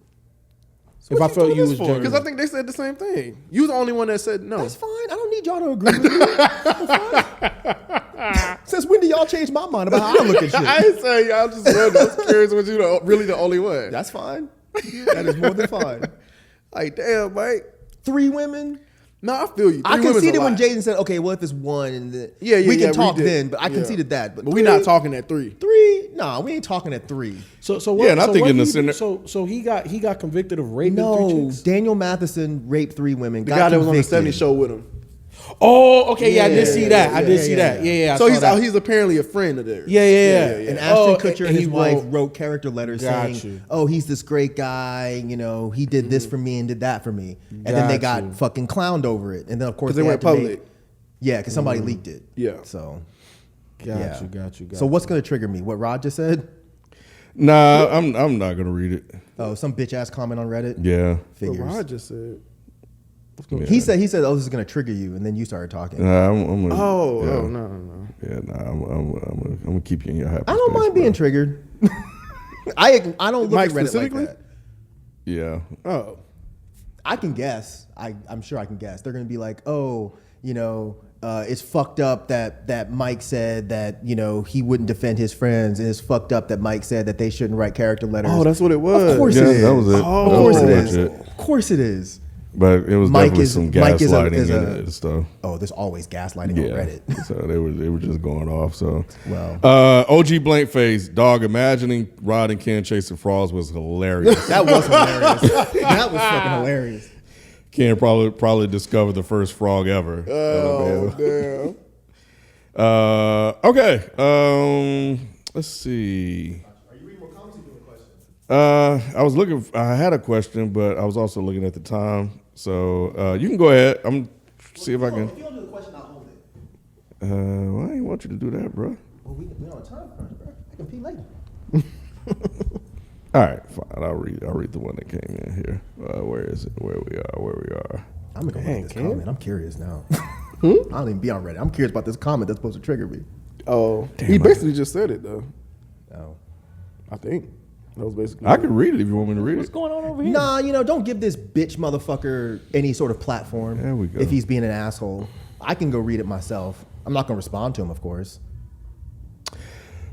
If I felt you was because genuine. I think they said the same thing. You was the only one that said no. that's fine. I don't need y'all to agree with me. That's fine. Since when do y'all change my mind about how I look at I shit? ain't saying y'all just wondering. I was curious was you really the only one. That's fine. That is more than fine. Like damn, Mike. 3 women. No, I feel you. I Three women's conceded a when lot. Jaden said, "Okay, well, if it's 1, and we we can talk did. then." But I Yeah. conceded that. But we not talking at 3. 3. No, we ain't talking at 3. So what? Yeah, and I so think what in the he- center- So he got convicted of raping 3 No, chicks. Daniel Matheson raped 3 women. The guy that was on the 70 show with him. Oh, okay, yeah, I did see that. I did yeah, see yeah, that. Yeah, I So saw that. he's apparently a friend of theirs. Yeah. And Ashton Kutcher and his he wife wrote character letters Got saying, you. "Oh, he's this great guy. You know, he did this for me and did that for me." And then they Got got you. fucking clowned over it. And then of course 'Cause they went had to public. Yeah, because somebody leaked it. Yeah. So Got you. So what's gonna trigger me? What Rod just said? Nah, I'm not gonna read it. Oh, some bitch ass comment on Reddit. Yeah. But Figures. Rod just said. He said, "Oh, this is gonna trigger you," and then you started talking. I'm gonna, No. Yeah, I'm gonna keep you in your happy I don't space, mind bro. being triggered. I don't look Mike at Reddit like specifically? that. Yeah. Oh. I can guess. I'm sure I can guess. They're gonna be like, "Oh, it's fucked up that Mike said that he wouldn't defend his friends, and it's fucked up that Mike said that they shouldn't write character letters." Oh, that's what it was. Of course Yeah, it is. that was it. Of course That it was is. legit. Of course it is. But it was Mike definitely is- some Mike is a- gaslighting is in a- it and stuff. Oh, there's always gaslighting on Yeah, Reddit. so they were just going off. So, Well. OG Blankface, dog. Imagining Rod and Ken chasing frauds was hilarious. That was hilarious. That was fucking hilarious. Ken probably discovered the first frog ever. Oh, damn. Okay. Let's see. I was looking. I had a question, but I was also looking at the time. So you can go ahead. I'm see if I can. If you don't do the question, I'll hold it. Well, I ain't want you to do that, bro. Well, we on a time crunch, bro. I can pee later. All right, fine. I'll read the one that came in here. Where is it? Where we are. I'm gonna go look at this comment. I'm curious now. I don't even be on Reddit. I'm curious about this comment that's supposed to trigger me. Oh, he basically just said it though. Oh. I think that was basically. I can read it if you want me to read What's it. going on over here? Nah, don't give this bitch motherfucker any sort of platform. There we go. If he's being an asshole, I can go read it myself. I'm not gonna respond to him, of course.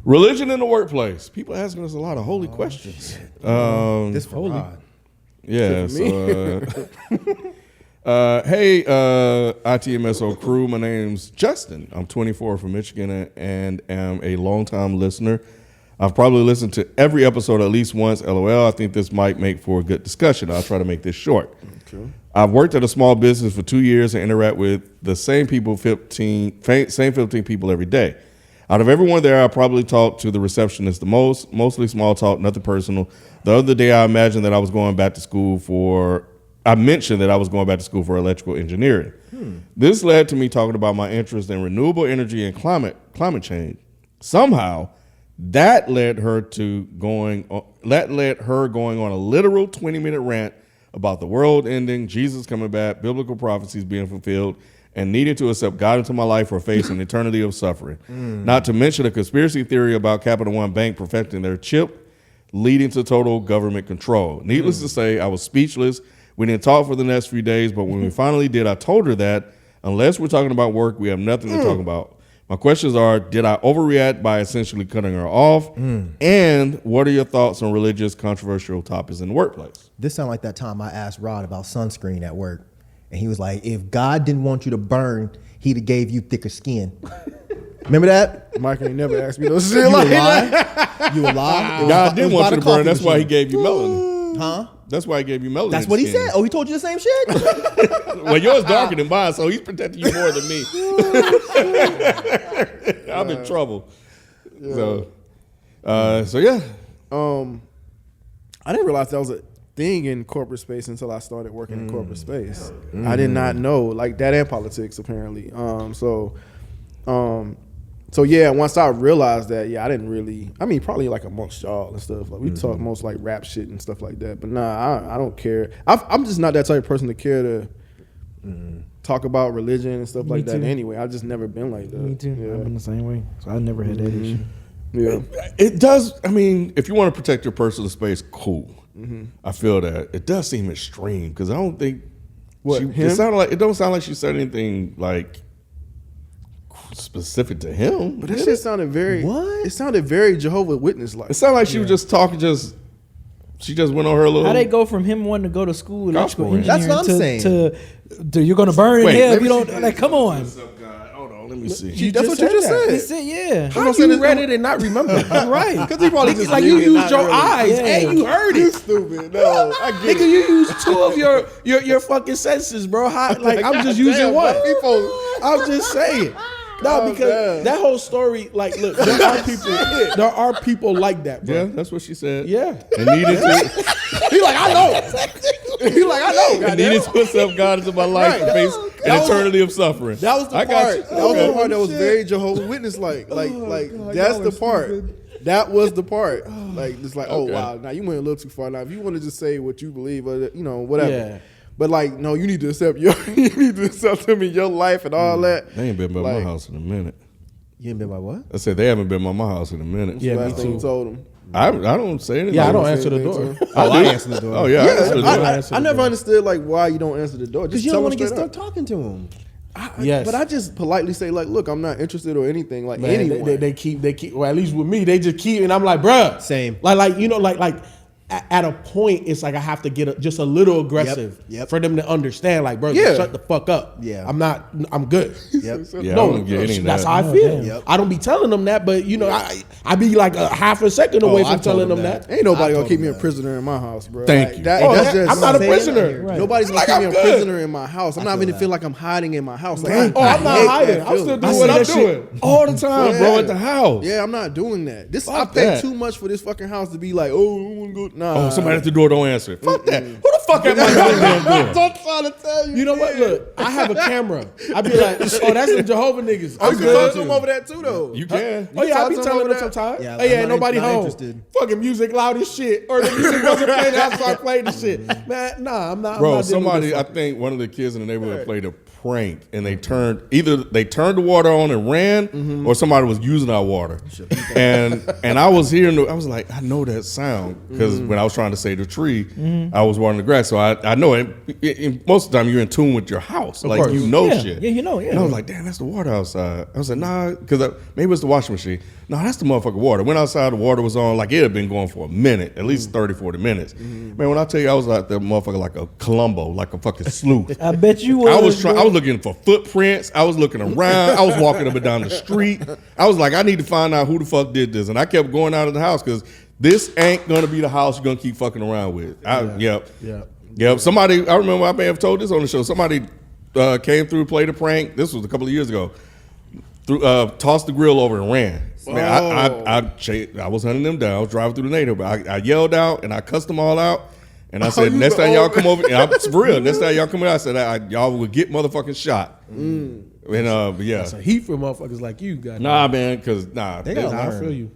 Religion in the workplace. People asking us a lot of holy questions. This for Rod. Yeah. Hey, ITMSO crew. My name's Justin. I'm 24 from Michigan and am a longtime listener. I've probably listened to every episode at least once. LOL. I think this might make for a good discussion. I'll try to make this short. Okay. I've worked at a small business for 2 years and interact with the same 15 people every day. Out of everyone there, I probably talked to the receptionist the most, mostly small talk, nothing personal. The other day, I mentioned that I was going back to school for electrical engineering. This led to me talking about my interest in renewable energy and climate change. Somehow, that led her going on a literal 20-minute rant about the world ending, Jesus coming back, biblical prophecies being fulfilled, and needing to accept God into my life or face an eternity of suffering. Not to mention a conspiracy theory about Capital One Bank perfecting their chip, leading to total government control. Needless to say, I was speechless. We didn't talk for the next few days, but when we finally did, I told her that unless we're talking about work, we have nothing to talk about. My questions are, did I overreact by essentially cutting her off? And what are your thoughts on religious controversial topics in the workplace? This sounded like that time I asked Rod about sunscreen at work. And he was like, if God didn't want you to burn, he'd have gave you thicker skin. Remember that? Mike ain't never asked me those shit like that. You a lie? God didn't want you to burn. That's why he gave you melanin. Huh? That's why he gave you melanin. That's what he skin. said. Oh, he told you the same shit? Well, yours darker than mine, so he's protecting you more than me. I'm in trouble. So yeah. I didn't realize that was a thing in corporate space until I started working in corporate space. I did not know, like that and politics apparently. So yeah, once I realized that, I didn't really. I mean, probably like amongst y'all and stuff. Like we talk most like rap shit and stuff like that. But nah, I don't care. I'm just not that type of person to care to talk about religion and stuff like that. Anyway, I've just never been like that. Me too. Yeah. I've been the same way. So I never had that issue. Yeah. It does. I mean, if you want to protect your personal space, cool. I feel that it does seem extreme because I don't think it don't sound like she said anything like specific to him. But that shit sounded very. What? It sounded very Jehovah's Witness like. It sounded like she was just talking. She just went on her little. How they go from him wanting to go to school, electrical Gospel engineering, That's what I'm saying. to you're gonna burn in Wait, hell let if you me don't like. Come on. Hold on, let me see. That's what you just said. He said, yeah. How you read it and not remember? Right. Because he probably just Like knew you it, used not your really. eyes and you heard You it. stupid. No, I get Nigga, it. you used two of your fucking senses, bro. Like I'm just using Damn, one. bro, people- I'm just saying. No, because damn. that whole story, like, look, there are people like that, bro. Yeah, that's what she said. Yeah. And needed to. He like, I know. He like, I know. And needed to accept God into my life and face an eternity of suffering. That was the I got part. you. That was the Okay. part that was very Jehovah's Witness like. That's the part. That was the part. Like it's like, oh Okay. wow, now you went a little too far. Now if you want to just say what you believe or whatever. Yeah. But like, no, you need to accept him in your life and all that. They ain't been by my Like- house in a minute. You ain't been by what? I said they haven't been by my house in a minute. Yeah, me Last thing you too. told him. I don't say anything. Yeah, I don't say answer the anything door. to him. I answer the door. Oh yeah, I answer the door. I never understood like why you don't answer the door. Because Just you tell don't him want to get straight stuck up. talking to him. Yes. But I just politely say like, look, I'm not interested or anything. Like Man, anyone. they keep, well, at least with me, they just keep, and I'm like, bruh. Same. Like, you know, like, at a point, it's like I have to get just a little aggressive Yep. for them to understand. Like, bro, Yeah. shut the fuck up. Yeah. I'm good. Yep. Yeah, I No, don't get any of that's that. how I feel. Yep. I don't be telling them that, but I be like a half a second away from I've told telling them them that. Ain't nobody I gonna told keep me him a that. prisoner in my house, bro. Thank Like, you. That, Oh, that's just I'm not a Say it prisoner. right. Nobody's gonna Like, keep I'm me a good. prisoner in my house. I'm not even feel like I'm hiding in my house. Like, Oh, I'm not hate hiding. that I'm still feeling. doing I what see I'm that doing. shit all the time, Yeah. bro, at the house. Yeah, I'm not doing that. This I Fuck pay that. too much for this fucking house to be like, oh, I wanna go. Nah. Oh, somebody at the door don't answer it. Fuck that. Who the fuck at my goddamn door? I'm trying to tell you. You know what? Look, I have a camera. I be like, oh, that's the Jehovah niggas. Oh, I'm you can talk good. to him over that too, though. You can. Oh yeah, I be talk to him telling over them that? sometimes. Yeah, Oh yeah, I'm ain't not- nobody not home. interested. Fucking music loud as shit, or the music wasn't playing. I start playing the shit. Man, nah, I'm not. Bro, I'm not dealing with somebody, I fuckers. think one of the kids in the neighborhood played a prank, and they turned the water on and ran, or somebody was using our water. And I was hearing, I was like, I know that sound because when I was trying to save the tree, I was watering the grass, so I know it. Most of the time, you're in tune with your house, like course. you know Yeah. shit. Yeah, you know, yeah. And I was like, damn, that's the water outside. I was like, nah, because maybe it's the washing machine. No, that's the motherfucking water. Went outside, the water was on, like it had been going for a minute, at least 30, 40 minutes. Man, when I tell you, I was like that motherfucker, like a Columbo, like a fucking sleuth. I bet you was. I was trying. bro. I was looking for footprints. I was looking around. I was walking up and down the street. I was like, I need to find out who the fuck did this. And I kept going out of the house because this ain't gonna be the house you're gonna keep fucking around with. Yep. Somebody, I remember I may have told this on the show. Somebody came through, played a prank. This was a couple of years ago. Tossed the grill over and ran. Man, I was hunting them down. I was driving through the neighborhood. I yelled out and I cussed them all out. And I said, you next the time y'all old- come over, for real, next time y'all come in, I said, y'all will get motherfucking shot. And yeah. It's a heat for motherfuckers like you, guys. Nah, man, because They gotta I learn. feel you.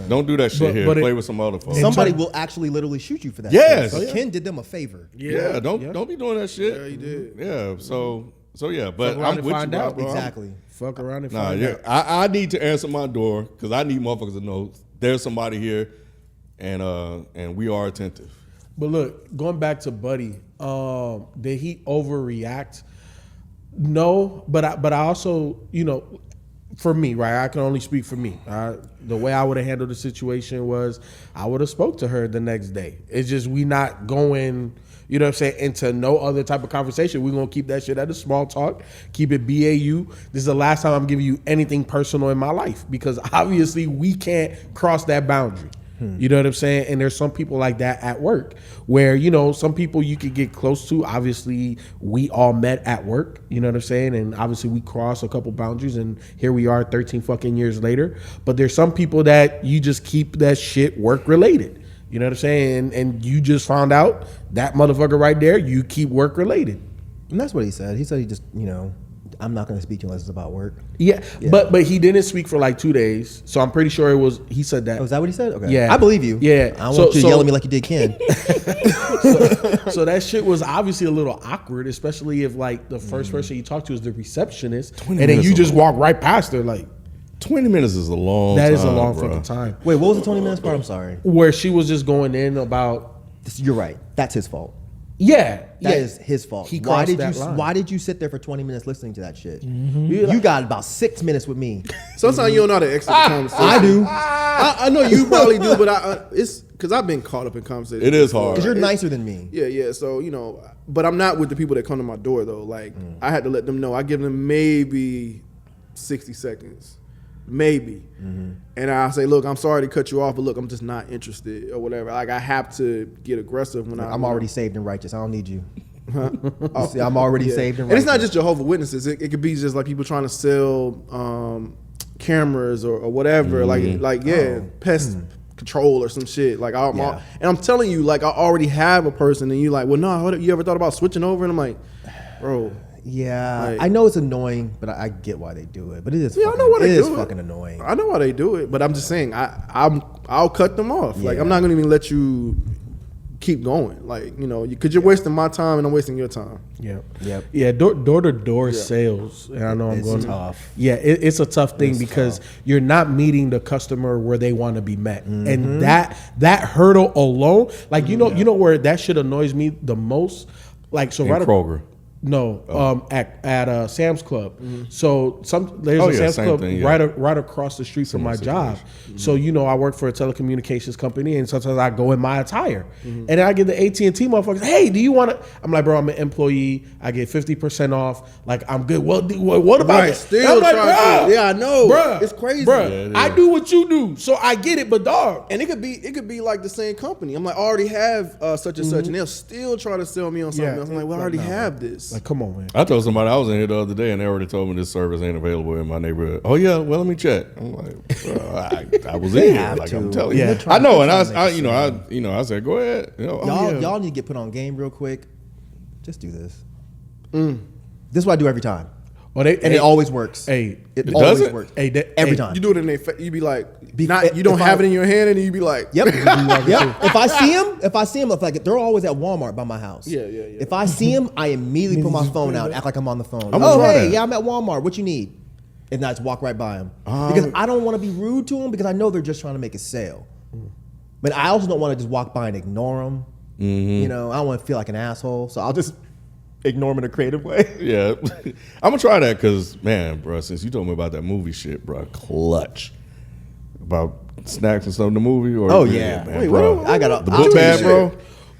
don't do that shit But- here. but Play it- with some other folks. Somebody will actually literally shoot you for that. Yes. shit. So Oh, yeah. Ken did them a favor. Yeah, don't be doing that shit. Yeah, he did. Yeah, so yeah, but Fuck around I'm and with you, find bro. out. Bro. Exactly. Fuck around and Nah, find yeah, out. I need to answer my door because I need motherfuckers to know there's somebody here, and we are attentive. But look, going back to Buddy, did he overreact? No, but I also, for me, right? I can only speak for me. The way I would have handled the situation was I would have spoke to her the next day. It's just we not going, you know what I'm saying, into no other type of conversation. We're going to keep that shit at a small talk, keep it BAU. This is the last time I'm giving you anything personal in my life because obviously we can't cross that boundary. You know what I'm saying? And there's some people like that at work where, some people you could get close to. Obviously, we all met at work, you know what I'm saying? And obviously we crossed a couple boundaries and here we are 13 fucking years later. But there's some people that you just keep that shit work related. You know what I'm saying? And you just found out that motherfucker right there, you keep work related. And that's what he said. He said he just, I'm not going to speak unless it's about work. Yeah. But he didn't speak for like 2 days. So I'm pretty sure he said that. Oh, is that what he said? Okay. Yeah. I believe you. Yeah. I don't want you to yell at me like you did Ken. So that shit was obviously a little awkward, especially if like the first person you talk to is the receptionist, 20 and then minutes you just alone. walk right past her. Like 20 minutes is a long. that is a time, long bro. fucking time. Wait, what was the 20 minutes part? I'm sorry. Where she was just going in about You're right. That's his fault. That That is his fault. He Why crossed did that you? line. Why did you sit there for 20 minutes listening to that shit? You got about 6 minutes with me. Sometimes you don't know how to exit the conversation. I do. I know you probably do, but it's because I've been caught up in conversations. It is before. hard. Because you're It's- nicer than me. Yeah. So but I'm not with the people that come to my door though. Like I had to let them know. I give them maybe 60 seconds, maybe, and I say, look, I'm sorry to cut you off, but look, I'm just not interested or whatever. Like I have to get aggressive when I'm already saved and righteous. I don't need you. See, I'm already saved and And it's righteous. not just Jehovah Witnesses. It could be just like people trying to sell cameras or whatever. Pest control or some shit. Like and I'm telling you, like I already have a person, and you like, well, no, you ever thought about switching over? And I'm like, bro. Yeah, Like- I know it's annoying, but I get why they do it. But it is. Yeah, I know why they It is do it. fucking annoying. I know why they do it, but I'm just saying, I'll cut them off. Like Yeah. I'm not gonna even let you keep going. Like because you're wasting my time and I'm wasting your time. Yep. Yeah, door to door sales, and I know I'm It's going tough. Yeah, it's a tough thing because you're not meeting the customer where they want to be met, and that hurdle alone, like you know where that shit annoys me the most. Like so, In right Kroger. No, at Sam's Club. So there's a Sam's same Club thing, yeah. right across the street from my job. So I work for a telecommunications company, and sometimes I go in my attire, and then I get the AT&T motherfuckers. Hey, do you want to? I'm like, bro, I'm an employee. I get 50% off. Like, I'm good. What about Right, that? still I'm like, trying to- yeah, I know. bruh, It's crazy. bruh. Yeah, it I is. do what you do, so I get it. But dog, And it could be like the same company. I'm like, I already have such and such, and they'll still try to sell me on something Yeah. else. I'm like, well, I already have this. like, come on, man. I told somebody I was in here the other day, and they already told me this service ain't available in my neighborhood. Oh yeah, well let me check. I'm like, I was in here, like I'm telling you. Yeah. I know, and They're trying I to make I said, go ahead. Y'all need to get put on game real quick. Just do this. This is what I do every time, Well, and it always works. Hey, it It always doesn't? works. Hey, every time. You do it in their face. You be like, you if don't have I- it in your hand, and you be like, Yep. Yep. If I see them, if like they're always at Walmart by my house. Yeah. If I see them, I immediately put my phone out, act like I'm on the phone. gonna Oh, try hey, that. yeah, I'm at Walmart. What you need? And I just walk right by them because I don't want to be rude to them because I know they're just trying to make a sale. But I also don't want to just walk by and ignore them. You know, I don't want to feel like an asshole, so I'll just ignore them in a creative way. Yeah, I'm gonna try that because, man, bro, since you told me about that movie shit, bro, clutch about snacks and stuff in the movie. Or Oh, yeah. man, Wait, bro, what? I got the I'll book do bag, shit. bro.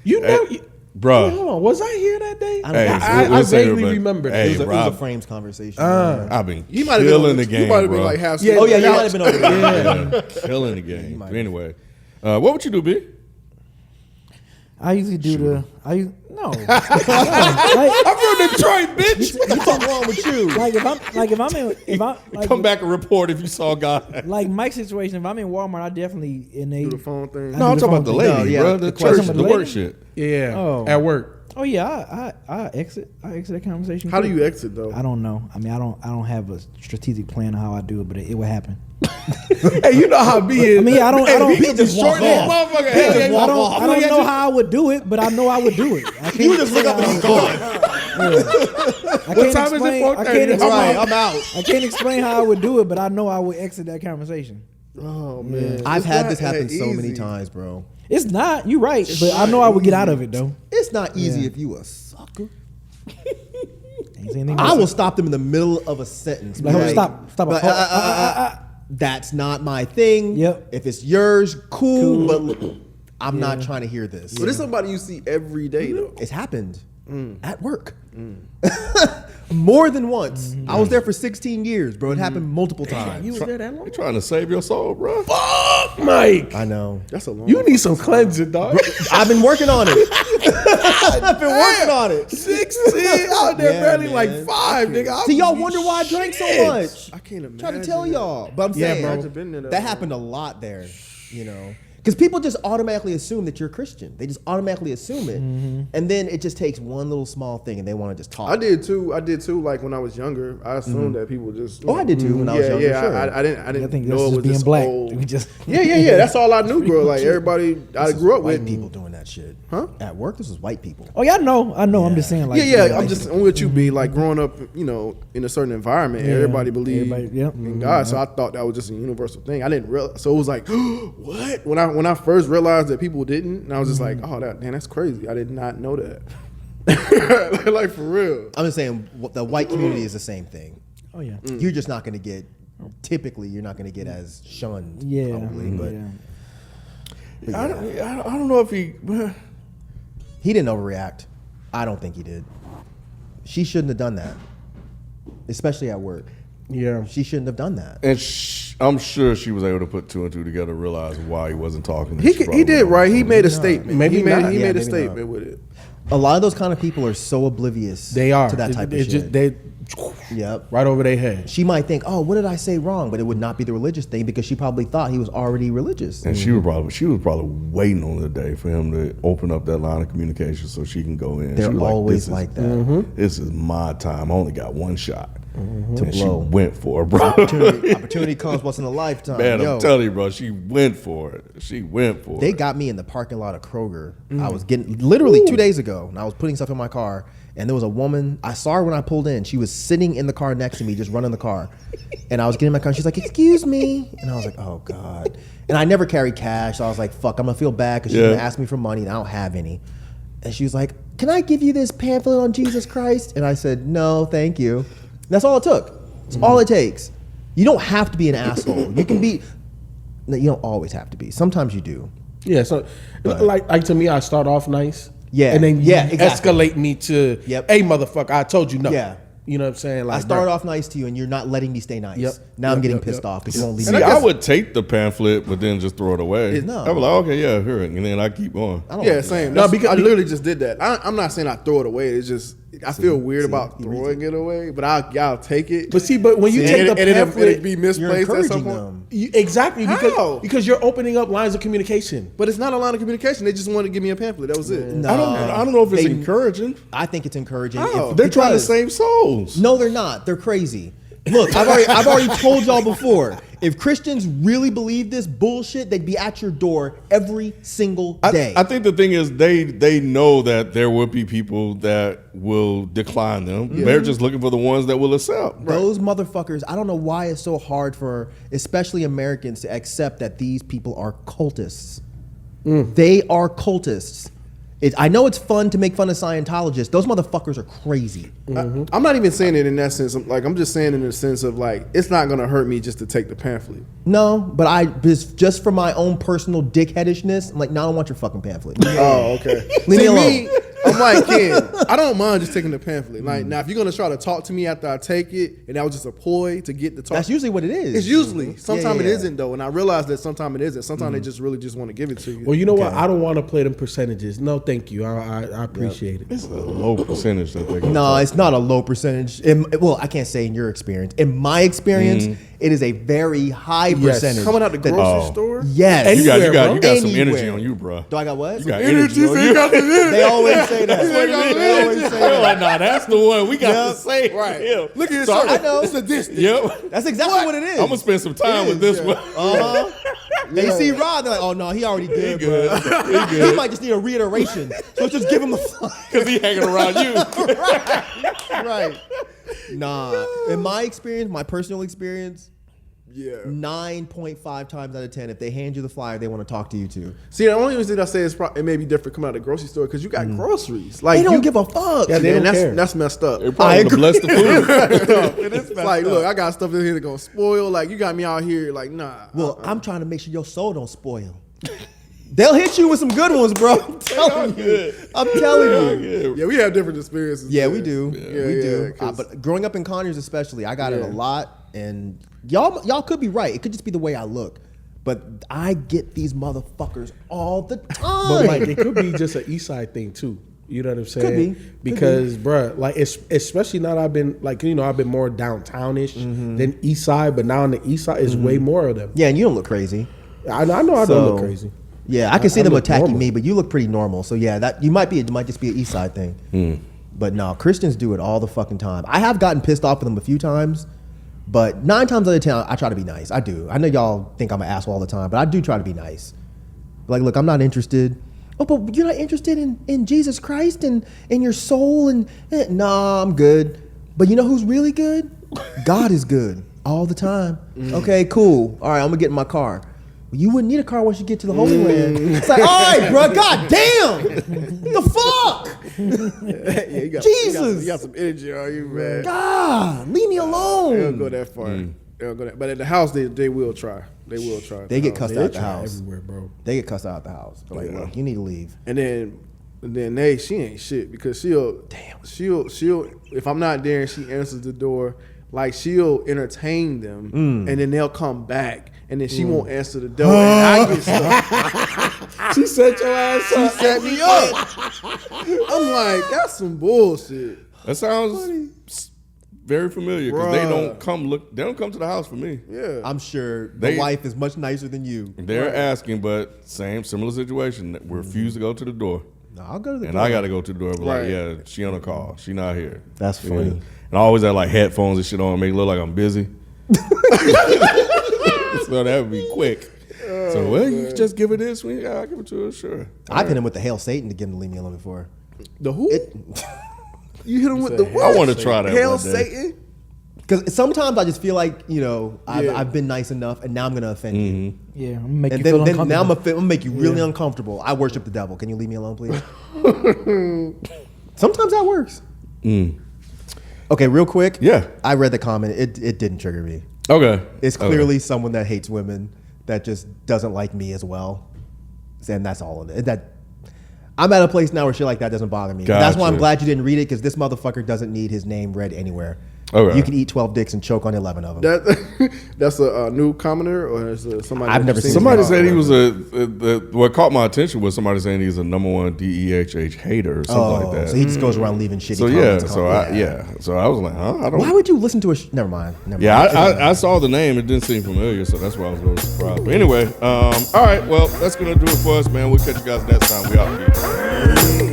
You know, Bro, hold on, was I here that day? I don't think so. I we'll say it, vaguely but- remember. Hey, It was a Rob, frames conversation. I've been you might have been killing on the game, You might have bro. been like half. Oh yeah, you asleep. might have been over there. Yeah, killing the game. But anyway, what would you do, B? I usually do no. I'm from Detroit, bitch. What the fuck wrong with you? Come back and report if you saw God. like Mike's situation. If I'm in Walmart, I definitely Do the phone thing. I No, do I'm the talking about the phone thing. lady, yeah, bro. the The question church, about the the work lady? shit. Yeah, Oh. at work. Oh yeah, I exit that conversation. How do quick. you exit though? I don't know. I mean, I don't have a strategic plan on how I do it, but it would happen. Hey, you know how B is. I mean, I don't. He can just walk short this off. motherfucker. He just Hey, walk I don't, off. I don't know how I would do it, but I know I would do it. I can't You just look up and he's gone. What time is it? 4:30? I'm out. I can't explain how I would do it, but I know I would exit that conversation. Oh man, I've It's had not this happen that so many easy. times, bro. It's not. You're right, but I know I would get out of it though. It's not easy Yeah. if you a sucker. Ain't saying anything I else. will stop them in the middle of a sentence. Like, Like, stop. like, that's not my thing. Yep. If it's yours, cool. But look, I'm not trying to hear this. But this is somebody you see every day though. It's happened at work. More than once. I was there for 16 years, bro. It happened multiple times. You was there that long? You trying to save your soul, bro? Fuck, Mike. I know. That's a long. You need some cleansing, dog. I've been working on it. I've been working on it. 16 out there, Yeah, barely man. like 5, nigga. See, y'all wonder why I drank so much. I can't imagine. Trying to tell y'all. But I'm Yeah, saying, bro. Imagine being there that happened a lot there, you know. Because people just automatically assume that you're Christian. They just automatically assume it. And then it just takes one little small thing and they want to just talk. I did too. Like when I was younger, I assumed that people just. Oh, I did too when I was younger, Yeah, sure. I didn't I think know that's it just was being this black. old. We just Yeah. That's all I knew, bro. Like everybody I grew up white with. people doing that shit. Huh? At work, this was white people. Oh yeah, I know. I'm just saying like Yeah. I'm just on what you be like growing up, you know, in a certain environment. Yeah. Everybody believed Everybody- yep. in God, so I thought that was just a universal thing. I didn't realize. So it was like, what? When I first realized that people didn't, and I was just like, oh, that's crazy. I did not know that. Like for real. I'm just saying the white community is the same thing. Oh yeah. You're just not going to get, typically, you're not going to get as shunned. Yeah. Probably, but yeah. I don't know if he. he didn't overreact. I don't think he did. She shouldn't have done that, especially at work. Yeah. She shouldn't have done that. And I'm sure she was able to put two and two together, realize why he wasn't talking. He did right. He made a statement. Maybe he made not. he Yeah, made a maybe statement not. with it. A lot of those kind of people are so oblivious. They are. to that type of It shit. just, they Yep. right over their head. She might think, "Oh, what did I say wrong?" But it would not be the religious thing because she probably thought he was already religious. And she was probably waiting on the day for him to open up that line of communication so she can go in. They're She was always "This is- like that. This is my time. I only got one shot. To And blow. she went for it, bro. Opportunity comes once in a lifetime. Man, Yo, I'm telling you, bro. She went for it. She went for they it. got me in the parking lot of Kroger. I was getting literally 2 days ago, and I was putting stuff in my car, and there was a woman. I saw her when I pulled in. She was sitting in the car next to me, just running the car, and I was getting in my car. And she's like, "Excuse me," and I was like, "Oh God." And I never carry cash, so I was like, "Fuck, I'm gonna feel bad because she's Yeah. gonna ask me for money, and I don't have any." And she was like, "Can I give you this pamphlet on Jesus Christ?" And I said, "No, thank you." And that's all it took. It's all it takes. You don't have to be an asshole. You can be. No, you don't always have to be. Sometimes you do. Yeah, so like to me, I start off nice. Yeah, and then yeah, you exactly. escalate me to, Yep. "Hey, motherfucker, I told you no." Yeah. You know what I'm saying? Like, I started bro, off nice to you, and you're not letting me stay nice. Yep. Now I'm Yep, getting yep, pissed yep. off because you won't leave See, me. I would take the pamphlet, but then just throw it away. No. I was like, okay, yeah, here it, and then I keep going. I don't Yeah, wanna do same. that. No, because I literally just did that. I'm not saying I throw it away. It's just I feel weird about you read throwing it away, but I'll take it. But see, but when you take the and pamphlet, it'd be You're misplaced at some encouraging point. them. exactly How? because you're opening up lines of communication. But it's not a line of communication. They just wanted to give me a pamphlet. That was it. No. I don't know if it's They- encouraging. I think it's encouraging. How? They're trying to because- save souls. No, they're not. They're crazy. Look, I've already told y'all before. If Christians really believe this bullshit, they'd be at your door every single day. I think the thing is they know that there will be people that will decline them. They're just looking for the ones that will accept. Those motherfuckers, I don't know why it's so hard for especially Americans to accept that these people are cultists. They are cultists. I know it's fun to make fun of Scientologists. Those motherfuckers are crazy. I'm not even saying it in that sense. I'm just saying in the sense of like it's not gonna hurt me just to take the pamphlet. No, but just for my own personal dickheadishness, I'm like, no, I don't want your fucking pamphlet. Oh, okay. Leave me alone. I'm like, Ken, I don't mind just taking the pamphlet. Like, now if you're gonna try to talk to me after I take it, and that was just a ploy to get the talk. That's usually what it is. It's usually. Sometimes Yeah. it isn't though, and I realize that sometimes it isn't. Sometimes they just really just want to give it to you. Well, you know what? I don't want to play them percentages. No, thank you. I appreciate it. It's a low percentage that they're No, it's not a low percentage. Well, I can't say in your experience. In my experience, it is a very high percentage. Coming out the that- grocery store. Yes. you got Anywhere, you got some Anywhere. energy on you, bro. Do I got what? You got energy on you. They always say that. They always say They're that. like, nah, that's the one we got Yep. to say. Right. Yeah. Look at his So shirt. I know. It's a distance. Yep. That's exactly what it is. I'm gonna spend some time with this one. They see Rod, they're like, oh no, he already good, good. bro. He might just need a reiteration. So let's just give him the fly. Because he hanging around you. Right. Nah. In my experience, my personal experience, Yeah. 9.5 times out of 10, if they hand you the flyer, they want to talk to you too. See, the only reason I say it may be different coming out of the grocery store because you got groceries. Like They don't you give a fuck. Yeah, they don't care. That's messed up. They probably would have blessed the food. It's like, look, I got stuff in here that's gonna spoil. Like you got me out here, like nah. Well, I'm trying to make sure your soul don't spoil. They'll hit you with some good ones, bro. I'm telling you. I'm telling you. yeah, we have different experiences. Yeah, man. we do. Yeah, we yeah, do. 'cause- But growing up in Conyers, especially, I got it Yeah. a lot. And y'all could be right. It could just be the way I look. But I get these motherfuckers all the time. But like, it could be just an East Side thing too. You know what I'm saying? be. Could Because, bruh, like, especially now that I've been like, I've been more downtownish than East Side, but now on the East Side is way more of them. yeah, and you don't look crazy. I know I don't look crazy. Yeah, I can see I them look attacking normal. me, but you look pretty normal. So yeah, it might just be an East Side thing. But no, Christians do it all the fucking time. I have gotten pissed off with them a few times, but 9 times out of 10, I try to be nice. I do. I know y'all think I'm an asshole all the time, but I do try to be nice. Like, look, I'm not interested. Oh, but you're not interested in Jesus Christ and in your soul and nah, I'm good. But you know who's really good? God is good all the time. Okay, cool. All right, I'm gonna get in my car. You wouldn't need a car once you get to the Holy Land. It's like, all right, bro, god damn! The fuck? yeah, you got, Jesus! you got some energy on you, man. God, leave me They don't alone. go that far. They don't go that. But at the house, they will try. They will try. They get cussed. cussed out the house. Everywhere, bro. They get cussed out the house. They're like, look, you need to leave. And then she ain't shit because she'll if I'm not there and she answers the door, like she'll entertain them and then they'll come back and then she won't answer the door and I get stuck. She set your ass up. She set me up. I'm like, that's some bullshit. That sounds very familiar because they Bruh. don't come to the house for me. Yeah. I'm sure the They- wife is much nicer than you. They're asking, but similar situation. We refuse to go to the door. No, I'll go to the And door. I got to go to the door. But Right. like, yeah, she on a call. She not here. That's Yeah. funny. And I always have like headphones and shit on, make it look like I'm busy. So that would be quick. So well, you just give her this. I'll give it to her. Sure. I've hit him with the Hail Satan to get him to leave me alone before. The who? You hit him with the what? I want to try that Hail one day. Satan? Because sometimes I just feel like, you know, Yeah. I've been nice enough, and now I'm gonna offend you. Yeah, I'm gonna make And you then, feel then now uncomfortable. I'm gonna make you really Yeah. uncomfortable. I worship the devil. Can you leave me alone, please? Sometimes that works. Okay, real quick. Yeah. I read the comment. It didn't trigger me. Okay. It's Okay. clearly someone that hates women that just doesn't like me as well. And that's all of it. That I'm at a place now where shit like that doesn't bother me. That's why I'm Gotcha. glad you didn't read it, because this motherfucker doesn't need his name read anywhere. Okay. You can eat 12 dicks and choke on 11 of them. That's a new commenter, or is it somebody? I've that never you've seen Somebody his said he name. was what caught my attention was somebody saying he's a #1 DEHH hater or something like that. So he just goes around leaving shitty So yeah, comments. so I was like, huh? I don't. Why would you listen to a? Never mind. Yeah, I saw the name. It didn't seem familiar, so that's why I was really surprised. But anyway, all right. Well, that's gonna do it for us, man. We'll catch you guys next time. We out. Peace.